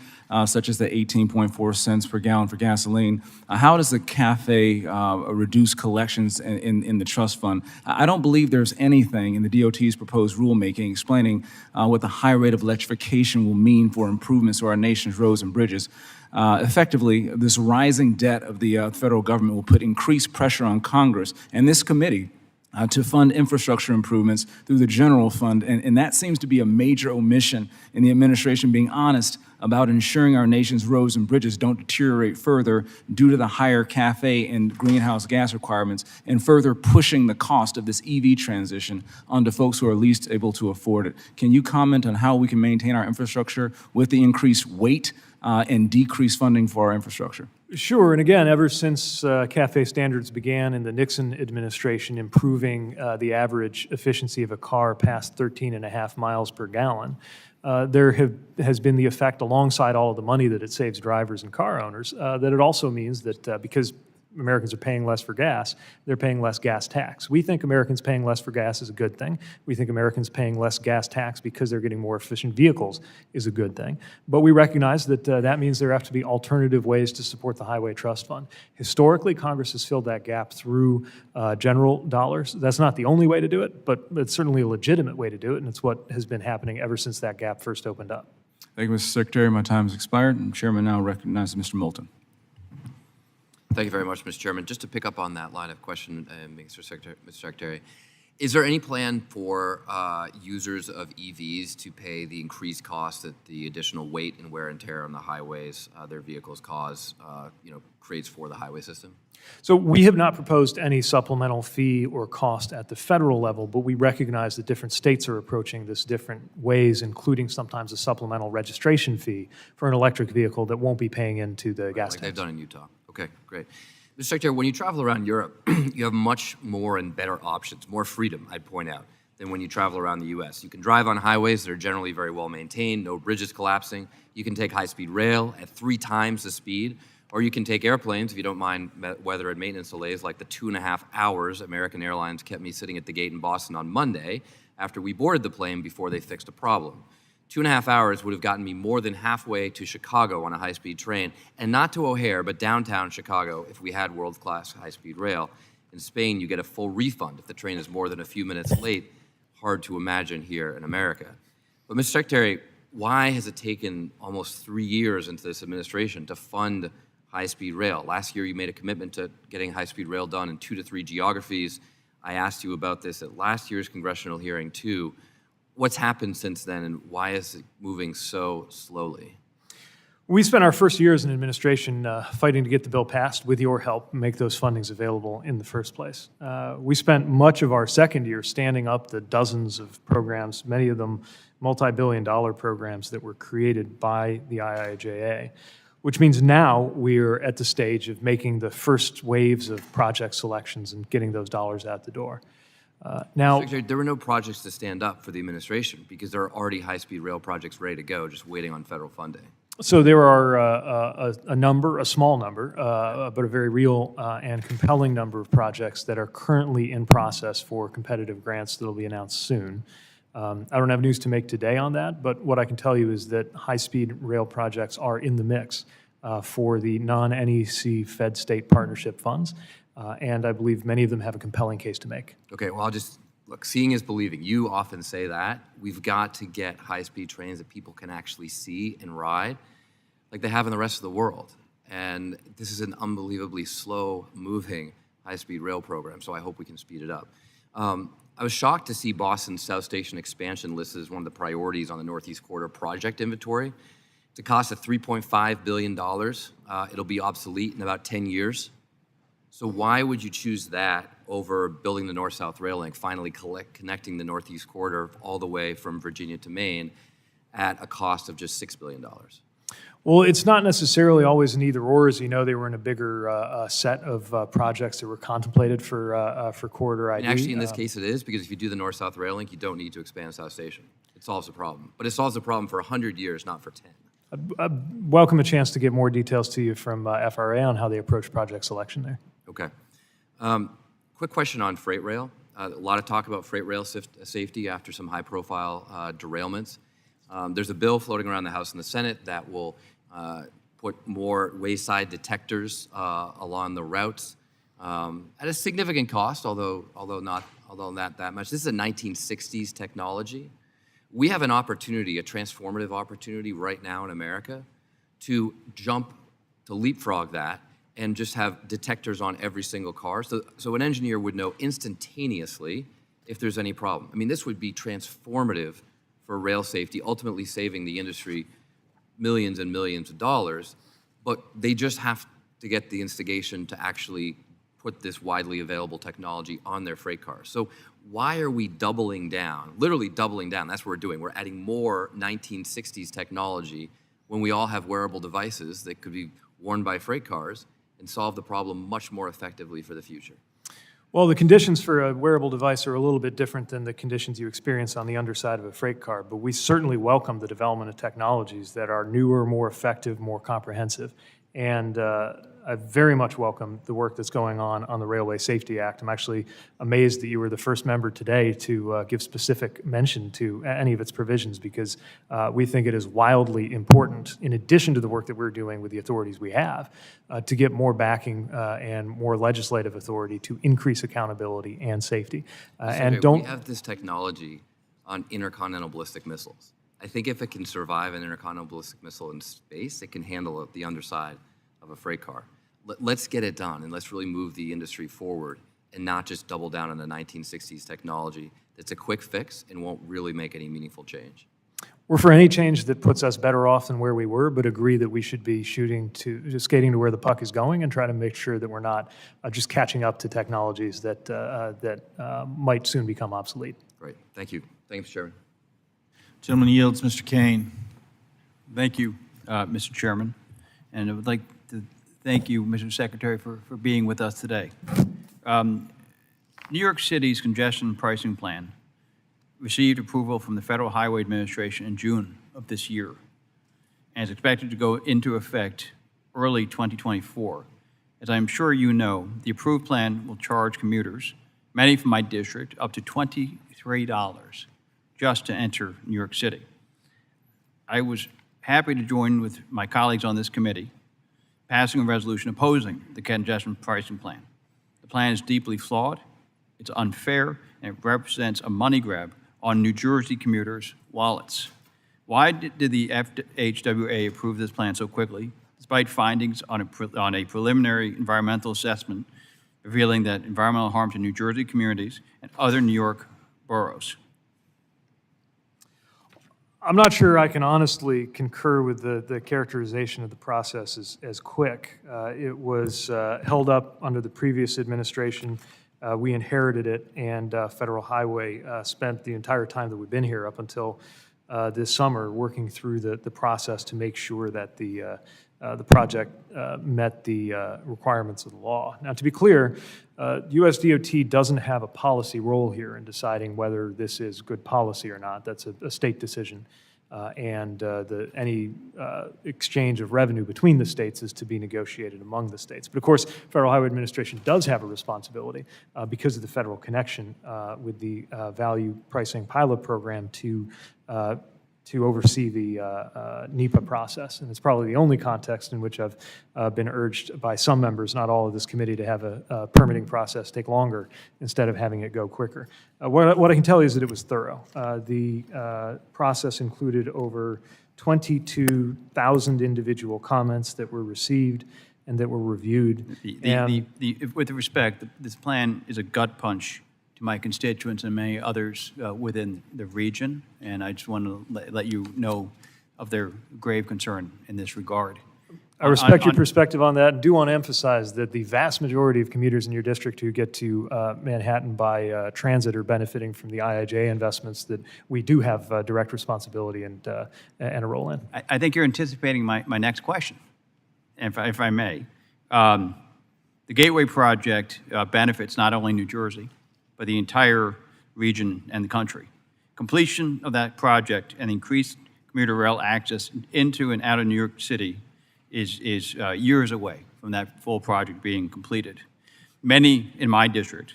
such as the 18.4 cents per gallon for gasoline. How does the CAFE reduce collections in the trust fund? I don't believe there's anything in the DOT's proposed rulemaking explaining what the high rate of electrification will mean for improvements to our nation's roads and bridges. Effectively, this rising debt of the federal government will put increased pressure on Congress and this committee to fund infrastructure improvements through the general fund, and that seems to be a major omission in the administration being honest about ensuring our nation's roads and bridges don't deteriorate further due to the higher CAFE and greenhouse gas requirements, and further pushing the cost of this EV transition onto folks who are least able to afford it. Can you comment on how we can maintain our infrastructure with the increased weight and decreased funding for our infrastructure? Sure, and again, ever since CAFE standards began in the Nixon administration, improving the average efficiency of a car past 13.5 miles per gallon, there has been the effect, alongside all of the money that it saves drivers and car owners, that it also means that because Americans are paying less for gas, they're paying less gas tax. We think Americans paying less for gas is a good thing. We think Americans paying less gas tax because they're getting more efficient vehicles is a good thing. But we recognize that that means there have to be alternative ways to support the Highway Trust Fund. Historically, Congress has filled that gap through general dollars. That's not the only way to do it, but it's certainly a legitimate way to do it, and it's what has been happening ever since that gap first opened up. Thank you, Mr. Secretary. My time has expired, and Chairman now recognizes Mr. Moulton. Thank you very much, Mr. Chairman. Just to pick up on that line of question, Mr. Secretary, is there any plan for users of EVs to pay the increased cost that the additional weight and wear and tear on the highways their vehicles creates for the highway system? So we have not proposed any supplemental fee or cost at the federal level, but we recognize that different states are approaching this different ways, including sometimes a supplemental registration fee for an electric vehicle that won't be paying into the gas like tax. they've done in Utah. Okay, great. Mr. Secretary, when you travel around Europe, you have much more and better options, more freedom, I'd point out, than when you travel around the U.S. You can drive on highways that are generally very well maintained, no bridges collapsing. You can take high-speed rail at 3 times the speed, or you can take airplanes if you don't mind weather and maintenance delays, like the 2.5 hours American Airlines kept me sitting at the gate in Boston on Monday after we boarded the plane before they fixed a problem. 2.5 hours would have gotten me more than halfway to Chicago on a high-speed train, and not to O'Hare, but downtown Chicago if we had world-class high-speed rail. In Spain, you get a full refund if the train is more than a few minutes late. Hard to imagine here in America. But Mr. Secretary, why has it taken almost 3 years into this administration to fund high-speed rail? Last year, you made a commitment to getting high-speed rail done in 2 to 3 geographies. I asked you about this at last year's congressional hearing, too. What's happened since then, and why is it moving so slowly? We spent our first year as an administration fighting to get the bill passed with your help and make those fundings available in the first place. We spent much of our second year standing up the dozens of programs, many of them multi-billion-dollar programs that were created by the IIJA, which means now we're at the stage of making the first waves of project selections and getting those dollars out the door. Now, Secretary, there were no projects to stand up for the administration because there are already high-speed rail projects ready to go, just waiting on federal funding. So there are a small number, but a very real and compelling number of projects that are currently in process for competitive grants that will be announced soon. I don't have news to make today on that, but what I can tell you is that high-speed rail projects are in the mix for the non-NEC Fed state partnership funds. And I believe many of them have a compelling case to make. Okay, well, look, seeing is believing. You often say that. We've got to get high-speed trains that people can actually see and ride like they have in the rest of the world. And this is an unbelievably slow-moving high-speed rail program, so I hope we can speed it up. I was shocked to see Boston's South Station expansion listed as one of the priorities on the Northeast Corridor project inventory. It's a cost of $3.5 billion. It'll be obsolete in about 10 years. So why would you choose that over building the North-South Rail Link, finally connecting the Northeast Corridor all the way from Virginia to Maine at a cost of just $6 billion? Well, it's not necessarily always an either-or. As you know, they were in a bigger set of projects that were contemplated for Corridor ID. And actually, in this case, it is, because if you do the North-South Rail Link, you don't need to expand South Station. It solves the problem. But it solves the problem for 100 years, not for 10. I welcome a chance to get more details to you from FRA on how they approach project selection there. Okay. Quick question on freight rail. A lot of talk about freight rail safety after some high-profile derailments. There's a bill floating around the House and the Senate that will put more wayside detectors along the routes at a significant cost, although not that much. This is a 1960s technology. We have an opportunity, a transformative opportunity right now in America to leapfrog that and just have detectors on every single car. So an engineer would know instantaneously if there's any problem. I mean, this would be transformative for rail safety, ultimately saving the industry millions and millions of dollars, but they just have to get the instigation to actually put this widely available technology on their freight cars. So why are we doubling down, literally doubling down? That's what we're doing. We're adding more 1960s technology when we all have wearable devices that could be worn by freight cars and solve the problem much more effectively for the future. Well, the conditions for a wearable device are a little bit different than the conditions you experience on the underside of a freight car, but we certainly welcome the development of technologies that are newer, more effective, more comprehensive. And I very much welcome the work that's going on the Railway Safety Act. I'm actually amazed that you were the first member today to give specific mention to any of its provisions, because we think it is wildly important, in addition to the work that we're doing with the authorities we have, to get more backing and more legislative authority to increase accountability and safety. And We have this technology on intercontinental ballistic missiles. I think if it can survive an intercontinental ballistic missile in space, it can handle the underside of a freight car. Let's get it done, and let's really move the industry forward and not just double down on the 1960s technology that's a quick fix and won't really make any meaningful change. We're for any change that puts us better off than where we were, but agree that we should be skating to where the puck is going and try to make sure that we're not just catching up to technologies that might soon become obsolete. Great, thank you. Thanks, Chairman. Gentleman yields, Mr. Kane. Thank you, Mr. Chairman. And I would like to thank you, Mr. Secretary, for being with us today. New York City's congestion pricing plan received approval from the Federal Highway Administration in June of this year and is expected to go into effect early 2024. As I'm sure you know, the approved plan will charge commuters, many from my district, up to $23 just to enter New York City. I was happy to join with my colleagues on this committee, passing a resolution opposing the congestion pricing plan. The plan is deeply flawed, it's unfair, and it represents a money grab on New Jersey commuters' wallets. Why did the FHWA approve this plan so quickly, despite findings on a preliminary environmental assessment revealing that environmental harm to New Jersey communities and other New York boroughs? I'm not sure I can honestly concur with the characterization of the process as quick. It was held up under the previous administration. We inherited it, and Federal Highway spent the entire time that we've been here up until this summer working through the process to make sure that the project met the requirements of the law. Now, to be clear, US DOT doesn't have a policy role here in deciding whether this is good policy or not. That's a state decision. And any exchange of revenue between the states is to be negotiated among the states. But of course, Federal Highway Administration does have a responsibility because of the federal connection with the value pricing pilot program to oversee the NEPA process. And it's probably the only context in which I've been urged by some members, not all of this committee, to have a permitting process take longer instead of having it go quicker. What I can tell you is that it was thorough. The process included over 22,000 individual comments that were received and that were reviewed. With respect, this plan is a gut punch to my constituents and many others within the region, and I just want to let you know of their grave concern in this regard. I respect your perspective on that, and do want to emphasize that the vast majority of commuters in your district who get to Manhattan by transit are benefiting from the IIJ investments that we do have direct responsibility and a role in. I think you're anticipating my next question, if I may. The Gateway Project benefits not only New Jersey, but the entire region and the country. Completion of that project and increased commuter rail access into and out of New York City is years away from that full project being completed. Many in my district,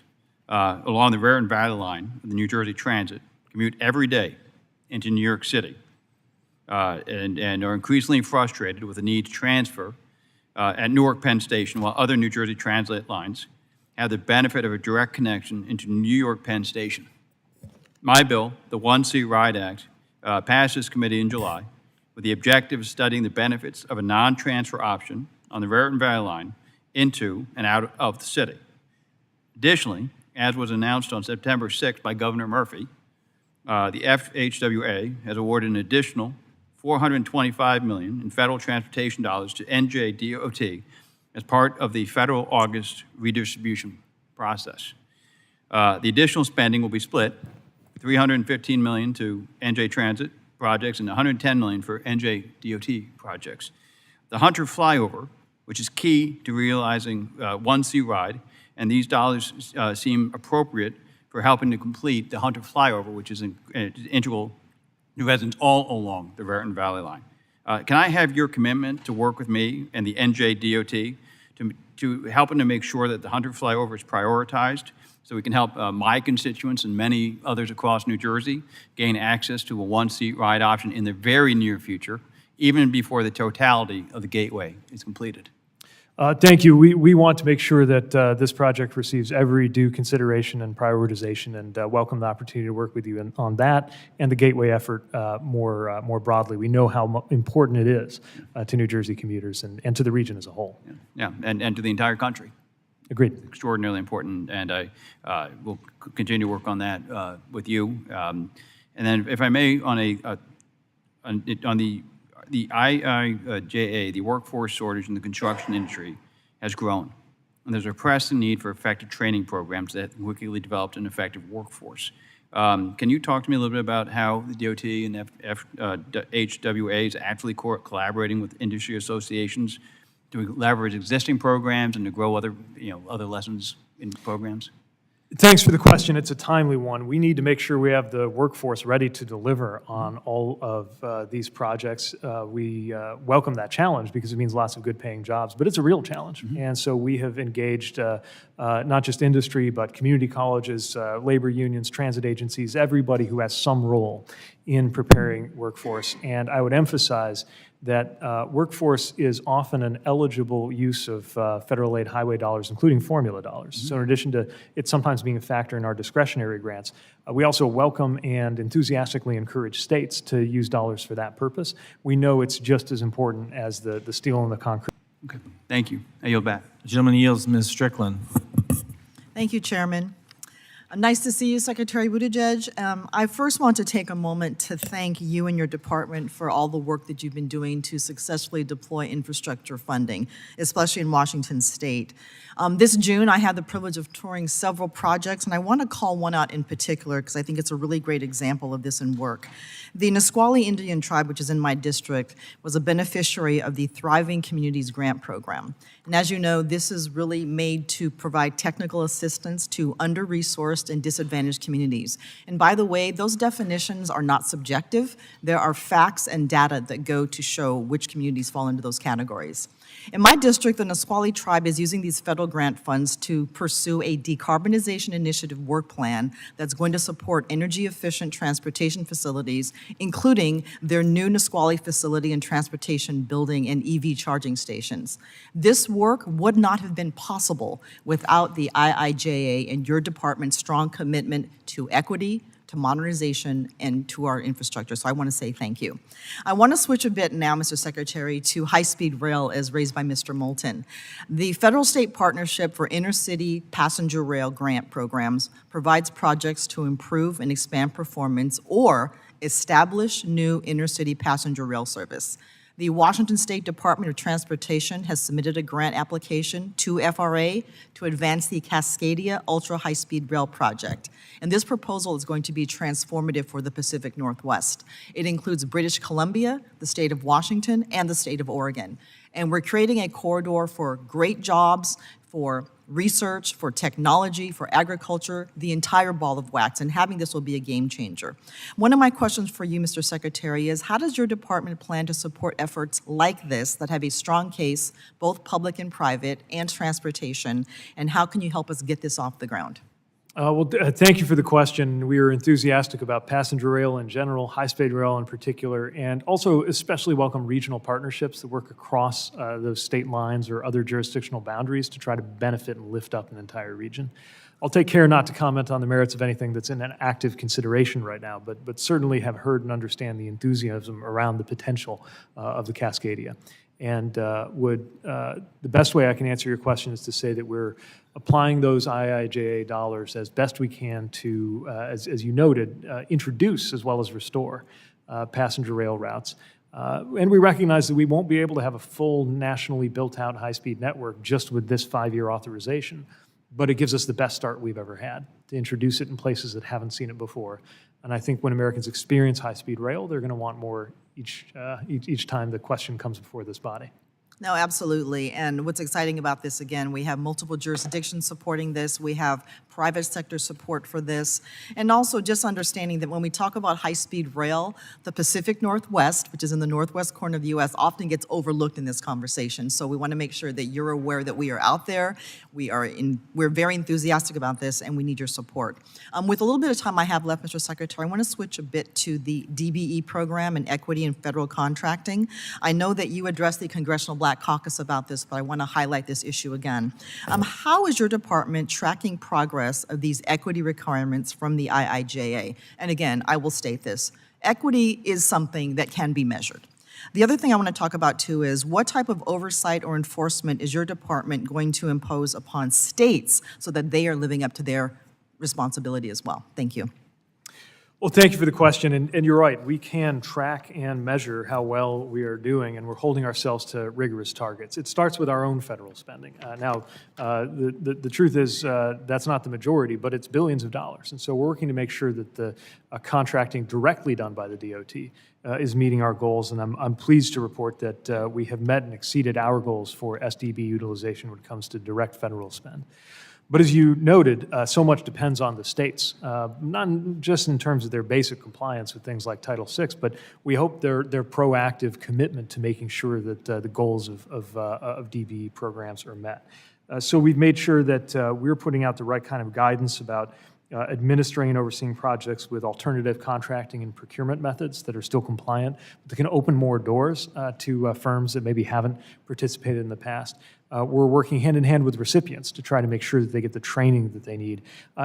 along the Raritan Valley line of the New Jersey Transit, commute every day into New York City and are increasingly frustrated with the need to transfer at Newark Penn Station, while other New Jersey Transit lines have the benefit of a direct connection into New York Penn Station. My bill, the One Seat Ride Act, passed this committee in July with the objective of studying the benefits of a non-transfer option on the Raritan Valley line into and out of the city. Additionally, as was announced on September 6th by Governor Murphy, the FHWA has awarded an additional $425 million in federal transportation dollars to NJDOT as part of the federal August redistribution process. The additional spending will be split, $315 million to NJ Transit projects and $110 million for NJDOT projects. The Hunter flyover, which is key to realizing 1C ride, and these dollars seem appropriate for helping to complete the Hunter flyover, which is integral to residents all along the Raritan Valley line. Can I have your commitment to work with me and the NJDOT to helping to make sure that the Hunter flyover is prioritized so we can help my constituents and many others across New Jersey gain access to a one-seat ride option in the very near future, even before the totality of the gateway is completed? Thank you. We want to make sure that this project receives every due consideration and prioritization, and welcome the opportunity to work with you on that and the gateway effort more broadly. We know how important it is to New Jersey commuters and to the region as a whole. Yeah, and to the entire country. Agreed. Extraordinarily important, and I will continue to work on that with you. And then, if I may, on the IIJA, the workforce shortage in the construction industry has grown, and there's a pressing need for effective training programs that quickly developed an effective workforce. Can you talk to me a little bit about how the DOT and HWA is actually collaborating with industry associations to leverage existing programs and to grow other lessons in programs? Thanks for the question. It's a timely one. We need to make sure we have the workforce ready to deliver on all of these projects. We welcome that challenge because it means lots of good paying jobs, but it's a real challenge. And so we have engaged not just industry, but community colleges, labor unions, transit agencies, everybody who has some role in preparing workforce. And I would emphasize that workforce is often an eligible use of federal aid highway dollars, including formula dollars. So in addition to it sometimes being a factor in our discretionary grants, we also welcome and enthusiastically encourage states to use dollars for that purpose. We know it's just as important as the steel and the concrete. Okay, thank you. I yield back. The gentleman yields, Ms. Strickland. Thank you, Chairman. Nice to see you, Secretary Buttigieg. I first want to take a moment to thank you and your department for all the work that you've been doing to successfully deploy infrastructure funding, especially in Washington State. This June, I had the privilege of touring several projects, and I want to call one out in particular because I think it's a really great example of this in work. The Nisqually Indian Tribe, which is in my district, was a beneficiary of the Thriving Communities Grant Program. And as you know, this is really made to provide technical assistance to under-resourced and disadvantaged communities. And by the way, those definitions are not subjective. There are facts and data that go to show which communities fall into those categories. In my district, the Nisqually Tribe is using these federal grant funds to pursue a decarbonization initiative work plan that's going to support energy-efficient transportation facilities, including their new Nisqually facility and transportation building and EV charging stations. This work would not have been possible without the IIJA and your department's strong commitment to equity, to modernization, and to our infrastructure. So I want to say thank you. I want to switch a bit now, Mr. Secretary, to high-speed rail as raised by Mr. Moulton. The Federal-State Partnership for Intercity Passenger Rail Grant Programs provides projects to improve and expand performance or establish new intercity passenger rail service. The Washington State Department of Transportation has submitted a grant application to FRA to advance the Cascadia Ultra High-Speed Rail Project. And this proposal is going to be transformative for the Pacific Northwest. It includes British Columbia, the state of Washington, and the state of Oregon. And we're creating a corridor for great jobs, for research, for technology, for agriculture, the entire ball of wax, and having this will be a game changer. One of my questions for you, Mr. Secretary, is how does your department plan to support efforts like this that have a strong case, both public and private, and transportation, and how can you help us get this off the ground? Thank you for the question. We are enthusiastic about passenger rail in general, high-speed rail in particular, and also especially welcome regional partnerships that work across those state lines or other jurisdictional boundaries to try to benefit and lift up an entire region. I'll take care not to comment on the merits of anything that's in an active consideration right now, but certainly have heard and understand the enthusiasm around the potential of the Cascadia. And the best way I can answer your question is to say that we're applying those IIJA dollars as best we can to, as you noted, introduce as well as restore passenger rail routes. And we recognize that we won't be able to have a full nationally built-out high-speed network just with this 5-year authorization, but it gives us the best start we've ever had to introduce it in places that haven't seen it before. And I think when Americans experience high-speed rail, they're going to want more each time the question comes before this body. No, absolutely. And what's exciting about this, again, we have multiple jurisdictions supporting this. We have private sector support for this. And also just understanding that when we talk about high-speed rail, the Pacific Northwest, which is in the northwest corner of the U.S., often gets overlooked in this conversation. So we want to make sure that you're aware that we are out there. We're very enthusiastic about this, and we need your support. With a little bit of time I have left, Mr. Secretary, I want to switch a bit to the DBE program and equity in federal contracting. I know that you addressed the Congressional Black Caucus about this, but I want to highlight this issue again. How is your department tracking progress of these equity requirements from the IIJA? And again, I will state this. Equity is something that can be measured. The other thing I want to talk about too is what type of oversight or enforcement is your department going to impose upon states so that they are living up to their responsibility as well? Thank you. Well, thank you for the question, and you're right. We can track and measure how well we are doing, and we're holding ourselves to rigorous targets. It starts with our own federal spending. The truth is that's not the majority, but it's billions of dollars, and so we're working to make sure that the contracting directly done by the DOT is meeting our goals, and I'm pleased to report that we have met and exceeded our goals for SDB utilization when it comes to direct federal spend. But as you noted, so much depends on the states, not just in terms of their basic compliance with things like Title VI, but we hope their proactive commitment to making sure that the goals of DBE programs are met. So we've made sure that we're putting out the right kind of guidance about administering and overseeing projects with alternative contracting and procurement methods that are still compliant, but that can open more doors to firms that maybe haven't participated in the past. We're working hand in hand with recipients to try to make sure that they get the training that they need.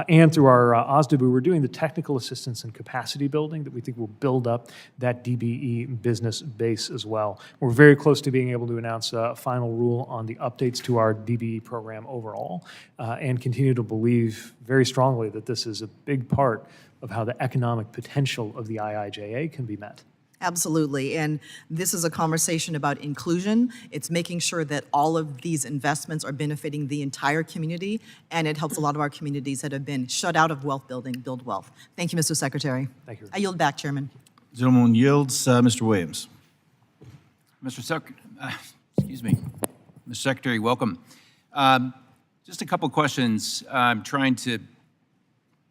And through our OSDBU, we're doing the technical assistance and capacity building that we think will build up that DBE business base as well. We're very close to being able to announce a final rule on the updates to our DBE program overall, and continue to believe very strongly that this is a big part of how the economic potential of the IIJA can be met. Absolutely, and this is a conversation about inclusion. It's making sure that all of these investments are benefiting the entire community, and it helps a lot of our communities that have been shut out of wealth building build wealth. Thank you, Mr. Secretary. Thank you. I yield back, Chairman. Gentleman yields. Mr. Williams. Excuse me. Mr. Secretary, welcome. Just a couple questions. I'm trying to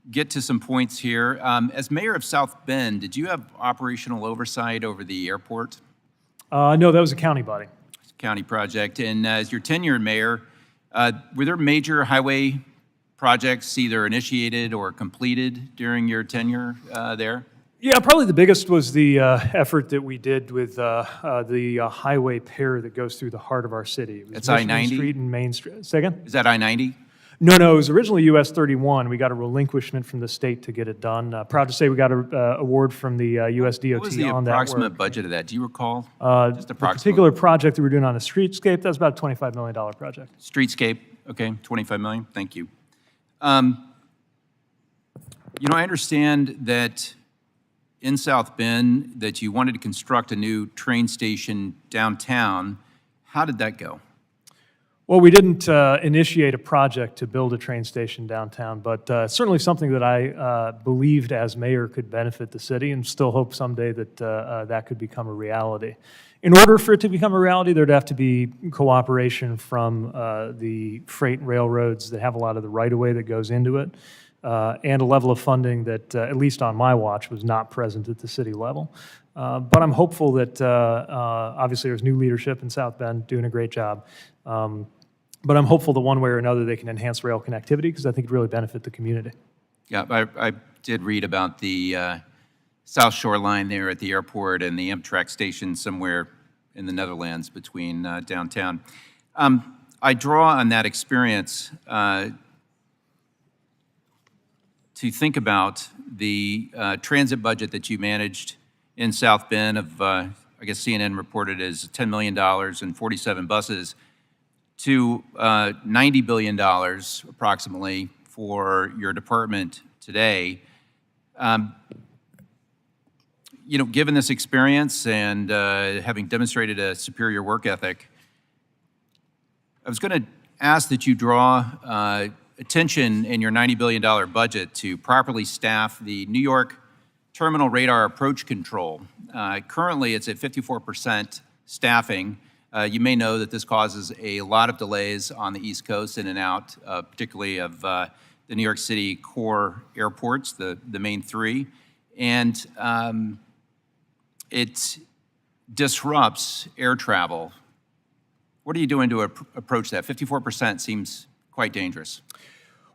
get to some points here. As mayor of South Bend, did you have operational oversight over the airport? No, that was a county body. County project. And as your tenured mayor, were there major highway projects either initiated or completed during your tenure there? Yeah, probably the biggest was the effort that we did with the highway pair that goes through the heart of our city. It was It's Michigan I-90? Street and Main Street. Say again? Is that I-90? No, it was originally US 31. We got a relinquishment from the state to get it done. Proud to say we got an award from the US DOT on that work. What was the approximate budget of that? Do you recall? Just The approximately. particular project that we're doing on the streetscape, that's about a $25 million project. Streetscape, okay, 25 million, thank you. I understand that in South Bend that you wanted to construct a new train station downtown. How did that go? Well, we didn't initiate a project to build a train station downtown, but certainly something that I believed as mayor could benefit the city, and still hope someday that that could become a reality. In order for it to become a reality, there'd have to be cooperation from the freight railroads that have a lot of the right-of-way that goes into it, and a level of funding that, at least on my watch, was not present at the city level. But I'm hopeful that, obviously, there's new leadership in South Bend doing a great job. But I'm hopeful that one way or another they can enhance rail connectivity, because I think it really benefit the community. Yeah, I did read about the South Shore line there at the airport and the Amtrak station somewhere in the Netherlands between downtown. I draw on that experience to think about the transit budget that you managed in South Bend of, I guess CNN reported as $10 million and 47 buses, to $90 billion approximately for your department today. given this experience and having demonstrated a superior work ethic, I was going to ask that you draw attention in your $90 billion budget to properly staff the New York Terminal Radar Approach Control. Currently, it's at 54% staffing. You may know that this causes a lot of delays on the East Coast in and out, particularly of the New York City core airports, the main three. And it disrupts air travel. What are you doing to approach that? 54% seems quite dangerous.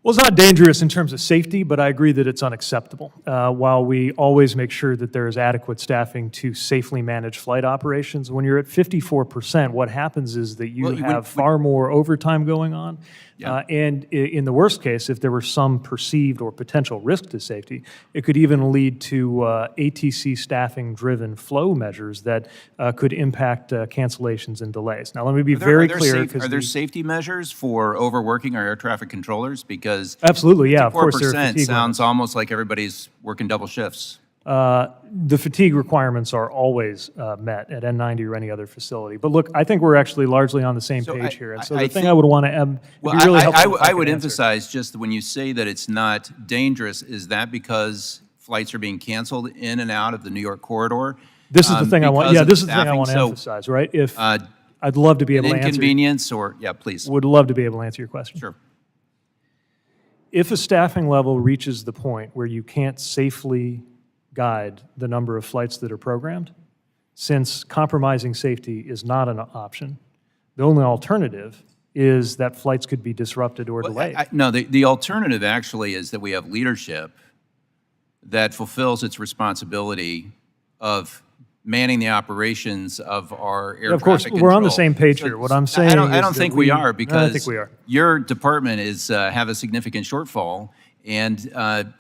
Well, it's not dangerous in terms of safety, but I agree that it's unacceptable. While we always make sure that there is adequate staffing to safely manage flight operations, when you're at 54%, what happens is that you have far more overtime going on. And in the worst case, if there were some perceived or potential risk to safety, it could even lead to ATC staffing-driven flow measures that could impact cancellations and delays. Now, let me be very clear. Are there safety measures for overworking our air traffic controllers? Because absolutely, yeah, of course there are 54% fatigue sounds almost like everybody's working double shifts. The fatigue requirements are always met at N90 or any other facility. But look, I think we're actually largely on the same page here. And so the thing I would want to I would emphasize just when you say that it's not dangerous, is that because flights are being canceled in and out of the New York corridor? This is the thing I want. Yeah, this is the thing I want to emphasize, right? If I'd love to be able to answer. Inconvenience or please. Would love to be able to answer your question. Sure. If a staffing level reaches the point where you can't safely guide the number of flights that are programmed, since compromising safety is not an option, the only alternative is that flights could be disrupted or delayed. No, the alternative actually is that we have leadership that fulfills its responsibility of manning the operations of our air Of course, traffic we're on the control. same page here. What I'm saying I don't is think that we are, because I think we are. your department is have a significant shortfall, and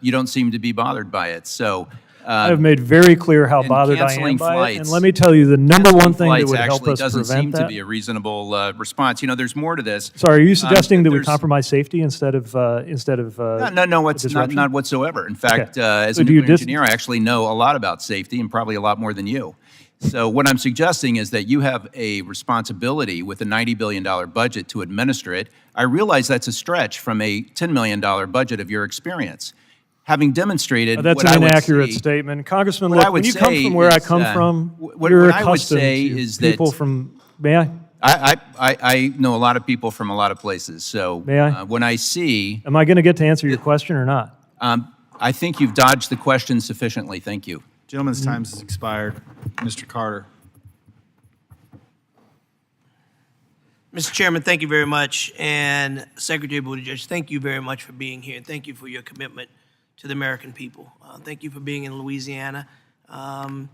you don't seem to be bothered by it. So I have made very clear how bothered I am by it, and let me tell you, the number one thing that would help us doesn't prevent seem that. to be a reasonable response. There's more to this. Sorry, are you suggesting that we there's- compromise safety instead of No, it's not whatsoever. In fact, as So a do you nuclear engineer, I actually know a lot about safety, and probably a lot more than you. So what I'm suggesting is that you have a responsibility with a $90 billion budget to administer it. I realize that's a stretch from a $10 million budget of your experience. Having demonstrated That's what I an would inaccurate say- statement. Congressman, what I look, when would you come say from where I is, come from, what you're I would accustomed say to is that people from, may I? I know a lot of people from a lot of places. So May I? when I see, Am I going to get to answer your question or not? I think you've dodged the question sufficiently. Thank you. Gentleman's time has expired. Mr. Carter. Mr. Chairman, thank you very much. And Secretary Buttigieg, thank you very much for being here. And thank you for your commitment to the American people. Thank you for being in Louisiana. DOT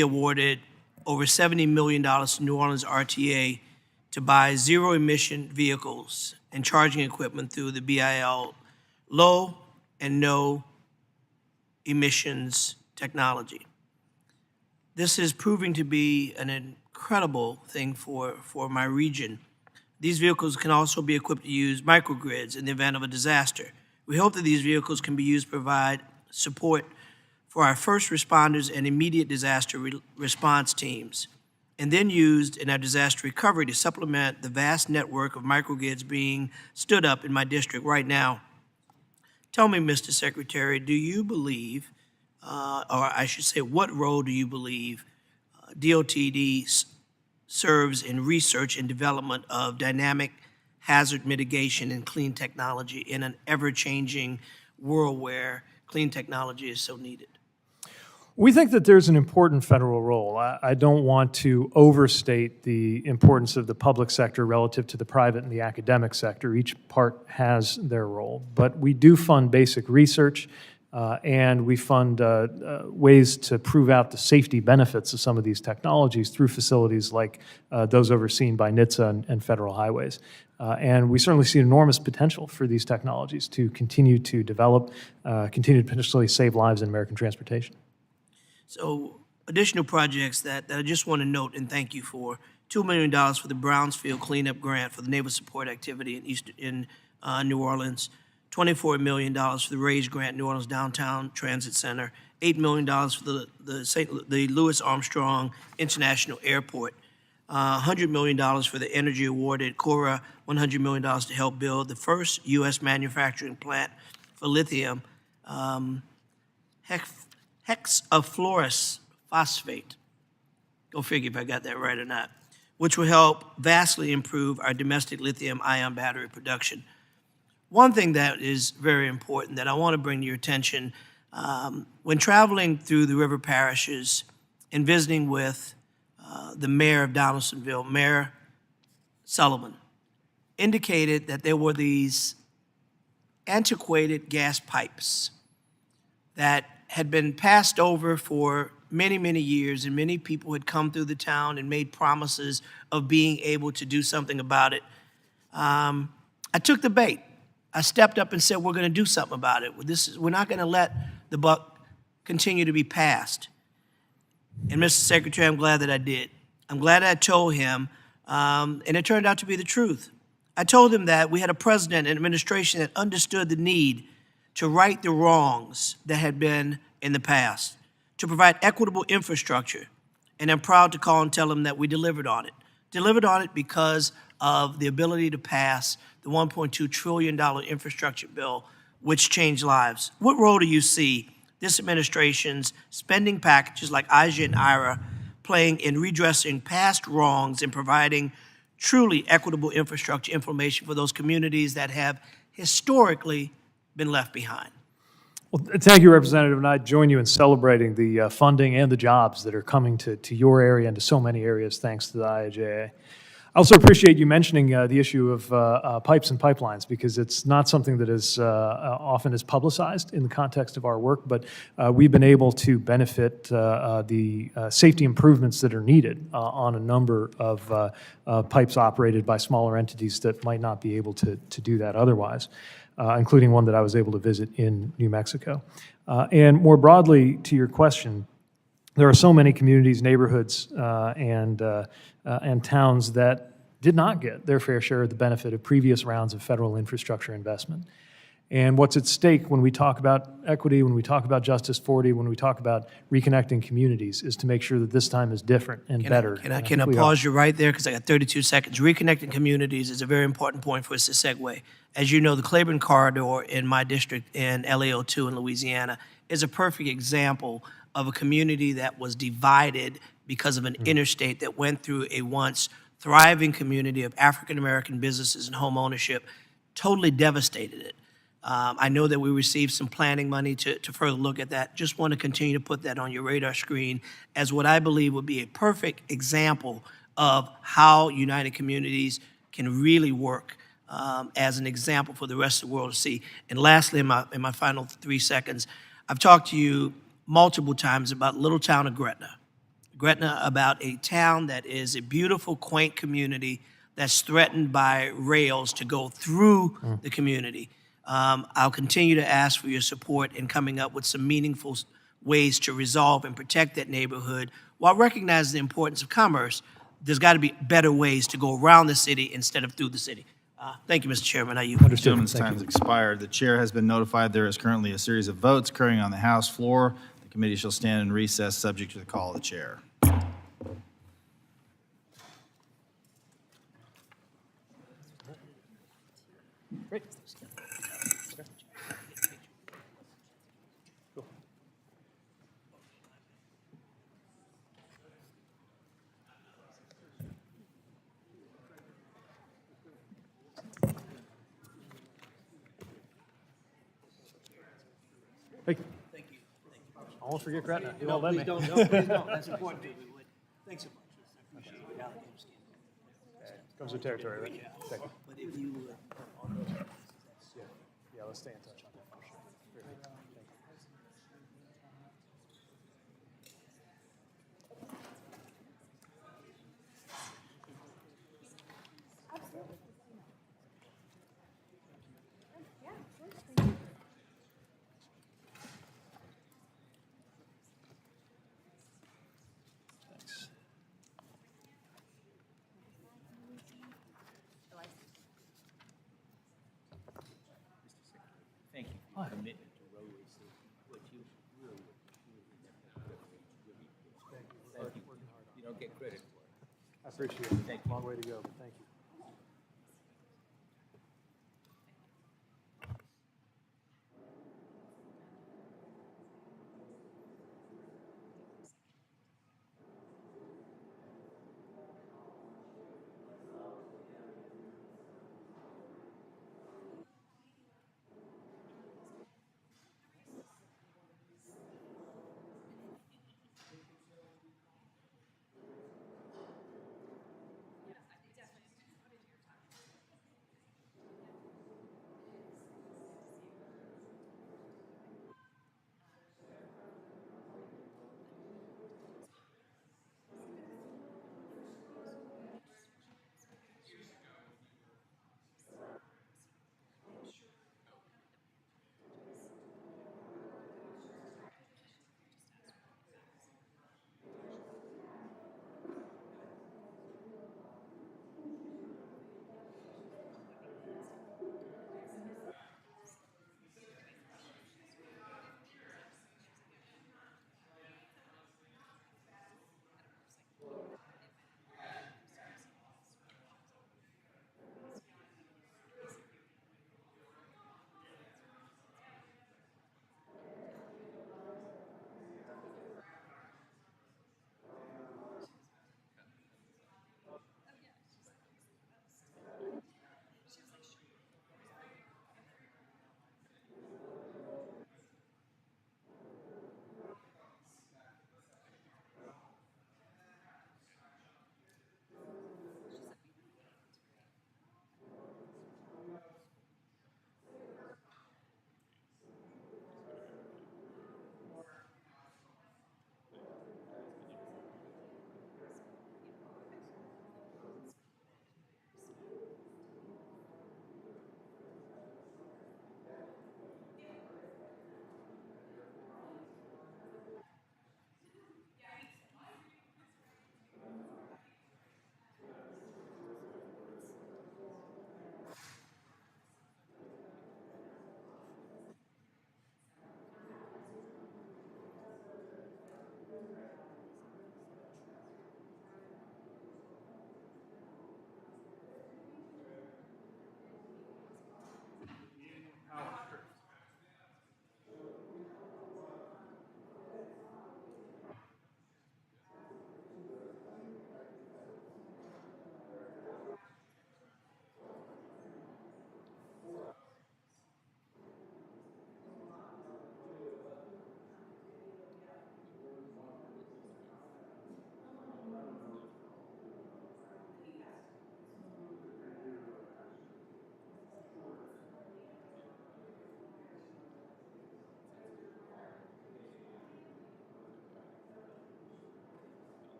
awarded over $70 million to New Orleans RTA to buy zero-emission vehicles and charging equipment through the BIL low and no emissions technology. This is proving to be an incredible thing for my region. These vehicles can also be equipped to use microgrids in the event of a disaster. We hope that these vehicles can be used to provide support for our first responders and immediate disaster response teams, and then used in our disaster recovery to supplement the vast network of microgrids being stood up in my district right now. Tell me, Mr. Secretary, do you believe, or I should say, what role do you believe DOTD serves in research and development of dynamic hazard mitigation and clean technology in an ever-changing world where clean technology is so needed? We think that there's an important federal role. I don't want to overstate the importance of the public sector relative to the private and the academic sector. Each part has their role. But we do fund basic research, and we fund ways to prove out the safety benefits of some of these technologies through facilities like those overseen by NHTSA and Federal Highways. And we certainly see enormous potential for these technologies to continue to develop, continue to potentially save lives in American transportation. So additional projects that I just want to note and thank you for: $2 million for the Brownsfield Cleanup Grant for the Naval Support Activity in New Orleans, $24 million for the RAISE grant, New Orleans Downtown Transit Center, $8 million for the Louis Armstrong International Airport, $100 million for the energy awarded Cora, $100 million to help build the first U.S. manufacturing plant for lithium, hexafluorous phosphate. Go figure if I got that right or not, which will help vastly improve our domestic lithium-ion battery production. One thing that is very important that I want to bring to your attention, when traveling through the river parishes and visiting with the mayor of Donaldsonville, Mayor Sullivan, indicated that there were these antiquated gas pipes that had been passed over for many, many years, and many people had come through the town and made promises of being able to do something about it. I took the bait. I stepped up and said, we're going to do something about it. We're not going to let the buck continue to be passed. And Mr. Secretary, I'm glad that I did. I'm glad I told him, and it turned out to be the truth. I told him that we had a president and administration that understood the need to right the wrongs that had been in the past, to provide equitable infrastructure. And I'm proud to call and tell him that we delivered on it. Delivered on it because of the ability to pass the $1.2 trillion infrastructure bill, which changed lives. What role do you see this administration's spending packages like IJA and IRA playing in redressing past wrongs and providing truly equitable infrastructure information for those communities that have historically been left behind? Well, thank you, Representative, and I join you in celebrating the funding and the jobs that are coming to your area and to so many areas thanks to the IIJA. I also appreciate you mentioning the issue of pipes and pipelines, because it's not something that is often is publicized in the context of our work, but we've been able to benefit the safety improvements that are needed on a number of pipes operated by smaller entities that might not be able to do that otherwise, including one that I was able to visit in New Mexico. And more broadly to your question, there are so many communities, neighborhoods, and towns that did not get their fair share of the benefit of previous rounds of federal infrastructure investment. And what's at stake when we talk about equity, when we talk about Justice 40, when we talk about reconnecting communities, is to make sure that this time is different and better. Can I pause you right there, because I got 32 seconds. Reconnecting communities is a very important point for us to segue. As you know, the Claiborne Corridor in my district in LAO2 in Louisiana is a perfect example of a community that was divided because of an interstate that went through a once thriving community of African-American businesses and home ownership, totally devastated it. I know that we received some planning money to further look at that. Just want to continue to put that on your radar screen as what I believe would be a perfect example of how United Communities can really work as an example for the rest of the world to see. And lastly, in my final 3 seconds, I've talked to you multiple times about little town of Gretna. Gretna, about a town that is a beautiful, quaint community that's threatened by rails to go through the community. I'll continue to ask for your support in coming up with some meaningful ways to resolve and protect that neighborhood while recognizing the importance of commerce. There's got to be better ways to go around the city instead of through the city. Thank you, Mr. Chairman. The gentleman's time has expired. The chair has been notified there is currently a series of votes occurring on the House floor. The committee shall stand in recess subject to the call of the chair. Great. Hey. Thank you. Almost forget Gretna. You No, won't let please me. don't. No, please don't. That's important to me. Thanks so much. I appreciate it. Comes with territory, right? Yeah. Thank you. But if you would, Yeah, let's stay in touch on that for sure. Very good. Thank you. Thanks. I appreciate it. Long way to go, but thank you.